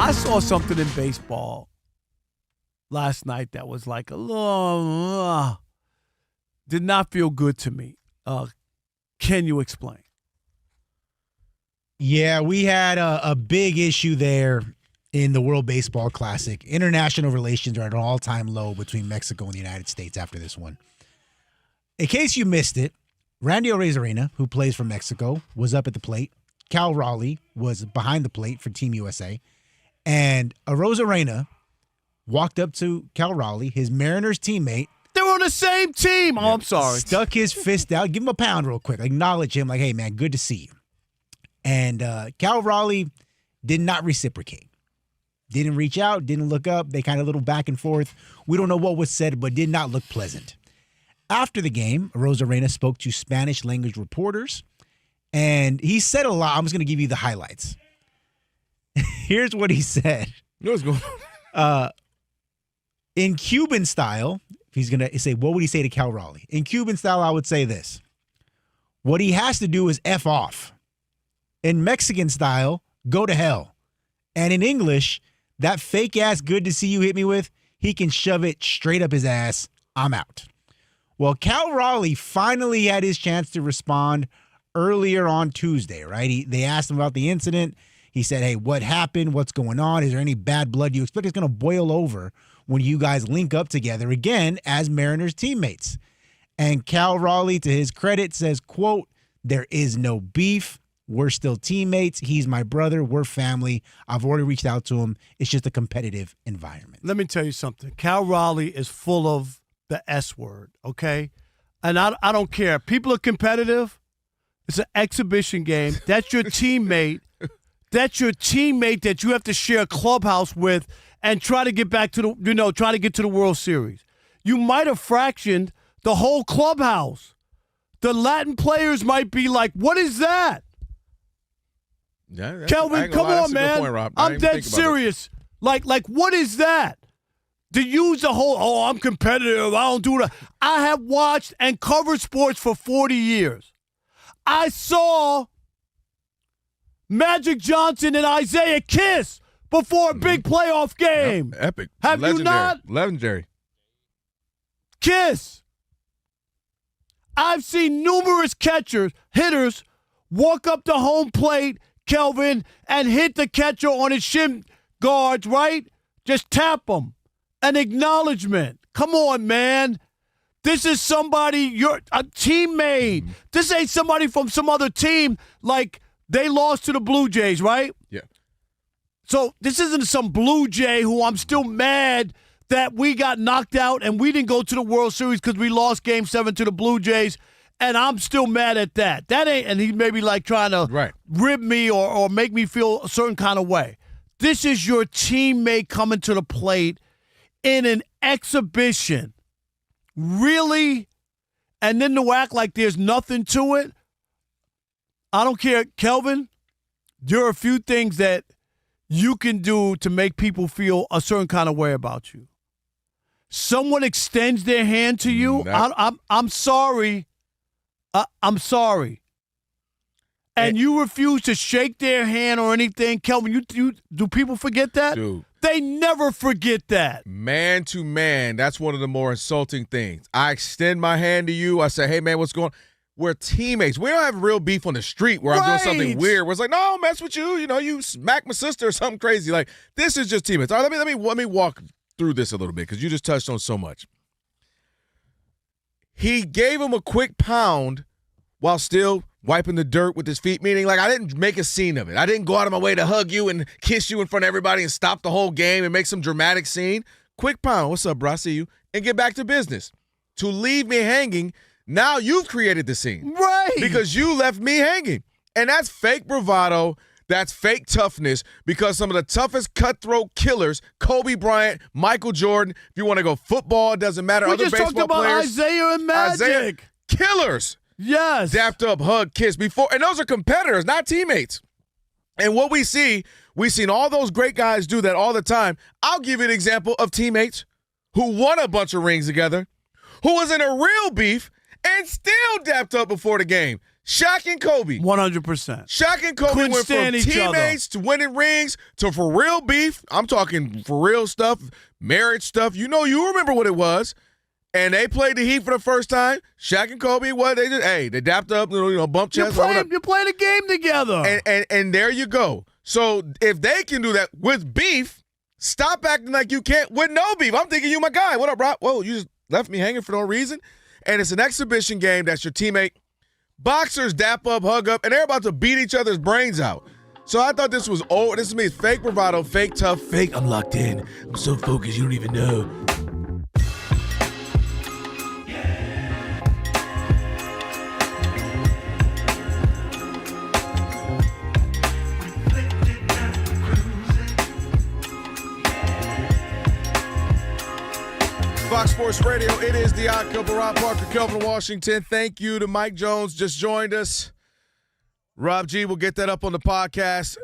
I saw something in baseball last night that was like a little, did not feel good to me. Can you explain? Yeah, we had a big issue there in the World Baseball Classic. International relations are at an all-time low between Mexico and the United States after this one. In case you missed it, Randy Arozarena, who plays for Mexico, was up at the plate. Cal Raleigh was behind the plate for Team USA. And Arozarena walked up to Cal Raleigh, his Mariners teammate. They were on the same team. Oh, I'm sorry. Stuck his fist out. Give him a pound real quick. Acknowledge him like, hey, man, good to see you. And Cal Raleigh did not reciprocate. Didn't reach out, didn't look up. They kind of little back and forth. We don't know what was said, but did not look pleasant. After the game, Arozarena spoke to Spanish language reporters, and he said a lot. I'm just going to give you the highlights. Here's what he said. What's going on? In Cuban style, if he's going to say, what would he say to Cal Raleigh? In Cuban style, I would say this. What he has to do is F off. In Mexican style, go to hell. And in English, that fake-ass good to see you hit me with, he can shove it straight up his ass. I'm out. Well, Cal Raleigh finally had his chance to respond earlier on Tuesday, right? They asked him about the incident. He said, hey, what happened? What's going on? Is there any bad blood you expect is going to boil over when you guys link up together again as Mariners teammates? And Cal Raleigh, to his credit, says, quote, there is no beef. We're still teammates. He's my brother. We're family. I've already reached out to him. It's just a competitive environment. Let me tell you something. Cal Raleigh is full of the S word, okay? and I don't care. People are competitive. It's an exhibition game. That's your teammate. That's your teammate that you have to share a clubhouse with and try to get back to try to get to the World Series. You might have fractioned the whole clubhouse. The Latin players might be like, what is that? Yeah, Kelvin, come on, man. Point, Rob. I'm dead serious. Like, what is that? To use the whole, I'm competitive, I don't do that. I have watched and covered sports for 40 years. I saw Magic Johnson and Isaiah kiss before a big playoff game. Yep, epic. Have Legendary. you not? Legendary. Kiss. I've seen numerous hitters, walk up to home plate, Kelvin, and hit the catcher on his shin guards, right? Just tap him. An acknowledgement. Come on, man. This is somebody, you're a teammate. This ain't somebody from some other team like they lost to the Blue Jays, right? Yeah. So this isn't some Blue Jay who I'm still mad that we got knocked out and we didn't go to the World Series because we lost Game 7 to the Blue Jays, and I'm still mad at that. That ain't, and he may be like trying to rib me or make me feel a certain kind of way. This is your teammate coming to the plate in an exhibition. Really? And then to act like there's nothing to it? I don't care. Kelvin, there are a few things that you can do to make people feel a certain kind of way about you. Someone extends their hand to you, I'm sorry. I'm sorry. And you refuse to shake their hand or anything. Kelvin, do people forget that? Dude. They never forget that. Man to man, that's one of the more insulting things. I extend my hand to you. I say, hey, man, what's going on? We're teammates. We don't have real beef on the street where I'm doing something weird. Where it's like, no, I'll mess with you. You know, you smack my sister or something crazy. Like, this is just teammates. All right, let me walk through this a little bit because you just touched on so much. He gave him a quick pound while still wiping the dirt with his feet, meaning like I didn't make a scene of it. I didn't go out of my way to hug you and kiss you in front of everybody and stop the whole game and make some dramatic scene. Quick pound. What's up, bro? I see you. And get back to business. To leave me hanging, now you've created the scene. Right. Because you left me hanging. And that's fake bravado. That's fake toughness because some of the toughest cutthroat killers, Kobe Bryant, Michael Jordan, if you want to go football, it doesn't matter. We other just baseball talked about players, Isaiah and Magic. Killers. Yes. Dapped up, hug, kiss before. And those are competitors, not teammates. And what we've seen all those great guys do that all the time. I'll give you an example of teammates who won a bunch of rings together, who was in a real beef and still dapped up before the game. Shaq and Kobe. 100%. Shaq and Kobe went from teammates to winning rings to for real beef. I'm talking for real stuff, marriage stuff. You know, you remember what it was. And they played the Heat for the first time. Shaq and Kobe, what they did? Hey, they dapped up, bump chests. You're playing a game together. And there you go. So if they can do that with beef, stop acting like you can't with no beef. I'm thinking you my guy. What up, Rob? Whoa, you just left me hanging for no reason. And it's an exhibition game. That's your teammate. Boxers dap up, hug up, and they're about to beat each other's brains out. So I thought this was old. This means fake bravado, fake tough, fake I'm locked in. I'm so focused you don't even know. Fox Sports Radio, it is the Odd Couple. Rob Parker, Kelvin Washington. Thank you to Mike Jones, just joined us. Rob G will get that up on the podcast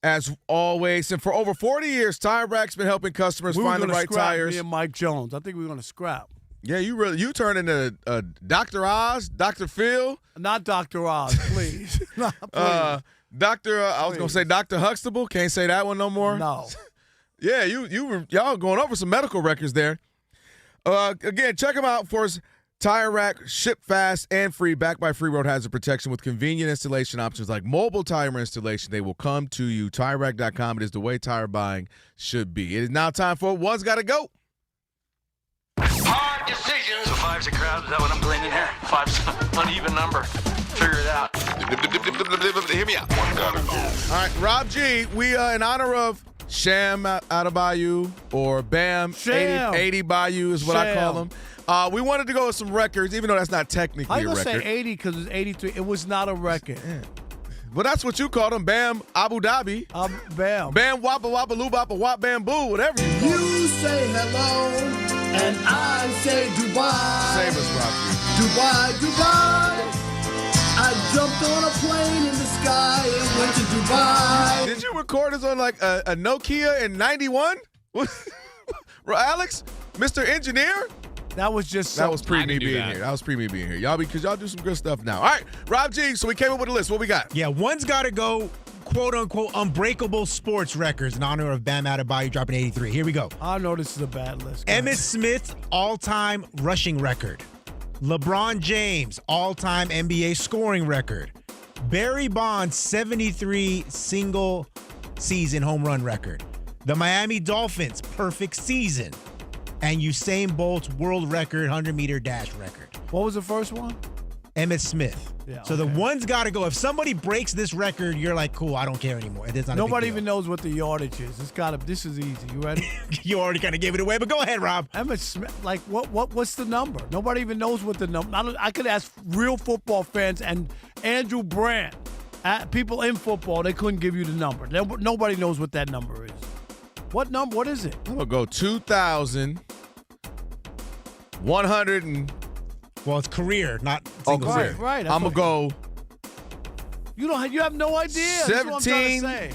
as always. And for over 40 years, Tire Rack's been helping customers find the right tires. Me and Mike Jones. I think we're going to scrap. Yeah, you turned into Dr. Oz, Dr. Phil. Not Dr. Oz, please. No, please. I was going to say Dr. Huxtable. Can't say that one no more. No. Yeah, y'all going over some medical records there. Again, check them out for us. Tire Rack, ship fast and free, backed by free road hazard protection with convenient installation options like mobile tire installation. They will come to you. TireRack.com. It is the way tire buying should be. It is now time for One's Gotta Go. Hard decisions. So five's a crowd. Is that what I'm playing in here? Five's an uneven number. Figure it out. Hear me out. One gotta go. All right, Rob G, we in honor of Sham Adebayo or Bam Sham. 80 Bayou is what I call them. We wanted to go with some records, even though that's not technically I'm a going to record. say 80 because it's 83. It was not a record. But that's what you call them, Bam Abu Dhabi. Bam. Bam Wappa Wappa Loo Bappa Wap Bamboo, whatever you call it. You say hello, and I say Dubai. Same as Rocky. Dubai, Dubai. I jumped on a plane in the sky and went to Dubai. Did you record this on like a Nokia in 91? Alex, Mr. Engineer? That was just That was pre I me didn't do being that. here. That was pre me being here. Y'all, because y'all do some good stuff now. All right, Rob G, so we came up with a list. What we got? Yeah, one's got to go, quote-unquote, unbreakable sports records in honor of Bam Adebayo dropping 83. Here we go. I know this is a bad list. Emmitt Smith, all-time rushing record. LeBron James, all-time NBA scoring record. Barry Bonds, 73 single-season home run record. The Miami Dolphins, perfect season. And Usain Bolt's world record 100-meter dash record. What was the first one? Emmitt Smith. Yeah, so the one's got to go. If somebody breaks this record, you're like, cool, I don't care anymore. It's not a Nobody big deal. even knows what the yardage is. This is easy. You ready? You already kind of gave it away, but go ahead, Rob. Emmitt Smith, like what's the number? Nobody even knows what the number. I could ask real football fans and Andrew Brandt, people in football, they couldn't give you the number. Nobody knows what that number is. What number? What is it? I'm going to go 2,100 and... Well, it's career, not single career. season. Right. I'm going to go... You have no idea. That's what I'm trying to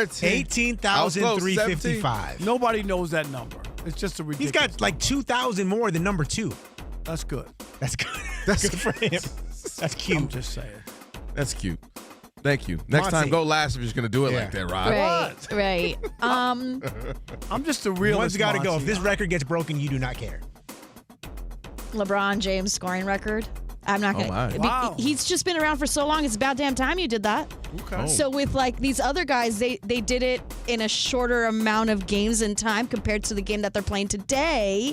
say. 18,355. Nobody knows that number. It's just a ridiculous. He's got like 2,000 more than number 2. That's good. That's good. That's good for him. That's cute. I'm just saying. That's cute. Thank you. Next time, go last if you're just going to do it like that, Rob. Right. I'm just a realist. One's got to go. If this record gets broken, you do not care. LeBron James scoring record. I'm not going to. Wow. He's just been around for so long. It's about damn time you did that. Okay. So with like these other guys, they did it in a shorter amount of games in time compared to the game that they're playing today.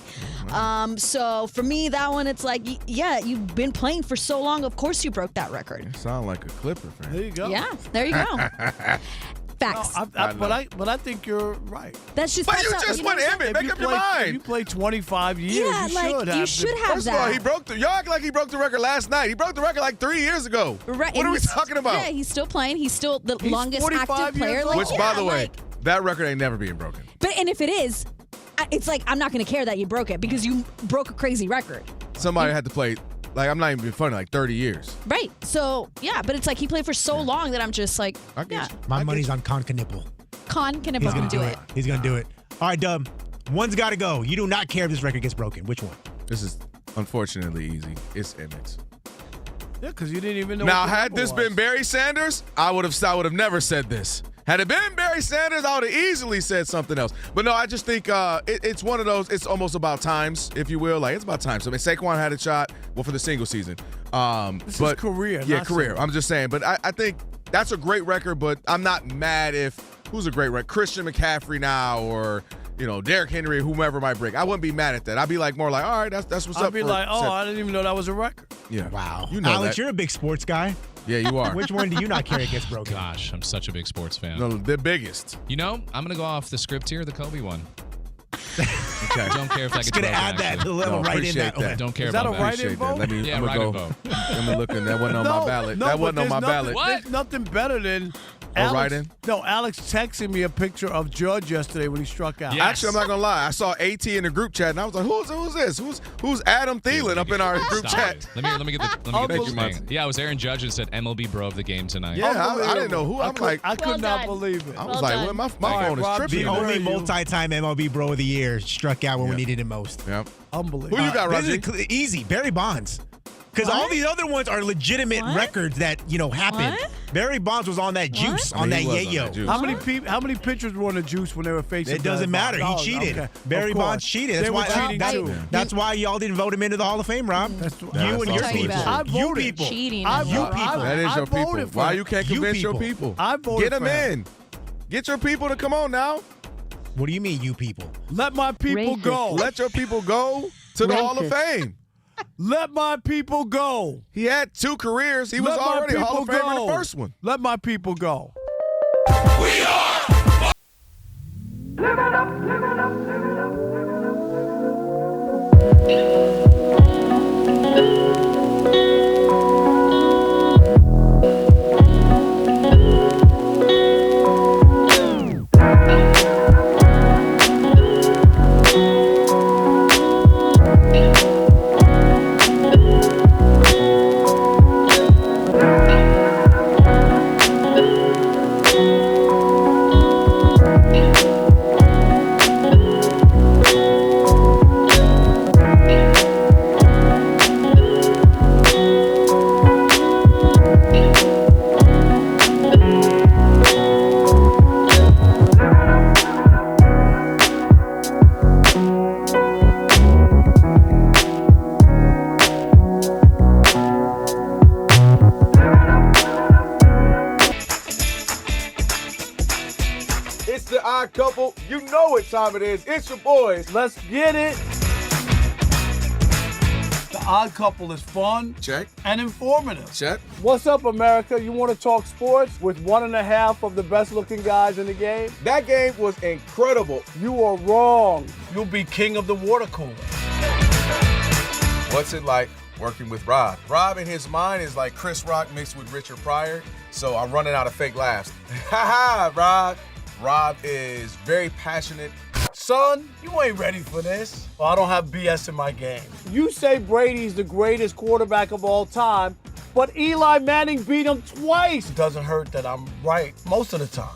So for me, that one, it's like, yeah, you've been playing for so long. Of course you broke that record. You sound like a Clipper fan. There you go. Yeah, there you go. Facts. But I think you're right. That's just. But you just went Emmett. Make up your mind. You played 25 years. Yeah, you should have. First of all, y'all act like he broke the record last night. He broke the record like 3 years ago. Right. What are we talking about? Yeah, he's still playing. He's still the longest 45 active player. years Like, Which, yeah, by the way, like, that record ain't never being broken. and if it is, it's like I'm not going to care that you broke it because you broke a crazy record. Somebody had to play, like, I'm not even being funny, like 30 years. Right. So yeah, but it's like he played for so long that I'm just like, yeah. My money's on Con Knipple. Con can He's going to do it. He's going to do it. All right, Dub. One's got to go. You do not care if this record gets broken. Which one? This is unfortunately easy. It's Emmitt's. Yeah, because you didn't even know. Now, what the had number this was. been Barry Sanders, I would have never said this. Had it been Barry Sanders, I would have easily said something else. But no, I just think it's one of those. It's almost about times, if you will. Like, it's about time. So I mean, Saquon had a shot, for the single season. This is career. Yeah, not career. single. I'm just saying. But I think that's a great record. But I'm not mad if who's a great record, Christian McCaffrey now, or Derrick Henry, whomever might break. I wouldn't be mad at that. I'd be like more like, all right, that's what's up. I'd be like, I didn't even know that was a record. Yeah. Wow. You know Alex, that. you're a big sports guy. Yeah, you are. Which one do you not care it gets broken? Gosh, I'm such a big sports fan. No, the biggest. I'm going to go off the script here, the Kobe one. Okay. Don't care if that gets Just gonna broken, add that actually. little right in that one. Don't care Is that about a that. write-in vote? Let me, Yeah, I'm write-in go. vote. Let me look in. That wasn't on my ballot. No, That wasn't but on my there's ballot. There's nothing better than Oh, write-in? No, Alex texted me a picture of Judge yesterday when he struck out. Yes. Actually, I'm not gonna lie. I saw AT in the group chat, and I was like, "Who's this? Who's Adam Thielen up in our group Stop chat?" it. Let me get this Unbelievable. thing. Yeah, it was Aaron Judge that said MLB Bro of the game tonight. Yeah, I didn't know who. I'm like, I could not believe it. I was like, well, my phone is Rob, tripping. The Where only are you? multi-time MLB Bro of the Year struck out when we needed it most. Yep. Unbelievable. Who you got, This Roger? is easy. Barry Bonds. Because all these other ones are legitimate records that, happened. What? Barry Bonds was on that juice, on that He was on yayo. that juice. How many pitchers were on the juice when they were facing? It doesn't matter. He cheated. Okay. Barry Of course. Bonds cheated. They That's were why. cheating too. That's why y'all didn't vote him into the Hall of Fame, Rob. That's you what and I'm your talking people. about. I You voted. people. Cheating. I You voted. people. That is I your people. voted for Why him. you can't You convince your people. people? I voted Get them for him. in. Get your people to come on now. What do you mean, you people? Let my people go. Let your people go to the Hall of Fame. Let my people go. He had 2 careers. He was Let my already Hall of people Famer in go. the first one. Let my people go. We are. It's the Odd Couple. You know what time it is. It's your boys. Let's get it. The Odd Couple is fun. Check. And informative. Check. What's up, America? You want to talk sports with 1.5 of the best-looking guys in the game? That game was incredible. You are wrong. You'll be king of the water cooler. What's it like working with Rob? Rob in his mind is like Chris Rock mixed with Richard Pryor, so I'm running out of fake laughs. Ha ha, Rob. Rob is very passionate. Son, you ain't ready for this. Well, I don't have BS in my game. You say Brady's the greatest quarterback of all time, but Eli Manning beat him twice. It doesn't hurt that I'm right most of the time.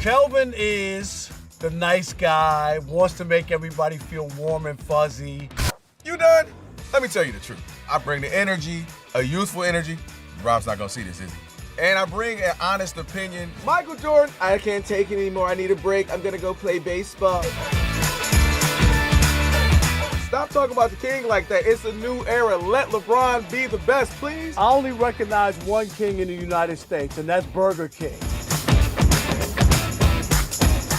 Kelvin is the nice guy, wants to make everybody feel warm and fuzzy. You done? Let me tell you the truth. I bring the energy, a youthful energy. Rob's not gonna see this, is he? And I bring an honest opinion. Michael Jordan, I can't take it anymore. I need a break. I'm going to go play baseball. Stop talking about the king like that. It's a new era. Let LeBron be the best, please. I only recognize one king in the United States, and that's Burger King.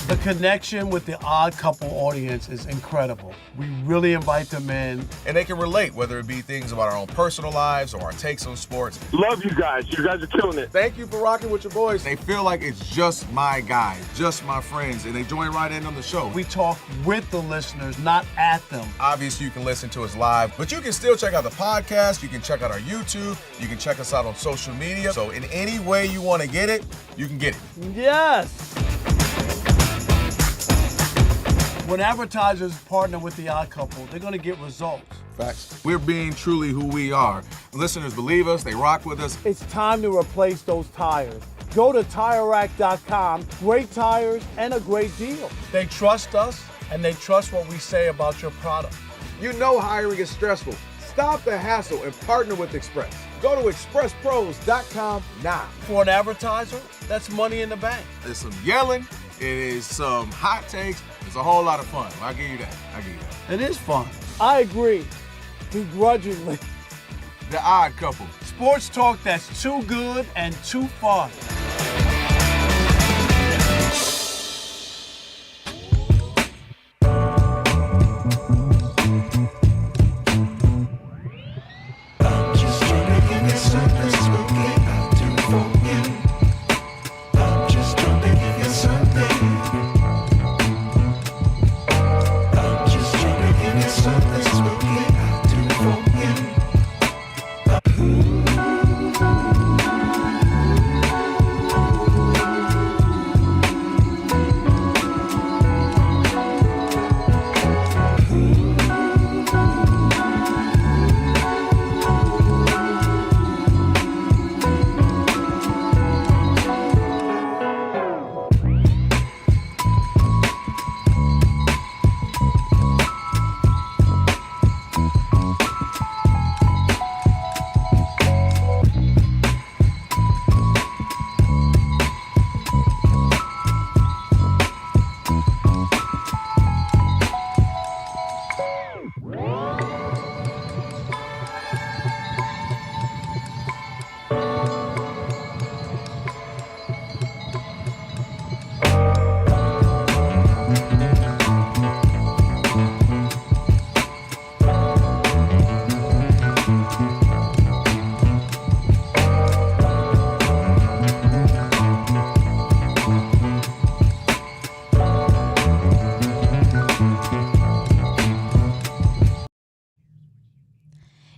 The connection with the Odd Couple audience is incredible. We really invite them in. And they can relate, whether it be things about our own personal lives or our takes on sports. Love you guys. You guys are killing it. Thank you for rocking with your boys. They feel like it's just my guys, just my friends, and they join right in on the show. We talk with the listeners, not at them. Obviously, you can listen to us live, but you can still check out the podcast. You can check out our YouTube. You can check us out on social media. So in any way you want to get it, you can get it. Yes. When advertisers partner with the Odd Couple, they're going to get results. Facts. We're being truly who we are. Listeners believe us. They rock with us. It's time to replace those tires. Go to TireRack.com. Great tires and a great deal. They trust us, and they trust what we say about your product. You know hiring is stressful. Stop the hassle and partner with Express. Go to expresspros.com now. For an advertiser, that's money in the bank. There's some yelling. It is some hot takes. It's a whole lot of fun. I'll give you that. It is fun. I agree. Begrudgingly. The Odd Couple. Sports talk that's too good and too fun.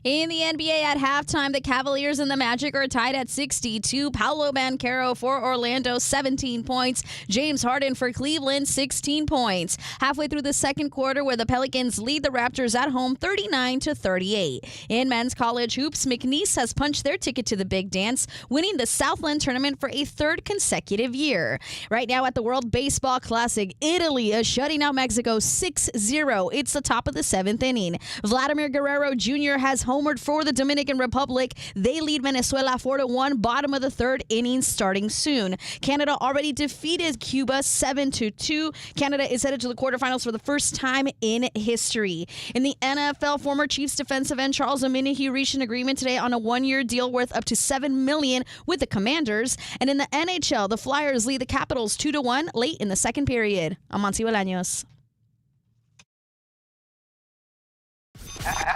In the NBA at halftime, the Cavaliers and the Magic are tied at 62. Paolo Banchero for Orlando, 17 points. James Harden for Cleveland, 16 points. Halfway through the second quarter, where the Pelicans lead the Raptors at home 39-38. In men's college hoops, McNeese has punched their ticket to the big dance, winning the Southland tournament for a third consecutive year. Right now at the World Baseball Classic, Italy is shutting out Mexico 6-0. It's the top of the seventh inning. Vladimir Guerrero Jr. has homered for the Dominican Republic. They lead Venezuela 4-1, bottom of the third inning starting soon. Canada already defeated Cuba 7-2. Canada is headed to the quarterfinals for the first time in history. In the NFL, former Chiefs defensive end Charles Omenihu reached an agreement today on a one-year deal worth up to $7 million with the Commanders. And in the NHL, the Flyers lead the Capitals 2-1 late in the second period. I'm Monty Bolaños.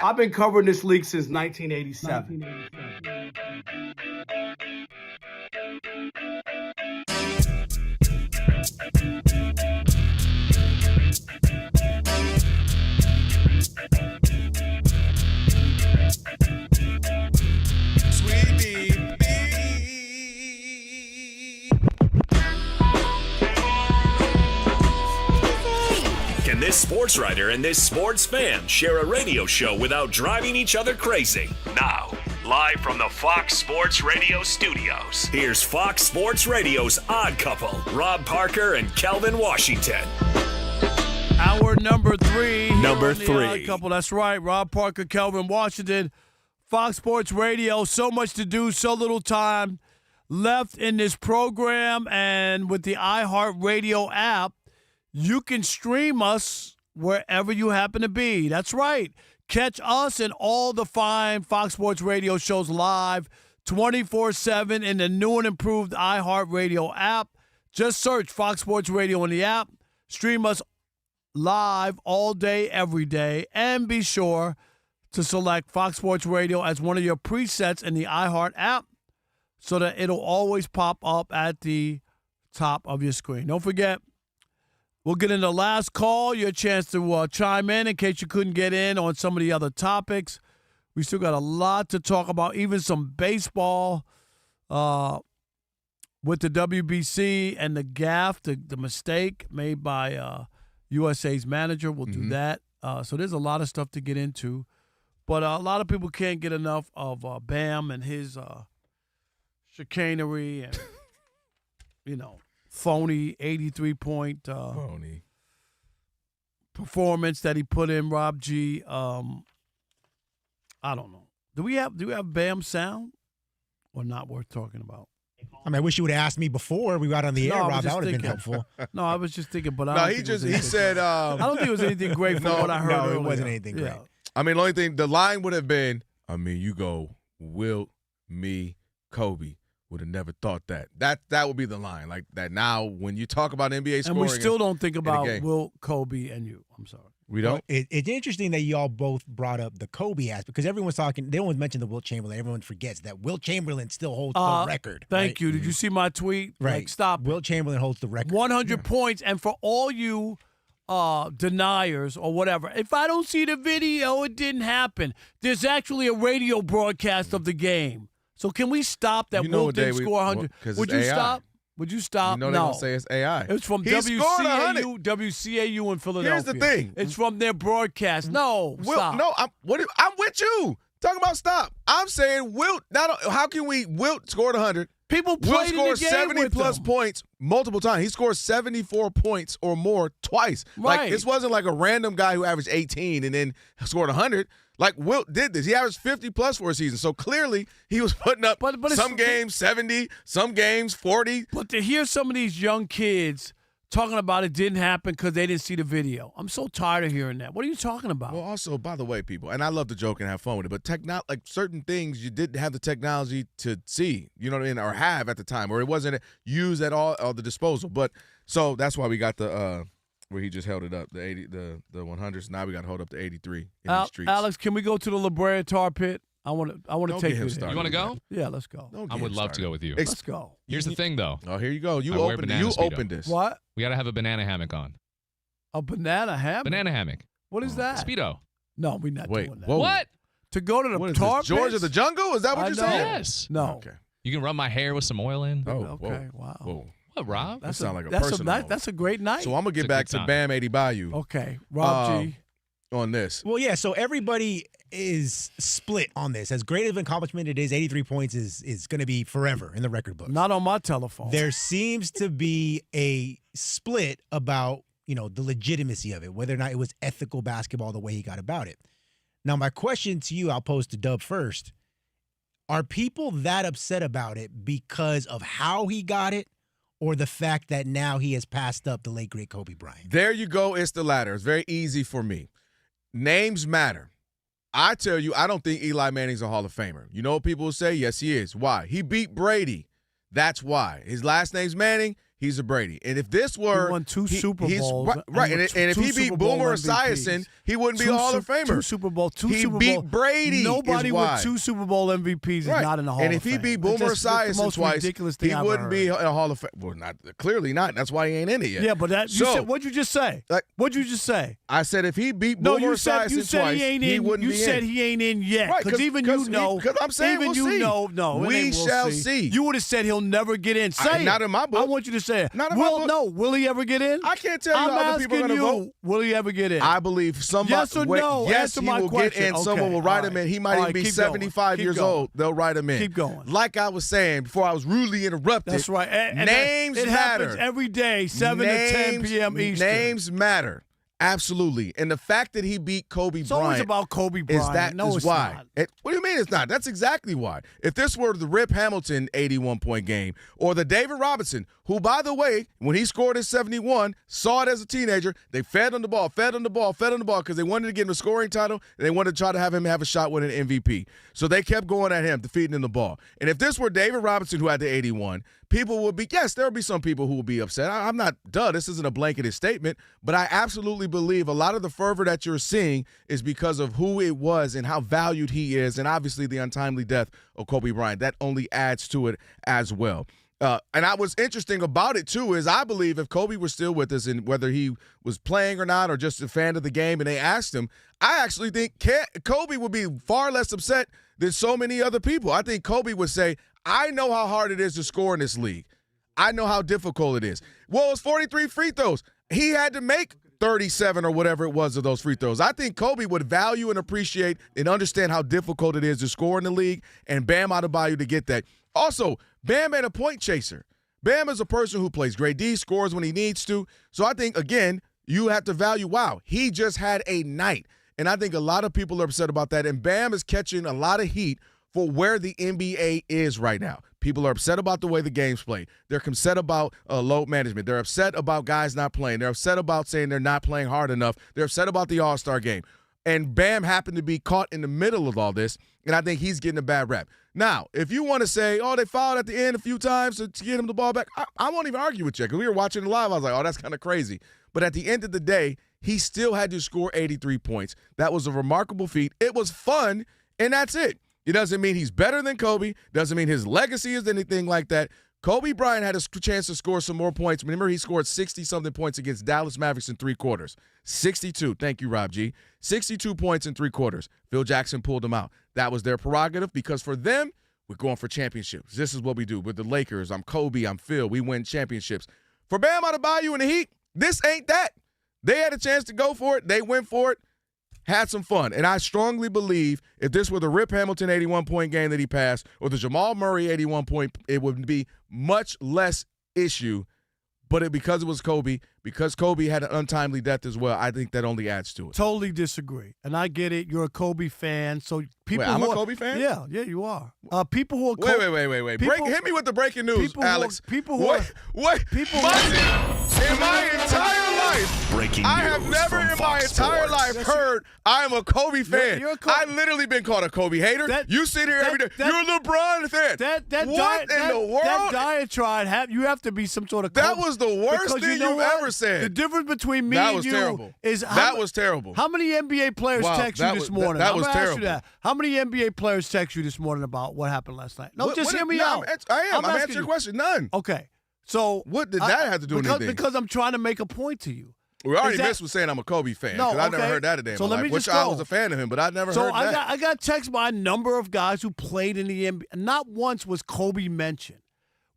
I've been covering this league since 1987. Can this sports writer and this sports fan share a radio show without driving each other crazy? Now, live from the Fox Sports Radio studios, here's Fox Sports Radio's Odd Couple, Rob Parker and Kelvin Washington. Hour number three. Number here on the three. Odd Couple. That's right. Rob Parker, Kelvin Washington, Fox Sports Radio. So much to do, so little time left in this program. And with the iHeartRadio app, you can stream us wherever you happen to be. That's right. Catch us and all the fine Fox Sports Radio shows live 24/7 in the new and improved iHeartRadio app. Just search Fox Sports Radio in the app. Stream us live all day, every day. And be sure to select Fox Sports Radio as one of your presets in the iHeart app so that it'll always pop up at the top of your screen. Don't forget, we'll get in the last call, your chance to chime in case you couldn't get in on some of the other topics. We still got a lot to talk about, even some baseball with the WBC and the gaffe, the mistake made by USA's manager. We'll do that. So there's a lot of stuff to get into. But a lot of people can't get enough of Bam and his chicanery and, phony 83-point performance that he put in, Rob G. I don't know. Do we have Bam sound or not worth talking about? I mean, I wish you would have asked me before we got on the air, Rob. That would have been helpful. No, I was just thinking, but I No, don't he said. I don't think it was anything great from what I heard. No, earlier. it wasn't anything great. I mean, the only thing, the line would have been, you go, Wilt, me, Kobe. Would have never thought that. That would be the line. Like that now, when you talk about NBA scoring. And we still don't think about Wilt, Kobe, and you. I'm sorry. We don't? It's interesting that y'all both brought up the Kobe aspect because everyone's talking. They always mention the Wilt Chamberlain. Everyone forgets that Wilt Chamberlain still holds the record. Thank you. Did you see my tweet? Right. Like, stop. Wilt Chamberlain holds the record. 100 points. And for all you deniers or whatever, if I don't see the video, it didn't happen. There's actually a radio broadcast of the game. So can we stop that Wilt didn't score 100? Would you stop? Would you stop? They're going to say it's AI. It's from He scored 100. WCAU in Philadelphia. Here's the thing. It's from their broadcast. No, stop. No, I'm with you. Talking about stop. I'm saying Wilt. How can Wilt scored 100. People played Wilt in the scored game 70-plus with them. points multiple times. He scored 74 points or more twice. Right. Like, this wasn't like a random guy who averaged 18 and then scored 100. Like, Wilt did this. He averaged 50-plus for a season. So, clearly, he was putting up some games 70, some games 40. But to hear some of these young kids talking about it didn't happen because they didn't see the video. I'm so tired of hearing that. What are you talking about? Well, also, by the way, people, and I love to joke and have fun with it, but like certain things you didn't have the technology to see, you know what I mean, or have at the time, or it wasn't used at all at the disposal. But so that's why we got the where he just held it up, the 100s. Now we got to hold up the 83 in the streets. Alex, can we go to the La Brea Tar Pit? I want to take you there. You want to go? Yeah, let's go. I would love to go with you. Let's go. Here's the thing, though. Oh, here you go. You I wear opened banana Speedo. this. What? We got to have a banana hammock on. A banana hammock? Banana hammock. What is that? Speedo. No, we're not doing that. What? To go to the What is tar this, George pits? of the Jungle? Is that what I you're know. saying? Yes. No. Okay. You can rub my hair with some oil in. Oh, Okay, whoa. wow. Whoa. What, Rob? That sounds like a that's personal moment. That's a great night. So I'm going to get back to Bam Adebayo. Okay, Rob G. On this. Well, yeah, so everybody is split on this. As great of an accomplishment it is, 83 points is going to be forever in the record books. Not on my telephone. There seems to be a split about, the legitimacy of it, whether or not it was ethical basketball the way he got about it. Now, my question to you, I'll pose to Dub first. Are people that upset about it because of how he got it or the fact that now he has passed up the late, great Kobe Bryant? There you go. It's the latter. It's very easy for me. Names matter. I tell you, I don't think Eli Manning's a Hall of Famer. You know what people will say? Yes, he is. Why? He beat Brady. That's why. His last name's Manning. He's a Brady. And if this were... He won two Super Bowls. Right. And if he beat Boomer Esiason, he wouldn't be a Hall of Famer. Two Super Bowl. He beat Brady. Nobody is with why. 2 Super Bowl MVPs is not in the Hall of Fame. And if he beat Boomer Esiason twice, he wouldn't be in a Hall of Fame. Well, clearly not. That's why he ain't in it yet. Yeah, but what'd you just say? What'd you just say? I said if he beat Boomer Esiason twice, he wouldn't be in. You said he ain't in yet. Right, because even you know. Because I'm saying even we'll see. No, we shall see. You would have said he'll never get in. Say it. Not in my book. I want you to say it. Not in my book. No, will he ever get in? I can't tell you how other people are going to vote. Will he ever get in? I believe somebody. Yes or no? Yes, he will get in. Someone will write him in. He might even be 75 years old. They'll write him in. Keep going. Like I was saying before I was rudely interrupted. That's right. And names it matter. Happens every day, 7 to 10 p.m. Eastern. Names matter. Absolutely. And the fact that he beat Kobe it's Bryant. Always about Kobe Bryant. Is why. What do you mean it's not? That's exactly why. If this were the Rip Hamilton 81-point game or the David Robinson, who, by the way, when he scored his 71, saw it as a teenager, they fed on the ball because they wanted to get him a scoring title and they wanted to try to have him have a shot with an MVP. So they kept going at him, defeating him the ball. And if this were David Robinson who had the 81, people would be, yes, there would be some people who would be upset. I'm not, this isn't a blanketed statement, but I absolutely believe a lot of the fervor that you're seeing is because of who it was and how valued he is, and obviously the untimely death of Kobe Bryant. That only adds to it as well. And what's interesting about it, too, is I believe if Kobe were still with us and whether he was playing or not or just a fan of the game and they asked him, I actually think Kobe would be far less upset than so many other people. I think Kobe would say, I know how hard it is to score in this league. I know how difficult it is. Well, it's 43 free throws. He had to make 37 or whatever it was of those free throws. I think Kobe would value and appreciate and understand how difficult it is to score in the league, and Bam Adebayo to get that. Also, Bam ain't a point chaser. Bam is a person who plays great D, scores when he needs to. So I think, again, you have to value, wow, he just had a night. And I think a lot of people are upset about that. And Bam is catching a lot of heat for where the NBA is right now. People are upset about the way the game's played. They're upset about load management. They're upset about guys not playing. They're upset about saying they're not playing hard enough. They're upset about the All-Star game. And Bam happened to be caught in the middle of all this, and I think he's getting a bad rap. Now, if you want to say, they fouled at the end a few times to get him the ball back, I won't even argue with you because we were watching it live. I was like, that's kind of crazy. But at the end of the day, he still had to score 83 points. That was a remarkable feat. It was fun, and that's it. It doesn't mean he's better than Kobe. Doesn't mean his legacy is anything like that. Kobe Bryant had a chance to score some more points. Remember, he scored 60-something points against Dallas Mavericks in 3 quarters. 62. Thank you, Rob G. 62 points in 3 quarters. Phil Jackson pulled him out. That was their prerogative because for them, we're going for championships. This is what we do. With the Lakers, I'm Kobe, I'm Phil. We win championships. For Bam Adebayo and the Heat, this ain't that. They had a chance to go for it. They went for it. Had some fun. And I strongly believe if this were the Rip Hamilton 81-point game that he passed or the Jamal Murray 81-point, it would be much less issue. But because it was Kobe, because Kobe had an untimely death as well, I think that only adds to it. Totally disagree. And I get it. You're a Kobe fan. So people I'm a Kobe fan? Yeah, you are. People who are Wait. Hit me with the breaking news, Alex. Wait. In my entire life, breaking I have news never from in my Fox entire Sports. life heard I'm a Kobe fan. You're a Kobe. I've literally been called a Kobe hater. You sit here every day. You're a LeBron fan. What in the world? That diatribe, you have to be some sort of Kobe. That was the worst thing you've ever said. The difference between me that and you terrible. is that was terrible. How many NBA players text you this morning? That was terrible. Ask you that. How many NBA players text you this morning about what happened last night? No, just hear me out. I'm answering your question. None. Okay. So what did that have to do with anything? Because I'm trying to make a point to you. We already missed with saying I'm a Kobe fan because I never heard that a day in my life, which I was a fan of him, but I never heard that. I got text by a number of guys who played in the NBA. Not once was Kobe mentioned.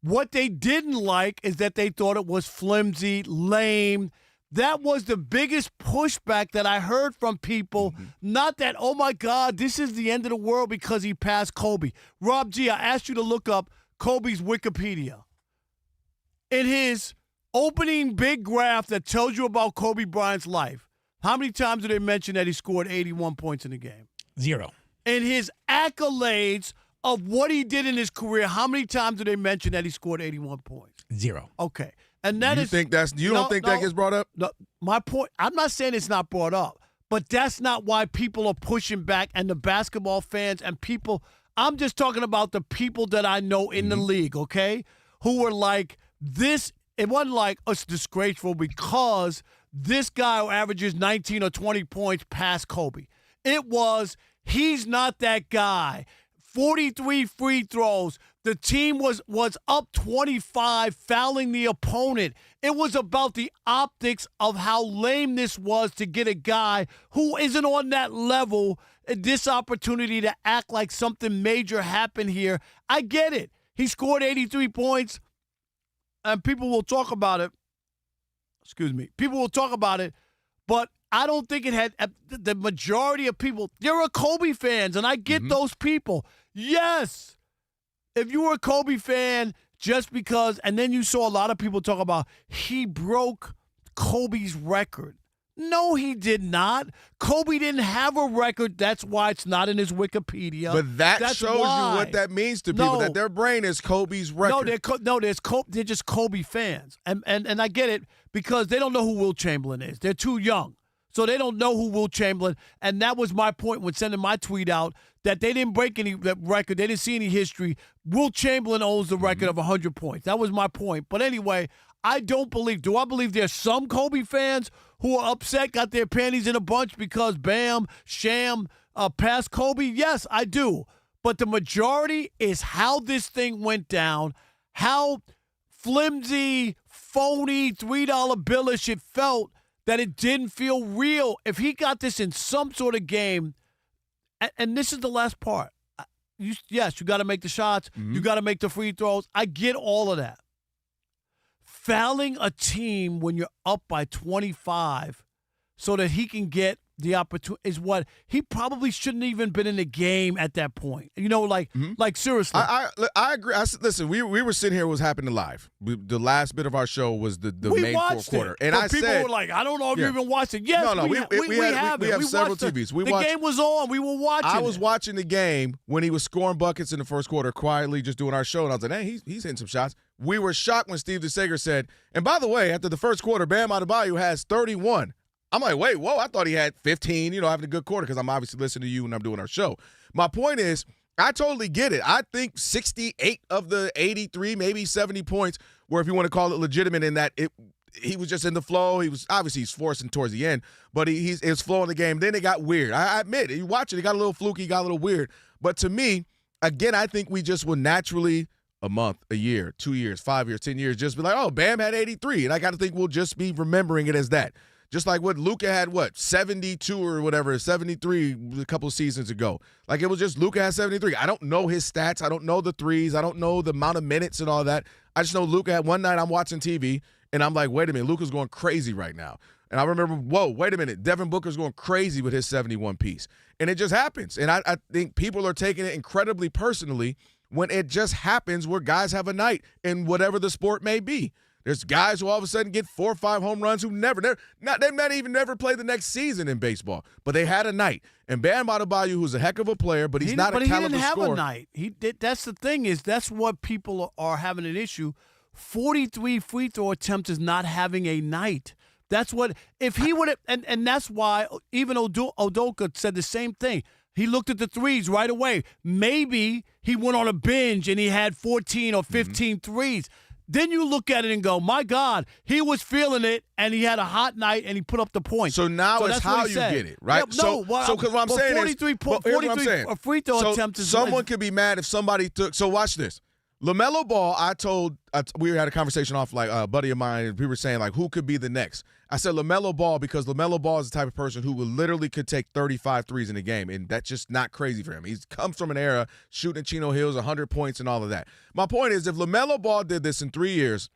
What they didn't like is that they thought it was flimsy, lame. That was the biggest pushback that I heard from people. Not that, oh, my God, this is the end of the world because he passed Kobe. Rob G., I asked you to look up Kobe's Wikipedia. In his opening big graph that tells you about Kobe Bryant's life, how many times did they mention that he scored 81 points in a game? 0. In his accolades of what he did in his career, how many times did they mention that he scored 81 points? 0. Okay. And that you don't think that gets brought up? No, my point, I'm not saying it's not brought up, but that's not why people are pushing back and the basketball fans and people, I'm just talking about the people that I know in the league, okay, who were like, this, it wasn't like it's disgraceful because this guy who averages 19 or 20 points passed Kobe. It was, he's not that guy. 43 free throws. The team was up 25, fouling the opponent. It was about the optics of how lame this was to get a guy who isn't on that level this opportunity to act like something major happened here. I get it. He scored 83 points, and people will talk about it. Excuse me. People will talk about it, but I don't think it had the majority of people. There are Kobe fans, and I get those people. Yes. If you were a Kobe fan just because, and then you saw a lot of people talk about he broke Kobe's record. No, he did not. Kobe didn't have a record. That's why it's not in his Wikipedia. But that shows you why. what that means to people, that their brain is Kobe's record. They're just Kobe fans. And I get it because they don't know who Will Chamberlain is. They're too young. So they don't know who Will Chamberlain, and that was my point when sending my tweet out, that they didn't break any record. They didn't see any history. Will Chamberlain owns the record of 100 points. That was my point. But anyway, I don't believe, do I believe there's some Kobe fans who are upset, got their panties in a bunch because Bam, Sham passed Kobe? Yes, I do. But the majority is how this thing went down, how flimsy, phony, $3 billish it felt, that it didn't feel real. If he got this in some sort of game, and this is the last part. Yes, you got to make the shots. You got to make the free throws. I get all of that. Fouling a team when you're up by 25 so that he can get the opportunity is what he probably shouldn't even been in the game at that point. You know, like seriously. I agree. Listen, we were sitting here. What was happening live. The last bit of our show was the main fourth quarter, and I people said, were like, I don't know if you even watched it. Yes, we have several TVs. The game was on. We were watching. I was watching the game when he was scoring buckets in the first quarter, quietly just doing our show, and I was like, hey, he's hitting some shots. We were shocked when Steve DeSager said, and by the way, after the first quarter, Bam Adebayo has 31. I'm like, wait, whoa, I thought he had 15, having a good quarter because I'm obviously listening to you when I'm doing our show. My point is, I totally get it. I think 68 of the 83, maybe 70 points, where if you want to call it legitimate in that he was just in the flow. He was obviously he's forcing towards the end, but it was flowing the game. Then it got weird. I admit it. You watch it, it got a little fluky, got a little weird. But to me, again, I think we just will naturally a month, a year, 2 years, 5 years, 10 years, just be like, oh, Bam had 83. And I got to think we'll just be remembering it as that. Just like what Luka had, 72 or whatever, 73 a couple of seasons ago. Like it was just Luka had 73. I don't know his stats. I don't know the threes. I don't know the amount of minutes and all that. I just know Luka had one night I'm watching TV, and I'm like, wait a minute, Luka's going crazy right now. And I remember, whoa, wait a minute, Devin Booker's going crazy with his 71 piece. And it just happens. And I think people are taking it incredibly personally when it just happens where guys have a night in whatever the sport may be. There's guys who all of a sudden get 4 or 5 home runs who they might even never play the next season in baseball, but they had a night. And Bam Adebayo, who's a heck of a player, but he's not a caliber scorer. But he didn't have a night. That's the thing is that's what people are having an issue. 43 free throw attempts is not having a night. That's what if he would have, and that's why even Udoka said the same thing. He looked at the threes right away. Maybe he went on a binge and he had 14 or 15 threes. Then you look at it and go, my God, he was feeling it, and he had a hot night, and he put up the points. So now it's how you get it, right? Yeah, because what I'm saying 43 is, 43 free throw attempts is someone could be mad if somebody took. So watch this. LaMelo Ball, we had a conversation off, like a buddy of mine, and we were saying, like, who could be the next? I said LaMelo Ball because LaMelo Ball is the type of person who could take 35 threes in a game, and that's just not crazy for him. He comes from an era shooting at Chino Hills, 100 points and all of that. My point is, if LaMelo Ball did this in 3 years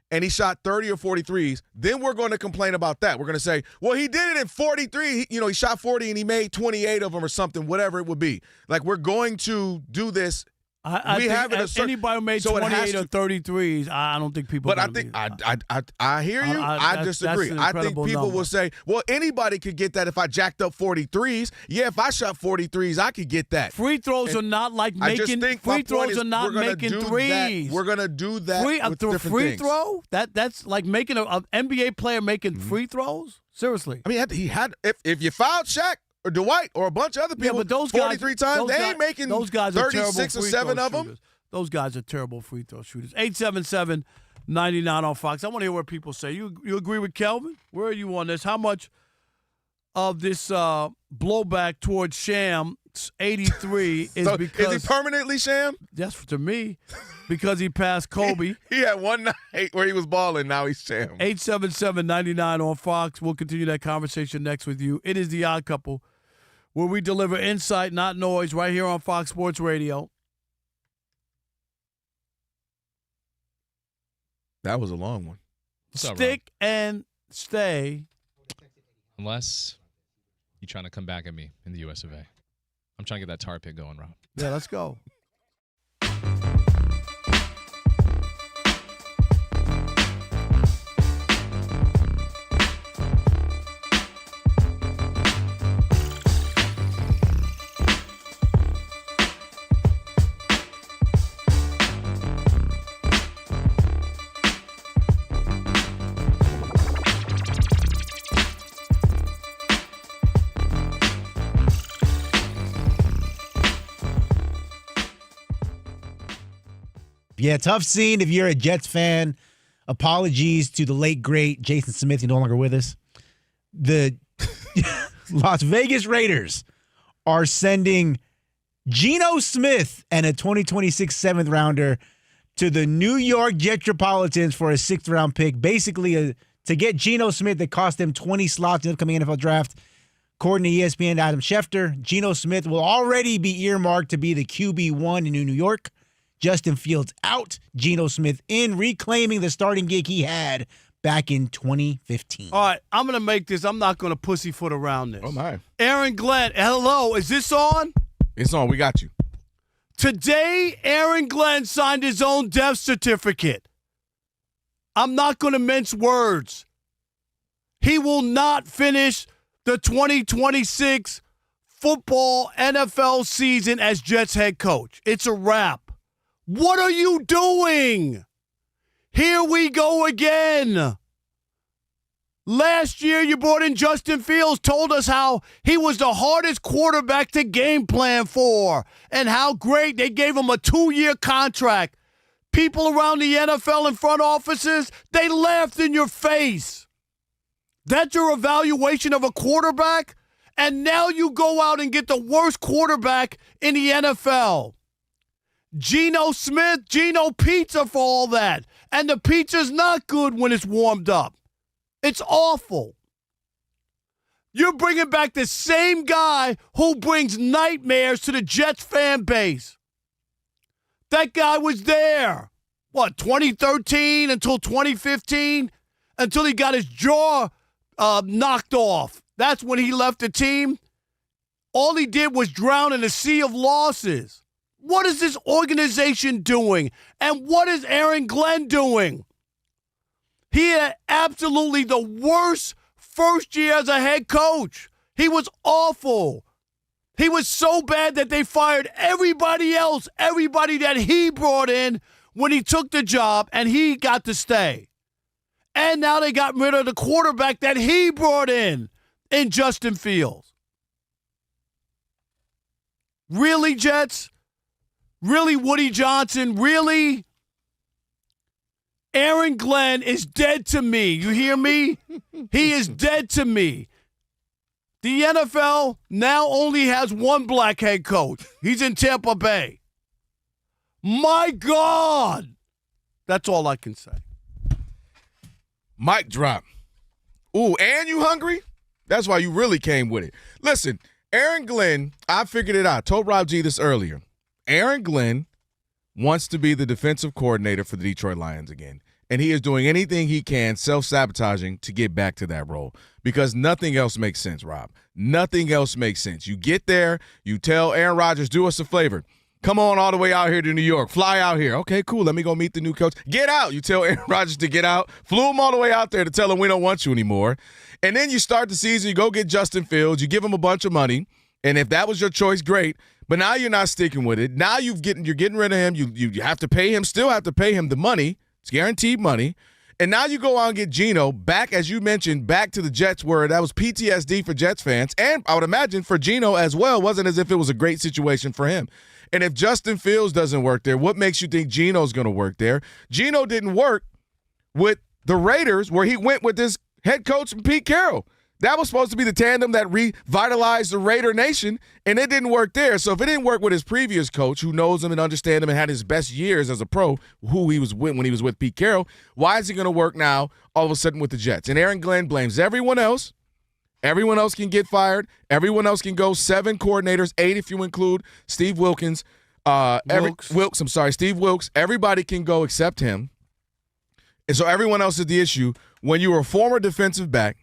and he shot 30 or 40 threes, then we're going to complain about that. We're going to say, well, he did it in 43. He shot 40 and he made 28 of them or something, whatever it would be. Like, we're going to do this. I think anybody who made 28 or 33s, I don't think people. But I hear you. I disagree. I think people will say, well, anybody could get that if I jacked up 43s. Yeah, if I shot 43s, I could get that. Free throws are not like making free throws are not making threes. We're gonna do that with different free things. throw. That's like making an NBA player making free throws. Seriously. I mean, he had if you fouled Shaq or Dwight or a bunch of other people, but those 43 guys, times, they ain't making those guys are 36 or 7 of them. Those guys are terrible free throw shooters. 877-99 on Fox. I want to hear what people say. You agree with Kelvin? Where are you on this? How much of this blowback towards Sham 83 is because is he permanently Sham? That's to me because he passed Kobe. He had one night where he was balling. Now he's Sham. 877-99 on Fox. We'll continue that conversation next with you. It is The Odd Couple, where we deliver insight, not noise, right here on Fox Sports Radio. That was a long one. Stick and stay. Unless you're trying to come back at me in the US of A. I'm trying to get that tar pit going, Rob. Yeah, let's go. Yeah, tough scene if you're a Jets fan. Apologies to the late, great Jason Smith, who's no longer with us. The Las Vegas Raiders are sending Geno Smith and a 2026 seventh rounder to the New York Jetropolitans for a sixth-round pick. Basically, to get Geno Smith that cost them 20 slots in the upcoming NFL draft. According to ESPN Adam Schefter, Geno Smith will already be earmarked to be the QB1 in New York. Justin Fields out, Geno Smith in, reclaiming the starting gig he had back in 2015. All right, I'm going to make this. I'm not going to pussyfoot around this. Oh, my. Aaron Glenn, hello. Is this on? It's on. We got you. Today, Aaron Glenn signed his own death certificate. I'm not going to mince words. He will not finish the 2026 football NFL season as Jets head coach. It's a wrap. What are you doing? Here we go again. Last year, you brought in Justin Fields, told us how he was the hardest quarterback to game plan for and how great they gave him a 2-year contract. People around the NFL and front offices, they laughed in your face. That's your evaluation of a quarterback? And now you go out and get the worst quarterback in the NFL. Geno Smith, Geno Pizza for all that. And the pizza's not good when it's warmed up. It's awful. You're bringing back the same guy who brings nightmares to the Jets fan base. That guy was there, 2013 until 2015? Until he got his jaw knocked off. That's when he left the team. All he did was drown in a sea of losses. What is this organization doing? And what is Aaron Glenn doing? He had absolutely the worst first year as a head coach. He was awful. He was so bad that they fired everybody else, everybody that he brought in when he took the job, and he got to stay. And now they got rid of the quarterback that he brought in Justin Fields. Really, Jets? Really, Woody Johnson? Really? Aaron Glenn is dead to me. You hear me? He is dead to me. The NFL now only has one black head coach. He's in Tampa Bay. My God. That's all I can say. Mic drop. Ooh, and you hungry? That's why you really came with it. Listen, Aaron Glenn, I figured it out. Told Rob G this earlier. Aaron Glenn wants to be the defensive coordinator for the Detroit Lions again. And he is doing anything he can, self-sabotaging, to get back to that role. Because nothing else makes sense, Rob. Nothing else makes sense. You get there, you tell Aaron Rodgers, do us a favor. Come on all the way out here to New York. Fly out here. Okay, cool. Let me go meet the new coach. Get out. You tell Aaron Rodgers to get out. Flew him all the way out there to tell him we don't want you anymore. And then you start the season. You go get Justin Fields. You give him a bunch of money. And if that was your choice, great. But now you're not sticking with it. Now you're getting rid of him. You have to pay him. Still have to pay him the money. It's guaranteed money. And now you go out and get Geno back, as you mentioned, back to the Jets, where that was PTSD for Jets fans. And I would imagine for Geno as well. It wasn't as if it was a great situation for him. And if Justin Fields doesn't work there, what makes you think Geno's going to work there? Geno didn't work with the Raiders, where he went with this head coach, Pete Carroll. That was supposed to be the tandem that revitalized the Raider Nation, and it didn't work there. So if it didn't work with his previous coach, who knows him and understands him and had his best years as a pro, who he was with when he was with Pete Carroll, why is he going to work now all of a sudden with the Jets? And Aaron Glenn blames everyone else. Everyone else can get fired. Everyone else can go. 7 coordinators, 8 if you include Steve Wilkins. Steve Wilkes. Everybody can go except him. And so everyone else is the issue. When you were a former defensive back,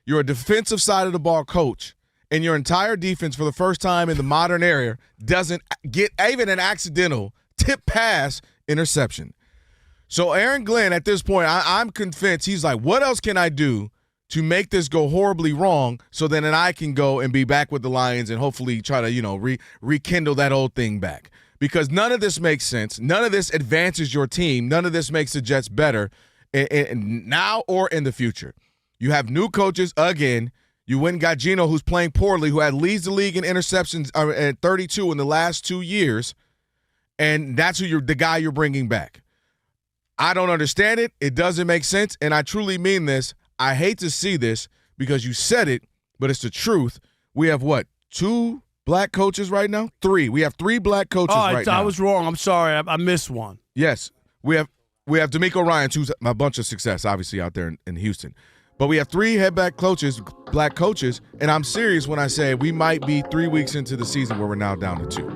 you're a defensive side of the ball coach, and your entire defense for the first time in the modern era doesn't get even an accidental tip pass interception. So Aaron Glenn, at this point, I'm convinced he's like, what else can I do to make this go horribly wrong so then I can go and be back with the Lions and hopefully try to, rekindle that old thing back. Because none of this makes sense. None of this advances your team. None of this makes the Jets better now or in the future. You have new coaches again. You went and got Geno, who's playing poorly, who leads the league in interceptions at 32 in the last 2 years, and that's the guy you're bringing back. I don't understand it. It doesn't make sense, and I truly mean this. I hate to see this because you said it, but it's the truth. We have, 2 black coaches right now? 3. We have 3 black coaches right now. I was wrong. I'm sorry. I missed one. Yes. We have D'Amico Ryans, who's a bunch of success, obviously, out there in Houston. But we have 3 headback coaches, black coaches, and I'm serious when I say we might be 3 weeks into the season where we're now down to 2.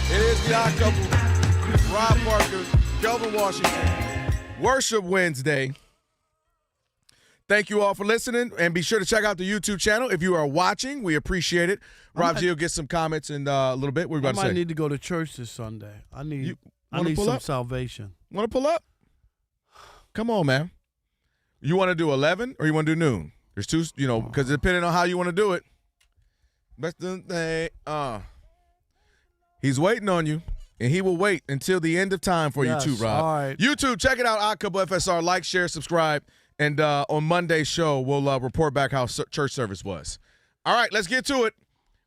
It is the Odd Couple, Rob Parker, Kelvin Washington. Worship Wednesday. Thank you all for listening, and be sure to check out the YouTube channel if you are watching. We appreciate it. Rob G will get some comments in a little bit. What are you about to say? I might need to go to church this Sunday. I need some salvation. Want to pull up? Come on, man. You want to do 11 or you want to do noon? There's 2, because depending on how you want to do it. Best thing. He's waiting on you. And he will wait until the end of time for you too, Rob. All right. YouTube, check it out, Odd Couple FSR. Like, share, subscribe. And on Monday's show, we'll report back how church service was. All right, let's get to it.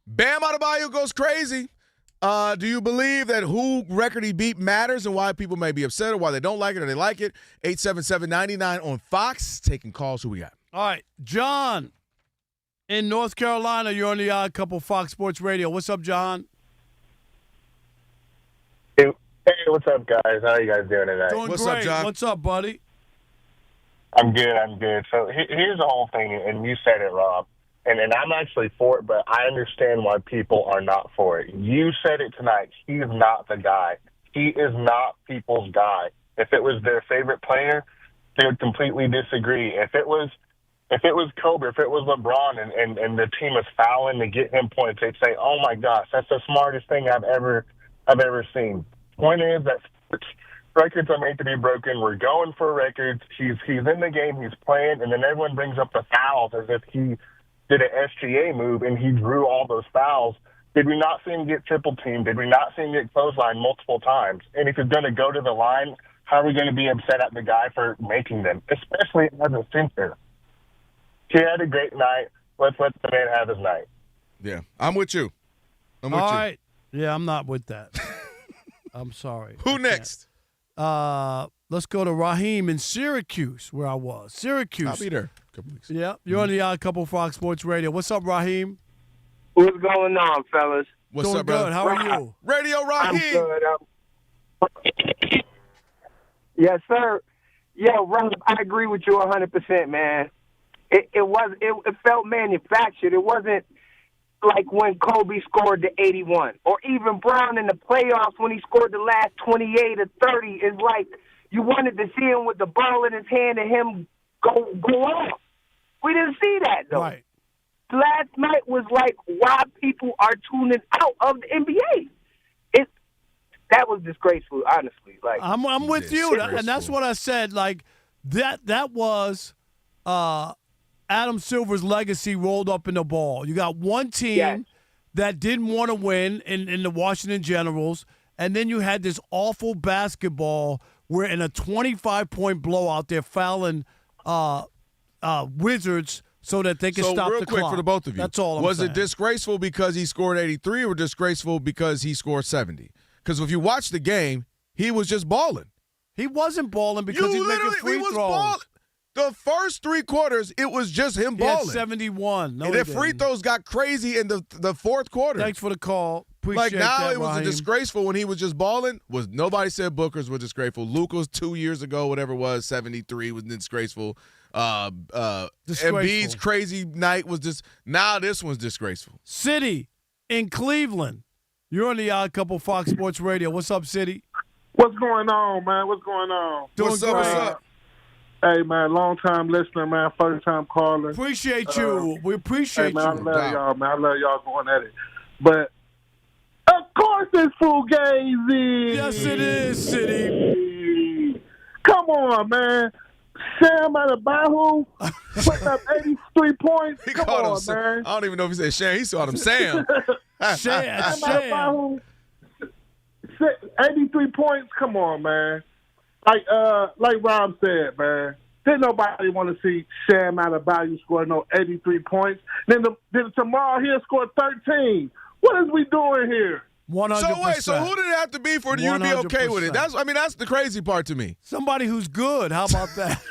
Bam Adebayo goes crazy. Do you believe that who record he beat matters and why people may be upset or why they don't like it or they like it? 877-99 on Fox. Taking calls. Who we got? All right. John in North Carolina. You're on the Odd Couple Fox Sports Radio. What's up, John? Hey, what's up, guys? How are you guys doing tonight? Doing great. John? What's up, buddy? I'm good. So here's the whole thing, and you said it, Rob. And I'm actually for it, but I understand why people are not for it. You said it tonight. He is not the guy. He is not people's guy. If it was their favorite player, they would completely disagree. If it was Kobe, if it was LeBron, and the team is fouling to get him points, they'd say, "Oh my gosh, that's the smartest thing I've ever seen." Point is that records are made to be broken. We're going for records. He's in the game. He's playing, and then everyone brings up the fouls as if he did an SGA move and he drew all those fouls. Did we not see him get triple teamed? Did we not see him get clotheslined multiple times? And if he's going to go to the line, how are we going to be upset at the guy for making them, especially as a center? He had a great night. Let's let the man have his night. Yeah, I'm with you. I'm with All you. right. Yeah, I'm not with that. I'm sorry. Who next? Let's go to Raheem in Syracuse, where I was. Syracuse. I'll be there a couple weeks. Yeah, you're on the Odd Couple Fox Sports Radio. What's up, Raheem? What's going on, fellas? What's Doing up, brother? good. How are you? Radio I'm Raheem. good. Yes, sir. Yeah, Rob, I agree with you 100%, man. It felt manufactured. It wasn't like when Kobe scored the 81, or even Brown in the playoffs when he scored the last 28 or 30. It's like you wanted to see him with the ball in his hand and him go off. We didn't see that, though. Right. Last night was like why people are tuning out of the NBA. That was disgraceful, honestly. Like I'm with you, and that's what I said. Like that was Adam Silver's legacy rolled up in the ball. You got one team that didn't want to win in the Washington Generals, and then you had this awful basketball where in a 25-point blowout they're fouling Wizards so that they can stop real the quick clock. for the both of you. That's all I'm Was saying. it disgraceful because he scored 83 or disgraceful because he scored 70? Because if you watch the game, he was just balling. He wasn't balling because he's making free throws. Balling. The first 3 quarters, it was just him balling. He had 71. No, and he the free didn't. throws got crazy in the fourth quarter. Thanks for the call. Appreciate like now that, it was Raheem. disgraceful when he was just balling. Was nobody said Booker's was disgraceful. Luka's 2 years ago, whatever it was, 73 was disgraceful. Embiid's crazy night was just now this one's disgraceful. City in Cleveland. You're on the Odd Couple Fox Sports Radio. What's up, City? What's going on, man? What's going on? Doing great. What's up? Hey, man, long-time listener, man, first-time caller. Appreciate you. We appreciate hey, man, you. I love y'all, man. I love y'all going at it. But, of course it's Fugazi. Yes, it is, City. Come on, man. Sham Adebayo putting up 83 points. He Come called him on, Sam. man. I don't even know if he said Sham. He saw him Sam. Sham. 83 points. Come on, man. Like Rob said, man. Didn't nobody want to see Sham Adebayo score no 83 points. Then tomorrow he'll score 13. What is we doing here? 100%. So wait, so who did it have to be for you to be okay with it? That's the crazy part to me. Somebody who's good. How about that?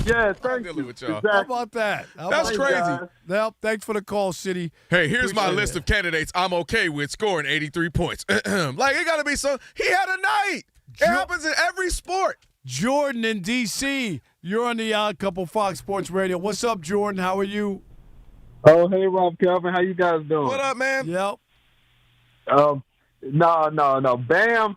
Yeah, thank you. With y'all. How about that? That's crazy. Well, thanks for the call, City. Hey, here's my Appreciate list it. of candidates I'm okay with scoring 83 points. Like, it got to be some. He had a night. It happens in every sport. Jordan in D.C., you're on the Odd Couple Fox Sports Radio. What's up, Jordan? How are you? Oh, hey, Rob, Kelvin. How you guys doing? What up, man? Yep. No. Bam.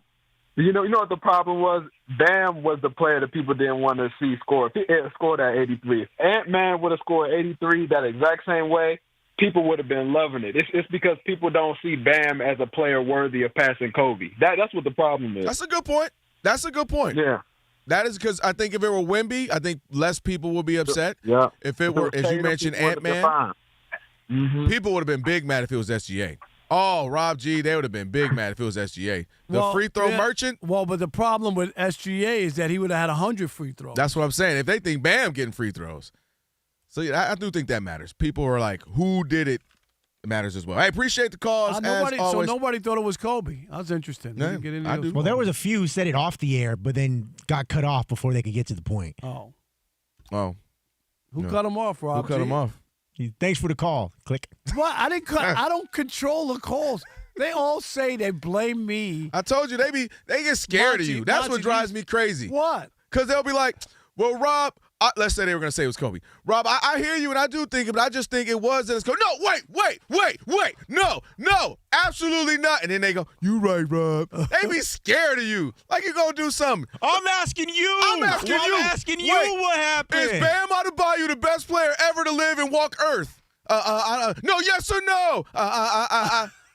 You know what the problem was? Bam was the player that people didn't want to see score. If he had scored that 83. If Ant-Man would have scored 83 that exact same way, people would have been loving it. It's because people don't see Bam as a player worthy of passing Kobe. That's what the problem is. That's a good point. Yeah. That is because I think if it were Wemby, I think less people would be upset. Yeah. If it were, as you mentioned, Ant-Man, people would have been big mad if it was SGA. Oh, Rob G, they would have been big mad if it was SGA. The free throw merchant. Well, but the problem with SGA is that he would have had 100 free throws. That's what I'm saying. If they think Bam getting free throws. So, yeah, I do think that matters. People are like, who did it? It matters as well. I appreciate the calls. Nobody always. thought it was Kobe. That was interesting. Yeah, Get into I those do. Well, there was a few who said it off the air, but then got cut off before they could get to the point. Oh. Who cut him off, Rob? Who cut him off? Thanks for the call. Click. What? I didn't cut. I don't control the calls. They all say they blame me. I told you they get scared of you. That's what drives me crazy. What? Because they'll be like, well, Rob, let's say they were going to say it was Kobe. Rob, I hear you and I do think it, but I just think it was that it's Kobe. No, wait. No, absolutely not. And then they go, you right, Rob. They be scared of you. Like you're going to do something. I'm asking you. I'm asking you what happened. Is Bam Adebayo the best player ever to live and walk Earth? No, yes or no?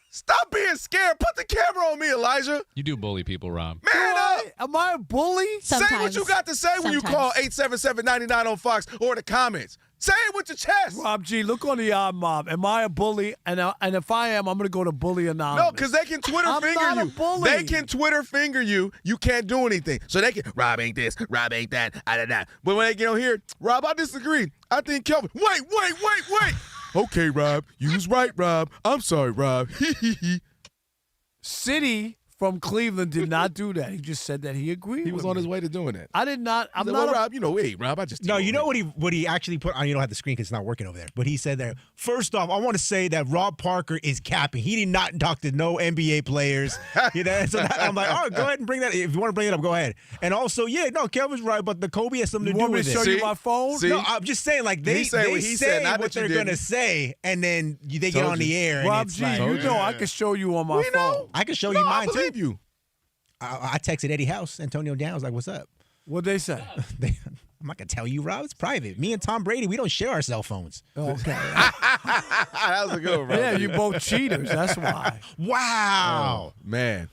Stop being scared. Put the camera on me, Elijah. You do bully people, Rob. Man up. Am I a bully? Say what you got to say when you call 877-99 on Fox or the comments. Say it with your chest. Rob G, look on the Odd Mob. Am I a bully? And if I am, I'm going to go to Bully Anonymous. No, because they can Twitter finger I'm not you. a bully. They can Twitter finger you. You can't do anything. So they can, Rob ain't this, Rob ain't that, But when they get on here, Rob, I disagree. I think Kelvin, wait. Okay, Rob. You was right, Rob. I'm sorry, Rob. City from Cleveland did not do that. He just said that he agreed. He was on his way to doing it. I did not. I'm He said, not. well, Rob, Rob, I just No, you know what he actually put on. You don't have the screen because it's not working over there. But he said that first off, I want to say that Rob Parker is capping. He did not talk to no NBA players. So I'm like, all right, go ahead and bring that. If you want to bring it up, go ahead. And also, Kelvin's right, but the Kobe has something to do with it. You want me to show you my phone? No, I'm just saying, like they say what they're gonna say, and then they get on the air. Rob and it's G, like, you know I can show you on my phone. I can show you mine too. You. I texted Eddie House, Antonio Downs, like, what's up? What'd they say? I'm not going to tell you, Rob. It's private. Me and Tom Brady, we don't share our cell phones. Oh, okay. That was a good one, Rob. Yeah, you both cheaters. That's why. Wow. Oh, man.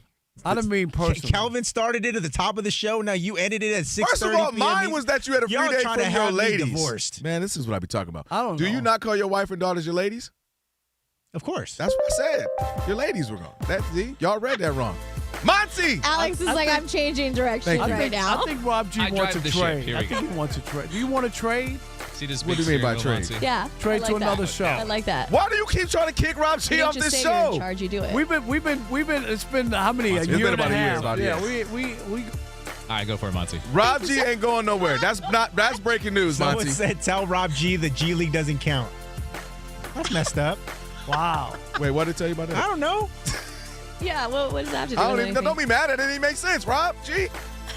I didn't mean personally. Kelvin started it at the top of the show. Now you edited it at 6:30 First of all, PM. mine was that you had a free Y'all day trying from to your have me ladies. divorced. Man, this is what I be talking about. I don't know. Do you not call your wife and daughters your ladies? Of course. That's what I said. Your ladies were gone. Y'all read that wrong. Monty! Alex is like, I'm changing direction right now. I think Rob G I wants drive a the ship. trade. Here I we think go. he wants a trade. Do you want to trade? See this What big do you mean by cereal, trade? Monty? Yeah. Trade I like to another that. show. I like that. Why do you keep trying to kick Rob G You off just this say you're in show? charge, you do it. We've been. It's been how many? It's A year been and about a a year, half. about a Yeah, year. we. All right, go for it, Monty. Rob G ain't going nowhere. That's breaking news, Someone Monty. said, tell Rob G the G League doesn't count. That's messed up. Wow. Wait, what did it tell you about that? I don't know. Yeah, what does that have to do I with don't even. anything? Don't be mad. It didn't even make sense, Rob G.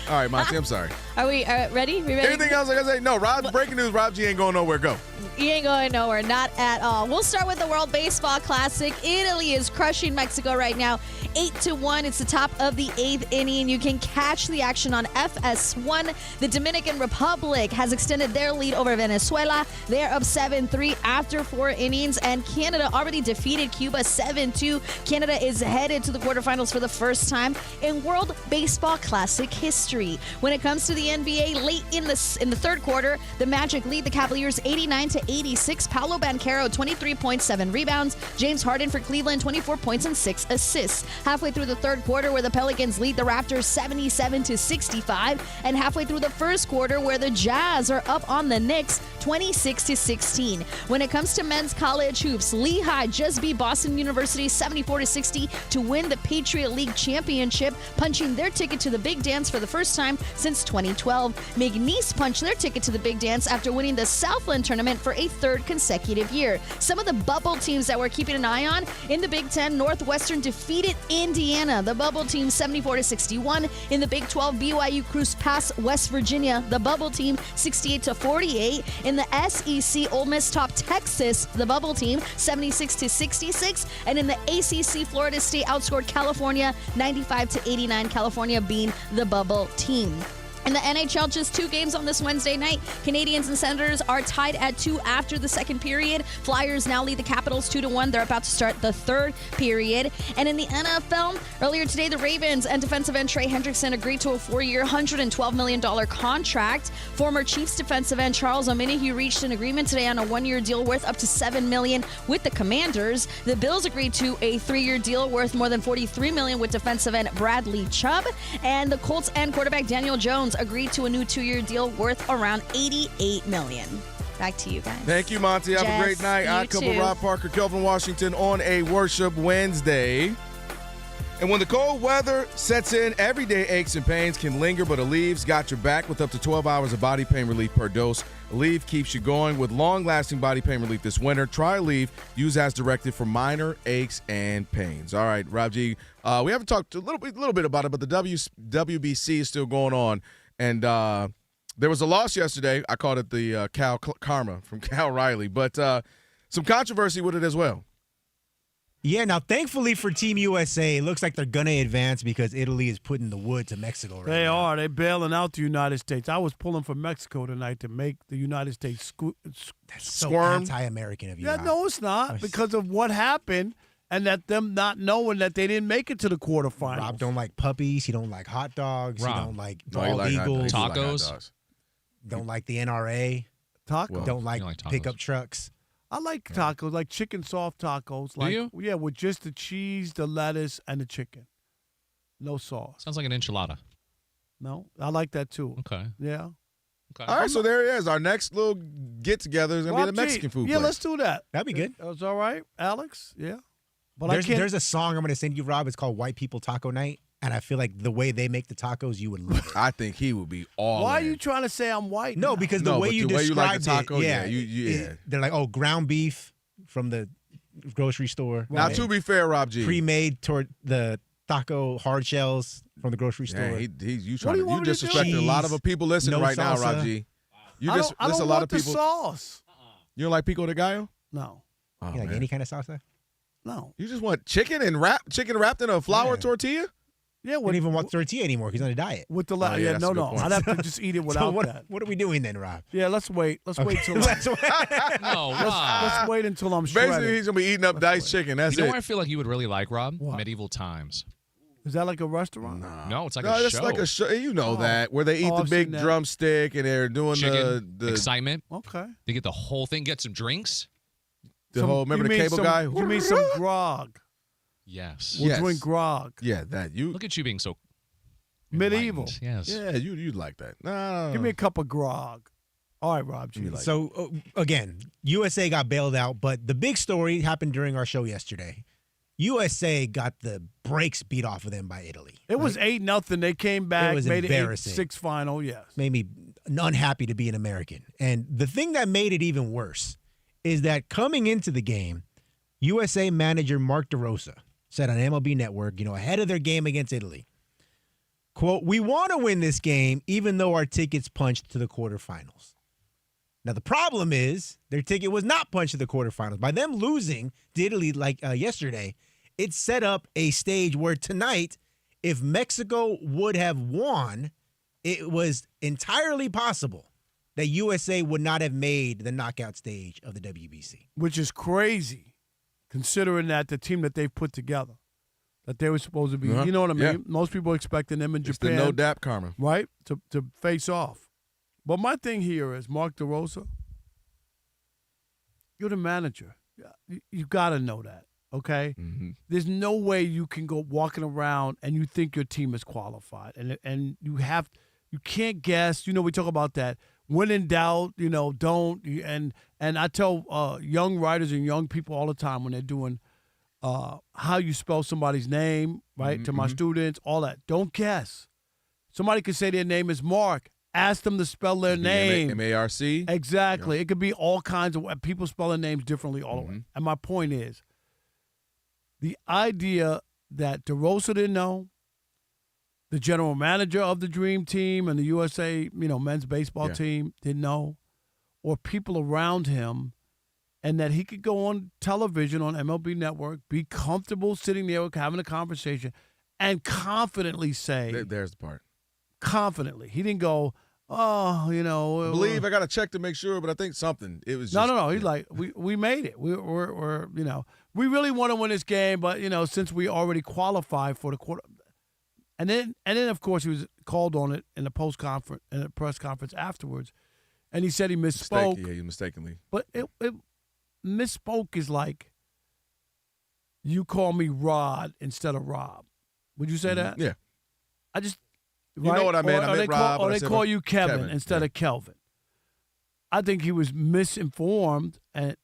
All right, Monty, I'm sorry. Are we ready? We ready? Anything else I gotta say? No, breaking news. Rob G ain't going nowhere. Go. You ain't going nowhere, not at all. We'll start with the World Baseball Classic. Italy is crushing Mexico right now, 8-1. It's the top of the 8th inning. You can catch the action on FS1. The Dominican Republic has extended their lead over Venezuela. They're up 7-3 after 4 innings, and Canada already defeated Cuba 7-2. Canada is headed to the quarterfinals for the first time in World Baseball Classic history. When it comes to the NBA, late in the third quarter, the Magic lead the Cavaliers 89-86. Paolo Banchero, 23.7 rebounds. James Harden for Cleveland, 24 points and 6 assists. Halfway through the third quarter, where the Pelicans lead the Raptors 77-65. And halfway through the first quarter, where the Jazz are up on the Knicks 26-16. When it comes to men's college hoops, Lehigh just beat Boston University 74-60 to win the Patriot League championship, punching their ticket to the Big Dance for the first time since 2012. McNeese punched their ticket to the Big Dance after winning the Southland tournament for a third consecutive year. Some of the bubble teams that we're keeping an eye on in the Big Ten, Northwestern defeated Indiana. The bubble team 74-61. In the Big 12, BYU cruised past West Virginia. The bubble team 68-48. In the SEC, Ole Miss topped Texas. The bubble team 76-66. And in the ACC, Florida State outscored California 95-89. California being the bubble team. In the NHL, just 2 games on this Wednesday night. Canadiens and Senators are tied at 2 after the second period. Flyers now lead the Capitals 2-1. They're about to start the third period. And in the NFL, earlier today, the Ravens and defensive end Trey Hendrickson agreed to a 4-year, $112 million contract. Former Chiefs defensive end Charles Omenihu reached an agreement today on a 1-year deal worth up to $7 million with the Commanders. The Bills agreed to a 3-year deal worth more than $43 million with defensive end Bradley Chubb. And the Colts and quarterback Daniel Jones agreed to a new 2-year deal worth around $88 million. Back to you guys. Thank you, Monty. Have a great night. Odd Couple, Rob Parker, Kelvin Washington on a Worship Wednesday. And when the cold weather sets in, everyday aches and pains can linger, but Alleve's got your back with up to 12 hours of body pain relief per dose. Aleve keeps you going with long-lasting body pain relief this winter. Try Aleve. Use as directed for minor aches and pains. All right, Rob G. We haven't talked a little bit about it, but the WBC is still going on. And there was a loss yesterday. I called it the Cal Karma from Cal Riley. But some controversy with it as well. Yeah, now thankfully for Team USA, it looks like they're going to advance because Italy is putting the wood to Mexico right now. They're bailing out the United States. I was pulling for Mexico tonight to make the United States That's so squirm. anti-American of you. Yeah, no, it's not, because of what happened and that them not knowing that they didn't make it to the quarterfinals. Rob don't like puppies. He don't like hot dogs. Rob. He don't like No, he bald like eagles. Tacos. Don't like the NRA. Tacos. Don't like, You like tacos. pickup trucks. I like tacos, like chicken soft tacos. Do Like, you? Yeah, with just the cheese, the lettuce, and the chicken. No sauce. Sounds like an enchilada. No, I like that too. Okay. Yeah. Okay. All right, so there it is. Our next little get-together is going to be Rob the G, Mexican food Yeah, place. let's do that. That'd be good. That was all right, Alex? Yeah. But there's a song I'm going to send you, Rob. It's called White People Taco Night. And I feel like the way they make the tacos, you would love it. I think he would be all Why in. are you trying to say I'm white? No, now? because the way you described like the taco, it, they're like, oh, ground beef from the grocery store. Now, to be fair, Rob G. Pre-made toward the taco hard shells from the grocery store. Yeah, you disrespecting a lot of people listening right now, Rob G. You just I don't a lot want of people. the sauce. You don't like pico de gallo? No. Oh, you like any kind of salsa? No. You just want chicken wrapped in a flour tortilla? Yeah, don't even want tortilla anymore. He's on a diet. With the no. I'd have to just eat it without that. What are we doing then, Rob? Yeah, let's wait. Let's wait till. Let's wait until I'm shredded. Basically, he's gonna be eating up diced chicken. That's you know it. what I feel like you would really like, Rob? Medieval Times. Is that like a restaurant? No, it's like a it's show. like a show. You know that where they eat the I've big seen that. drumstick and they're doing Chicken, the excitement. Okay. They get the whole thing. Get some drinks. Remember the cable guy? You mean some grog? Yes. We'll drink grog. Yeah, that you. Look at you being so medieval. Yes. Yeah, you'd like that. No. Give me a cup of grog. All right, Rob. So, again, USA got bailed out, but the big story happened during our show yesterday. USA got the brakes beat off of them by Italy. It was 8-0. They came back, It was made it embarrassing. 8-6 final. Yes. Made me unhappy to be an American. And the thing that made it even worse is that coming into the game, USA manager Mark DeRosa said on MLB Network, ahead of their game against Italy, quote, "We want to win this game even though our ticket's punched to the quarterfinals." Now, the problem is their ticket was not punched to the quarterfinals. By them losing to Italy yesterday, it set up a stage where tonight, if Mexico would have won, it was entirely possible that USA would not have made the knockout stage of the WBC. Which is crazy, considering that the team that they've put together, that they were supposed to be, you know what I mean? Yeah. Most people expecting them in It's Japan. the no dap karma. Right? To face off. But my thing here is, Mark DeRosa, you're the manager. You got to know that, okay? Mm-hmm. There's no way you can go walking around and you think your team is qualified. And you can't guess. We talk about that. When in doubt, don't. And I tell young writers and young people all the time when they're doing how you spell somebody's name, right, to my students, all that. Don't guess. Somebody could say their name is Mark. Ask them to spell their name. M-A-R-C? Exactly. Yeah. It could be all kinds of people spell their names differently all the way. And my point is, the idea that DeRosa didn't know, the general manager of the Dream Team and the USA, men's baseball team didn't know, or people around him, and that he could go on television on MLB Network, be comfortable sitting there having a conversation, and confidently say. There's the part. Confidently. He didn't go, I believe I got to check to make sure, but I think something. It was just, no. He's like, we made it. We're we really want to win this game, but since we already qualified for the quarter, and then of course he was called on it in the press conference afterwards, and he said he misspoke. Yeah, he mistakenly. But it misspoke is like, you call me Rod instead of Rob. Would you say that? Yeah. I just. You know what I meant. I meant Rob. Or they call you Kevin instead of Kelvin. I think he was misinformed and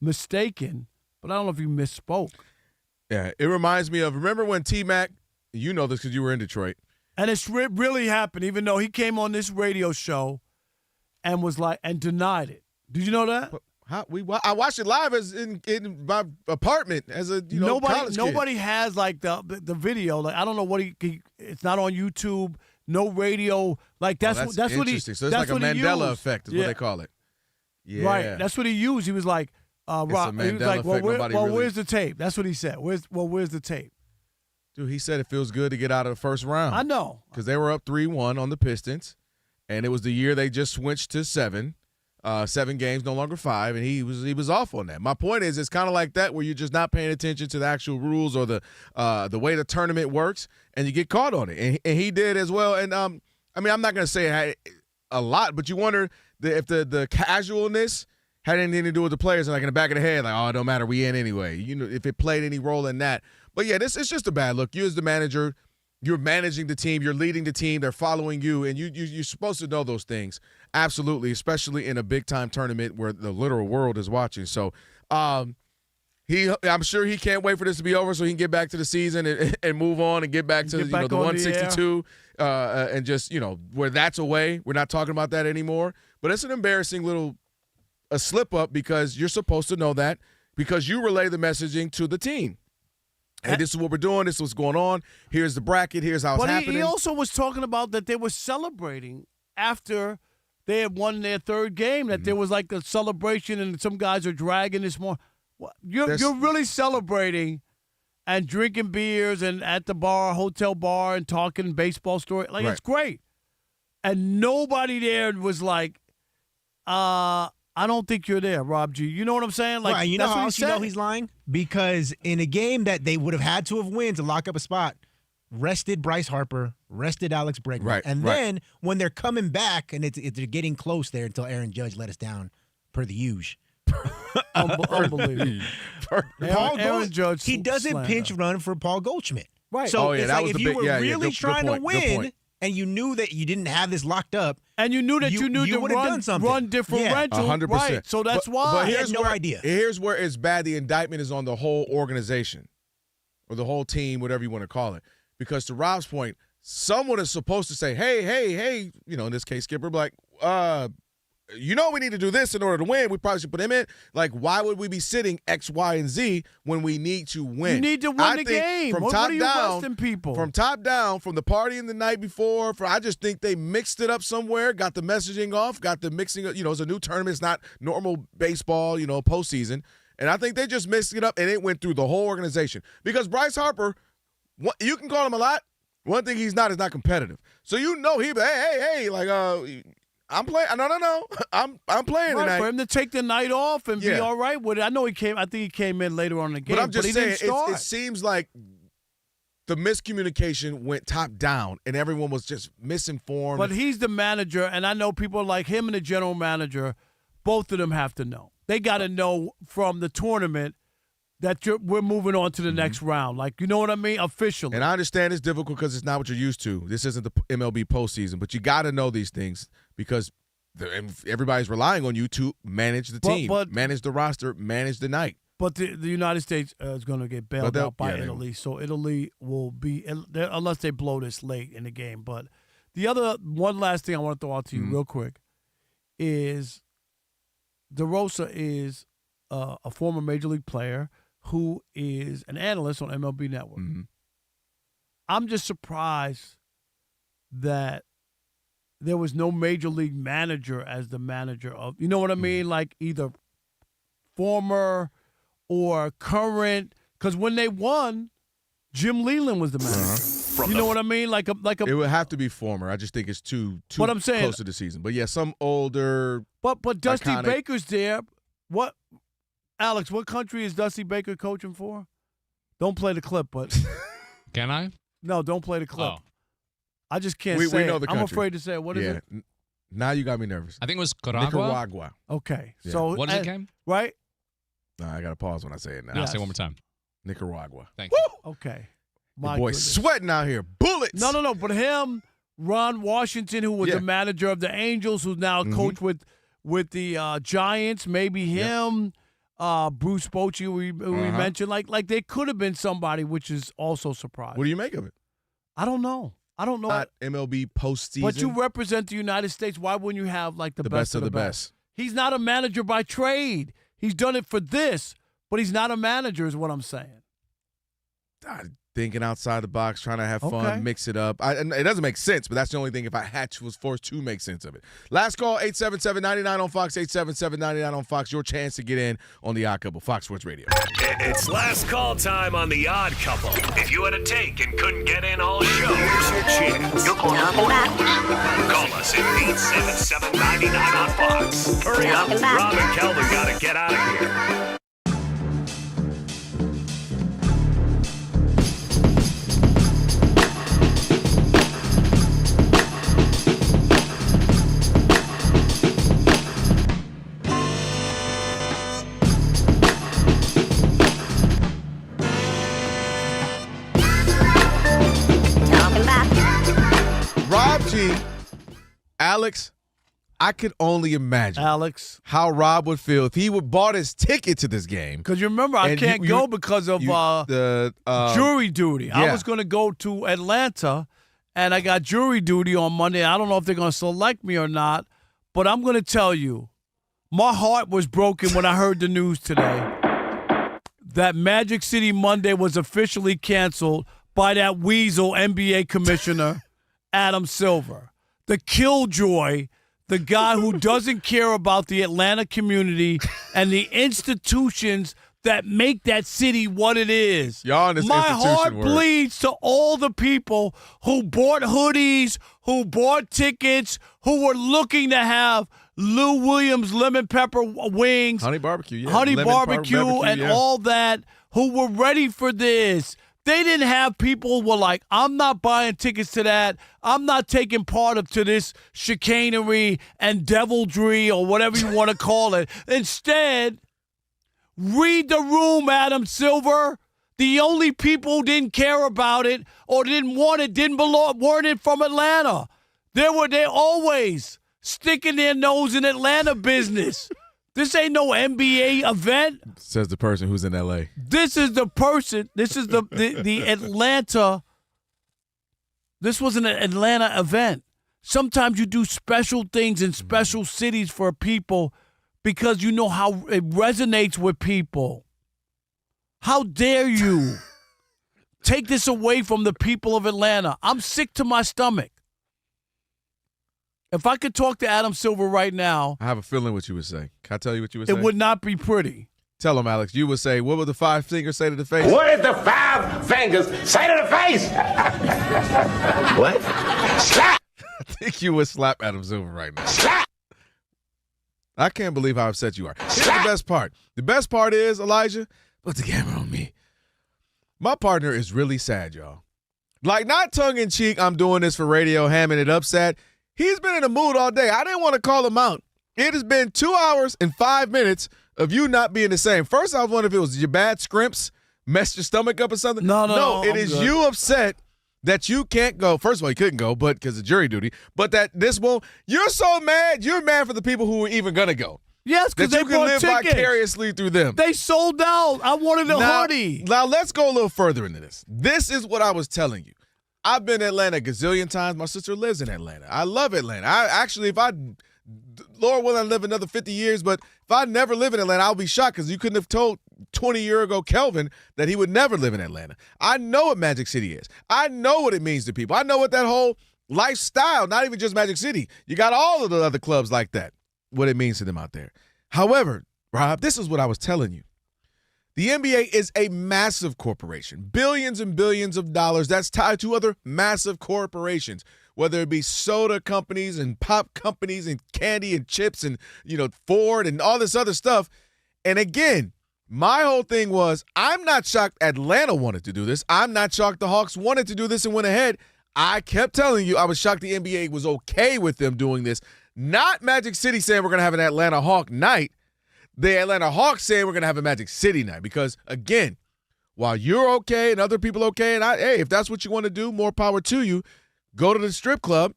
mistaken, but I don't know if he misspoke. Yeah, it reminds me of, remember when T-Mac, you know this because you were in Detroit. And it's really happened, even though he came on this radio show and was like, and denied it. Did you know that? I watched it live in my apartment as a college kid. Nobody has like the video. Like I don't know what it's not on YouTube. No radio. Like that's what he. Interesting. So it's like a Mandela effect is what they call it. Yeah. Right. That's what he used. He was like, Rob. He was like, where's the tape? That's what he said. Where's the tape? Dude, he said it feels good to get out of the first round. I know because they were up 3-1 on the Pistons, and it was the year they just switched to 7. 7 games, no longer 5, and he was off on that. My point is, it's kind of like that where you're just not paying attention to the actual rules or the way the tournament works, and you get caught on it. And he did as well. And I'm not going to say a lot, but you wonder if the casualness had anything to do with the players, and like in the back of the head, like, oh, it don't matter, we in anyway. If it played any role in that. But yeah, it's just a bad look. You as the manager, you're managing the team, you're leading the team, they're following you, and you're supposed to know those things. Absolutely, especially in a big-time tournament where the literal world is watching. So I'm sure he can't wait for this to be over so he can get back to the season and move on and get back to the 162 and just, where that's away. We're not talking about that anymore. But it's an embarrassing a slip up because you're supposed to know that because you relay the messaging to the team. Hey, this is what we're doing. This is what's going on. Here's the bracket. Here's how it's happening. He also was talking about that they were celebrating after they had won their third game, that there was like a celebration and some guys are dragging this morning. You're really celebrating and drinking beers and at the bar, hotel bar, and talking baseball story. Like, It's great. And nobody there was like, I don't think you're there, Rob G. You know what I'm saying? Like, right, you know how else you know he's lying? Because in a game that they would have had to have won to lock up a spot, rested Bryce Harper, rested Alex Bregman. Right, and then when they're coming back and they're getting close there until Aaron Judge let us down per the usual. Unbelievable. Aaron Judge, he doesn't pinch run for Paul Goldschmidt. Right. So it's that like was if the you big, were really good trying point, to win and you knew that you didn't have this locked up. And you knew that you knew to would have done something. run differential. 100%. Right. So that's why. But here's no idea. Here's where it's bad. The indictment is on the whole organization or the whole team, whatever you want to call it. Because to Rob's point, someone is supposed to say, hey, in this case, Skipper, like, we need to do this in order to win. We probably should put him in. Like, why would we be sitting X, Y, and Z when we need to win? You need to win the game. From what top are you down, resting people? From top down, from the party in the night before, I just think they mixed it up somewhere, got the messaging off, got the mixing up. It's a new tournament. It's not normal baseball, postseason. And I think they just mixed it up, and it went through the whole organization. Because Bryce Harper, you can call him a lot. One thing he's not is not competitive. So he'd be, hey, like, I'm playing. No. I'm playing tonight. For him to take the night off and be all right with it. I know I think he came in later on in the game. But I'm just saying, it seems like the miscommunication went top down and everyone was just misinformed. But he's the manager, and I know people like him and the general manager, both of them have to know. They got to know from the tournament that we're moving on to the next round. Like, you know what I mean? Officially. And I understand it's difficult because it's not what you're used to. This isn't the MLB postseason. But you got to know these things because everybody's relying on you to manage the team, manage the roster, manage the night. But the United States is going to get bailed out by Italy. So Italy will be, unless they blow this late in the game. But the one last thing I want to throw out to you real quick is DeRosa is a former Major League player who is an analyst on MLB Network. Mm-hmm. I'm just surprised that there was no Major League manager as the manager of, you know what I mean? Like either former or current. Because when they won, Jim Leland was the manager. You know what I mean? Like a. It would have to be former. I just think it's too what I'm saying, close to the season. But yeah, some older. But Dusty iconic. Baker's there. What, Alex? What country is Dusty Baker coaching for? Don't play the clip, but can I? No, don't play the clip. Oh. I just can't we say know it. the country. I'm afraid to say it. What is it? Now you got me nervous. I think it was Nicaragua. Okay. Yeah. So what is it, Cam? Right? No, I got to pause when I say it now. No, say it one more time. Nicaragua. Thank you. Okay. My boy sweating out here. Bullets. No. But him, Ron Washington, who was the manager of the Angels, who's now a coach with the Giants, maybe him, Bruce Bochy, we mentioned. Like they could have been somebody, which is also surprising. What do you make of it? I don't know. Not MLB postseason. But you represent the United States. Why wouldn't you have like the best of the best? He's not a manager by trade. He's done it for this, but he's not a manager is what I'm saying. Thinking outside the box, trying to have fun, mix it up. It doesn't make sense, but that's the only thing if I was forced to make sense of it. Last call, 877-99 on Fox, 877-99 on Fox. Your chance to get in on The Odd Couple, Fox Sports Radio. It's last call time on The Odd Couple. If you had a take and couldn't get in all show, here's your chance. You're calling back. Call us at 877-99 on Fox. Hurry up. Rob and Kelvin got to get out of here. Rob G, Alex, I could only imagine, Alex, how Rob would feel if he would bought his ticket to this game. Because you remember, I can't go because of jury duty. Yeah. I was going to go to Atlanta, and I got jury duty on Monday. I don't know if they're going to select me or not, but I'm going to tell you, my heart was broken when I heard the news today that Magic City Monday was officially canceled by that weasel NBA commissioner, Adam Silver. The killjoy, the guy who doesn't care about the Atlanta community and the institutions that make that city what it is. Y'all in this My institution heart work. bleeds to all the people who bought hoodies, who bought tickets, who were looking to have Lou Williams lemon pepper wings, Honey barbecue, yeah. honey Lemon barbecue, and yeah. all that, who were ready for this. They didn't have people who were like, I'm not buying tickets to that. I'm not taking part to this chicanery and deviltry or whatever you want to call it. Instead, read the room, Adam Silver. The only people who didn't care about it or didn't want it, weren't it from Atlanta. They always sticking their nose in Atlanta business. This ain't no NBA event. Says the person who's in L.A. This is the person. This is the Atlanta. This was an Atlanta event. Sometimes you do special things in special cities for people because you know how it resonates with people. How dare you take this away from the people of Atlanta? I'm sick to my stomach. If I could talk to Adam Silver right now, I have a feeling what you would say. Can I tell you what you would say? it would not be pretty. Tell him, Alex. You would say, what would the 5 fingers say to the face? What did the 5 fingers say to the face? What? Slap! I think you would slap Adam Silver right now. Slap! I can't believe how upset you are. Here's the best part. The best part is, Elijah, put the camera on me. My partner is really sad, y'all. Like, not tongue-in-cheek, I'm doing this for radio, hamming it up sad. He's been in a mood all day. I didn't want to call him out. It has been 2 hours and 5 minutes of you not being the same. First, I was wondering if it was your bad scrimps, messed your stomach up or something. No, it is good. you upset that you can't go. First of all, you couldn't go, but because of jury duty. But that this won't. You're so mad. You're mad for the people who were even going to go. Yes, because that they you can bought live tickets. vicariously through them. They sold out. I wanted a hoodie. Now, let's go a little further into this. This is what I was telling you. I've been in Atlanta a gazillion times. My sister lives in Atlanta. I love Atlanta. Lord willing, I live another 50 years, but if I never live in Atlanta, I'll be shocked because you couldn't have told 20-year ago Kelvin that he would never live in Atlanta. I know what Magic City is. I know what it means to people. I know what that whole lifestyle, not even just Magic City. You got all of the other clubs like that, what it means to them out there. However, Rob, this is what I was telling you. The NBA is a massive corporation, billions and billions of dollars that's tied to other massive corporations, whether it be soda companies and pop companies and candy and chips and, Ford and all this other stuff. And again, my whole thing was, I'm not shocked Atlanta wanted to do this. I'm not shocked the Hawks wanted to do this and went ahead. I kept telling you I was shocked the NBA was okay with them doing this. Not Magic City saying we're going to have an Atlanta Hawk night. The Atlanta Hawks saying we're going to have a Magic City night because, again, while you're okay and other people okay, and hey, if that's what you want to do, more power to you, go to the strip club.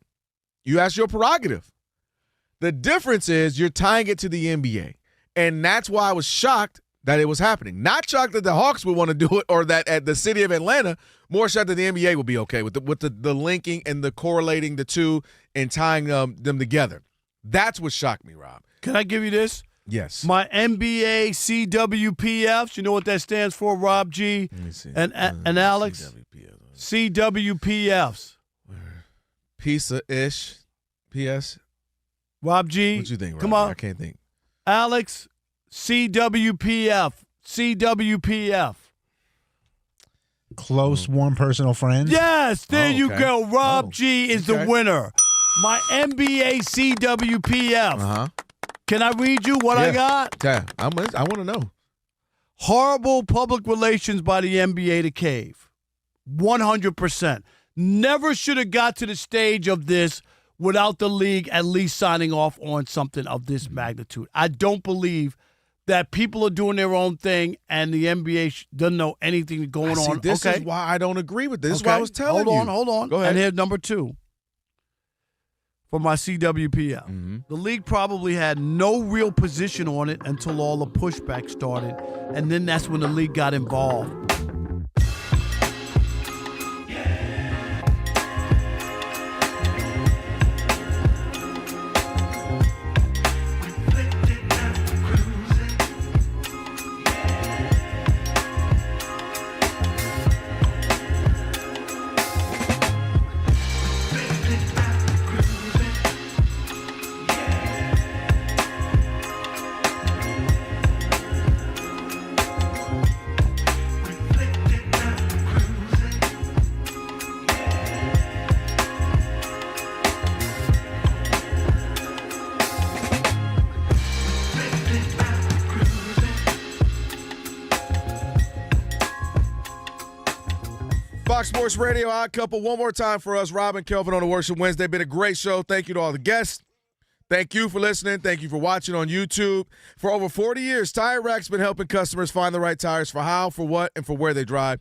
That's your prerogative. The difference is you're tying it to the NBA, and that's why I was shocked that it was happening. Not shocked that the Hawks would want to do it or that at the city of Atlanta, more shocked that the NBA would be okay with the linking and the correlating the two and tying them together. That's what shocked me, Rob. Can I give you this? Yes. My NBA CWPFs, you know what that stands for, Rob G? Let me see. And Alex? CWPFs. Pizza-ish. PS. Rob G? What you think, Rob? Come on. I can't think. Alex, CWPF. CWPF. Close, warm, personal friends? Yes, there you okay. go. Rob G is the winner. My NBA CWPF. Uh-huh. Can I read you what I got? Yeah, I want to know. Horrible public relations by the NBA to cave. 100%. Never should have got to the stage of this without the league at least signing off on something of this magnitude. I don't believe that people are doing their own thing and the NBA doesn't know anything going on. This is why I don't agree with this. This is why I was telling you. Hold on. Go ahead. And here's number 2. for my CWPL. The league probably had no real position on it until all the pushback started, and then that's when the league got involved. Fox Sports Radio, Odd Couple. One more time for us, Rob and Kelvin on the Worship Wednesday. Been a great show. Thank you to all the guests. Thank you for listening. Thank you for watching on YouTube. For over 40 years, Tire Rack's been helping customers find the right tires for how, for what, and for where they drive.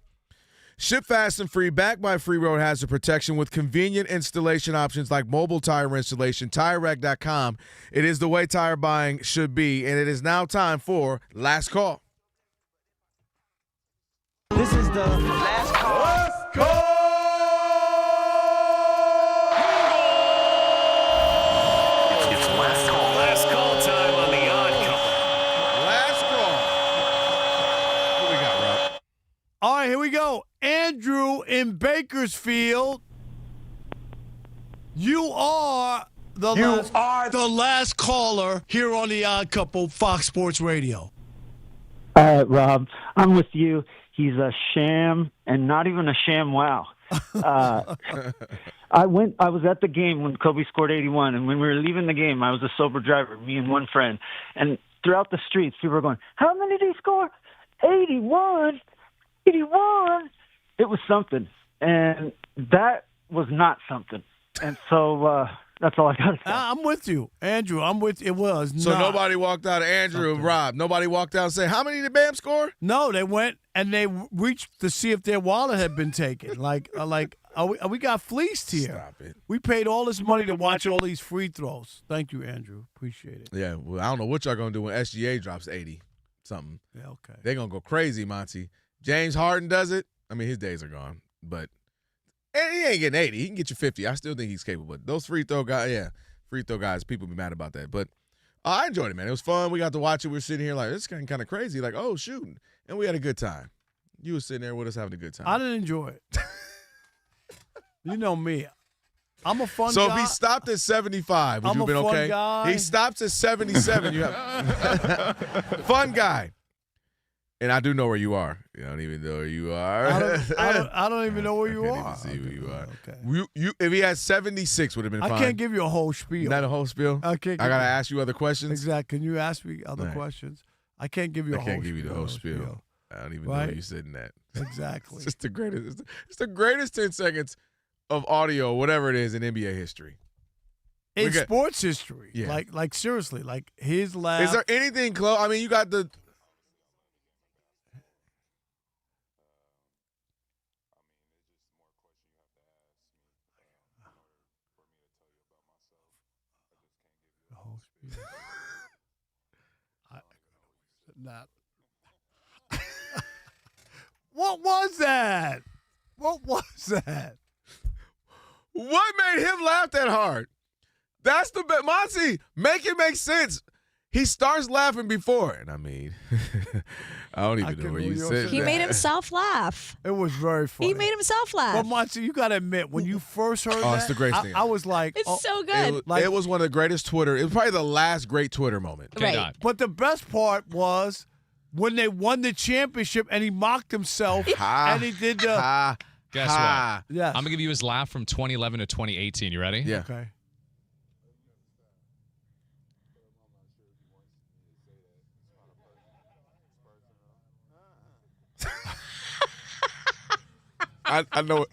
Ship fast and free, backed by free road hazard protection with convenient installation options like mobile tire installation. TireRack.com. It is the way tire buying should be, and it is now time for Last Call. This is the last call. Last call! It's last call. Last call time on the Odd Couple. Last call. What we got, Rob? All right, here we go. Andrew in Bakersfield. You are the last caller here on the Odd Couple, Fox Sports Radio. All right, Rob, I'm with you. He's a sham, and not even a sham. Wow. I was at the game when Kobe scored 81, and when we were leaving the game, I was a sober driver, me and one friend. And throughout the streets, people were going, "How many did he score? 81, 81." It was something, and that was not something. And so that's all I got to say. I'm with you, Andrew. I'm with you. It was So not nobody walked out, Andrew and Rob, nobody walked out and said, how many did Bam score? No, they went and they reached to see if their wallet had been taken. We got fleeced here. Stop it. We paid all this money to watch all these free throws. Thank you, Andrew. Appreciate it. Yeah, well, I don't know what y'all going to do when SGA drops 80 something. Yeah, okay. They're going to go crazy, Monty. James Harden does it. I mean, his days are gone, but and he ain't getting 80. He can get you 50. I still think he's capable. But those free throw guys, people be mad about that. But I enjoyed it, man. It was fun. We got to watch it. We were sitting here like, it's kind of crazy. Like, oh, shoot. And we had a good time. You were sitting there with us having a good time. I didn't enjoy it. You know me. I'm a fun guy. So if he stopped at 75, would you have been okay? I'm a fun guy. He stops at 77. You have fun guy. And I do know where you are. You don't even know where you are. I don't even know where you are. I can't even see where you are. Okay. You, if he had 76, would have been fine. I can't give you a whole spiel. Not a whole spiel? I can't. I got to ask you other questions? Exactly. Can you ask me other questions? I can't give you a whole spiel. I can't give you the whole spiel. I don't even know where you're sitting at. Exactly. It's just the greatest. It's the greatest 10 seconds of audio, whatever it is, in NBA history. In sports history. Yeah. Like seriously, like his laugh. Is there anything close? I mean, you got the. Not. What was that? What was that? What made him laugh that hard? That's the best. Monty, make it make sense. He starts laughing before, and I mean, I don't even know where you said He that. made himself laugh. It was very funny. He made himself laugh. But Monty, you got to admit, when you first heard that, it's the greatest thing. I was like, it's so good. It was one of the greatest Twitter. It was probably the last great Twitter moment. Right. But the best part was when they won the championship and he mocked himself and he did the. Guess what? Yes. I'm going to give you his laugh from 2011 to 2018. You ready? Yeah. Okay. I know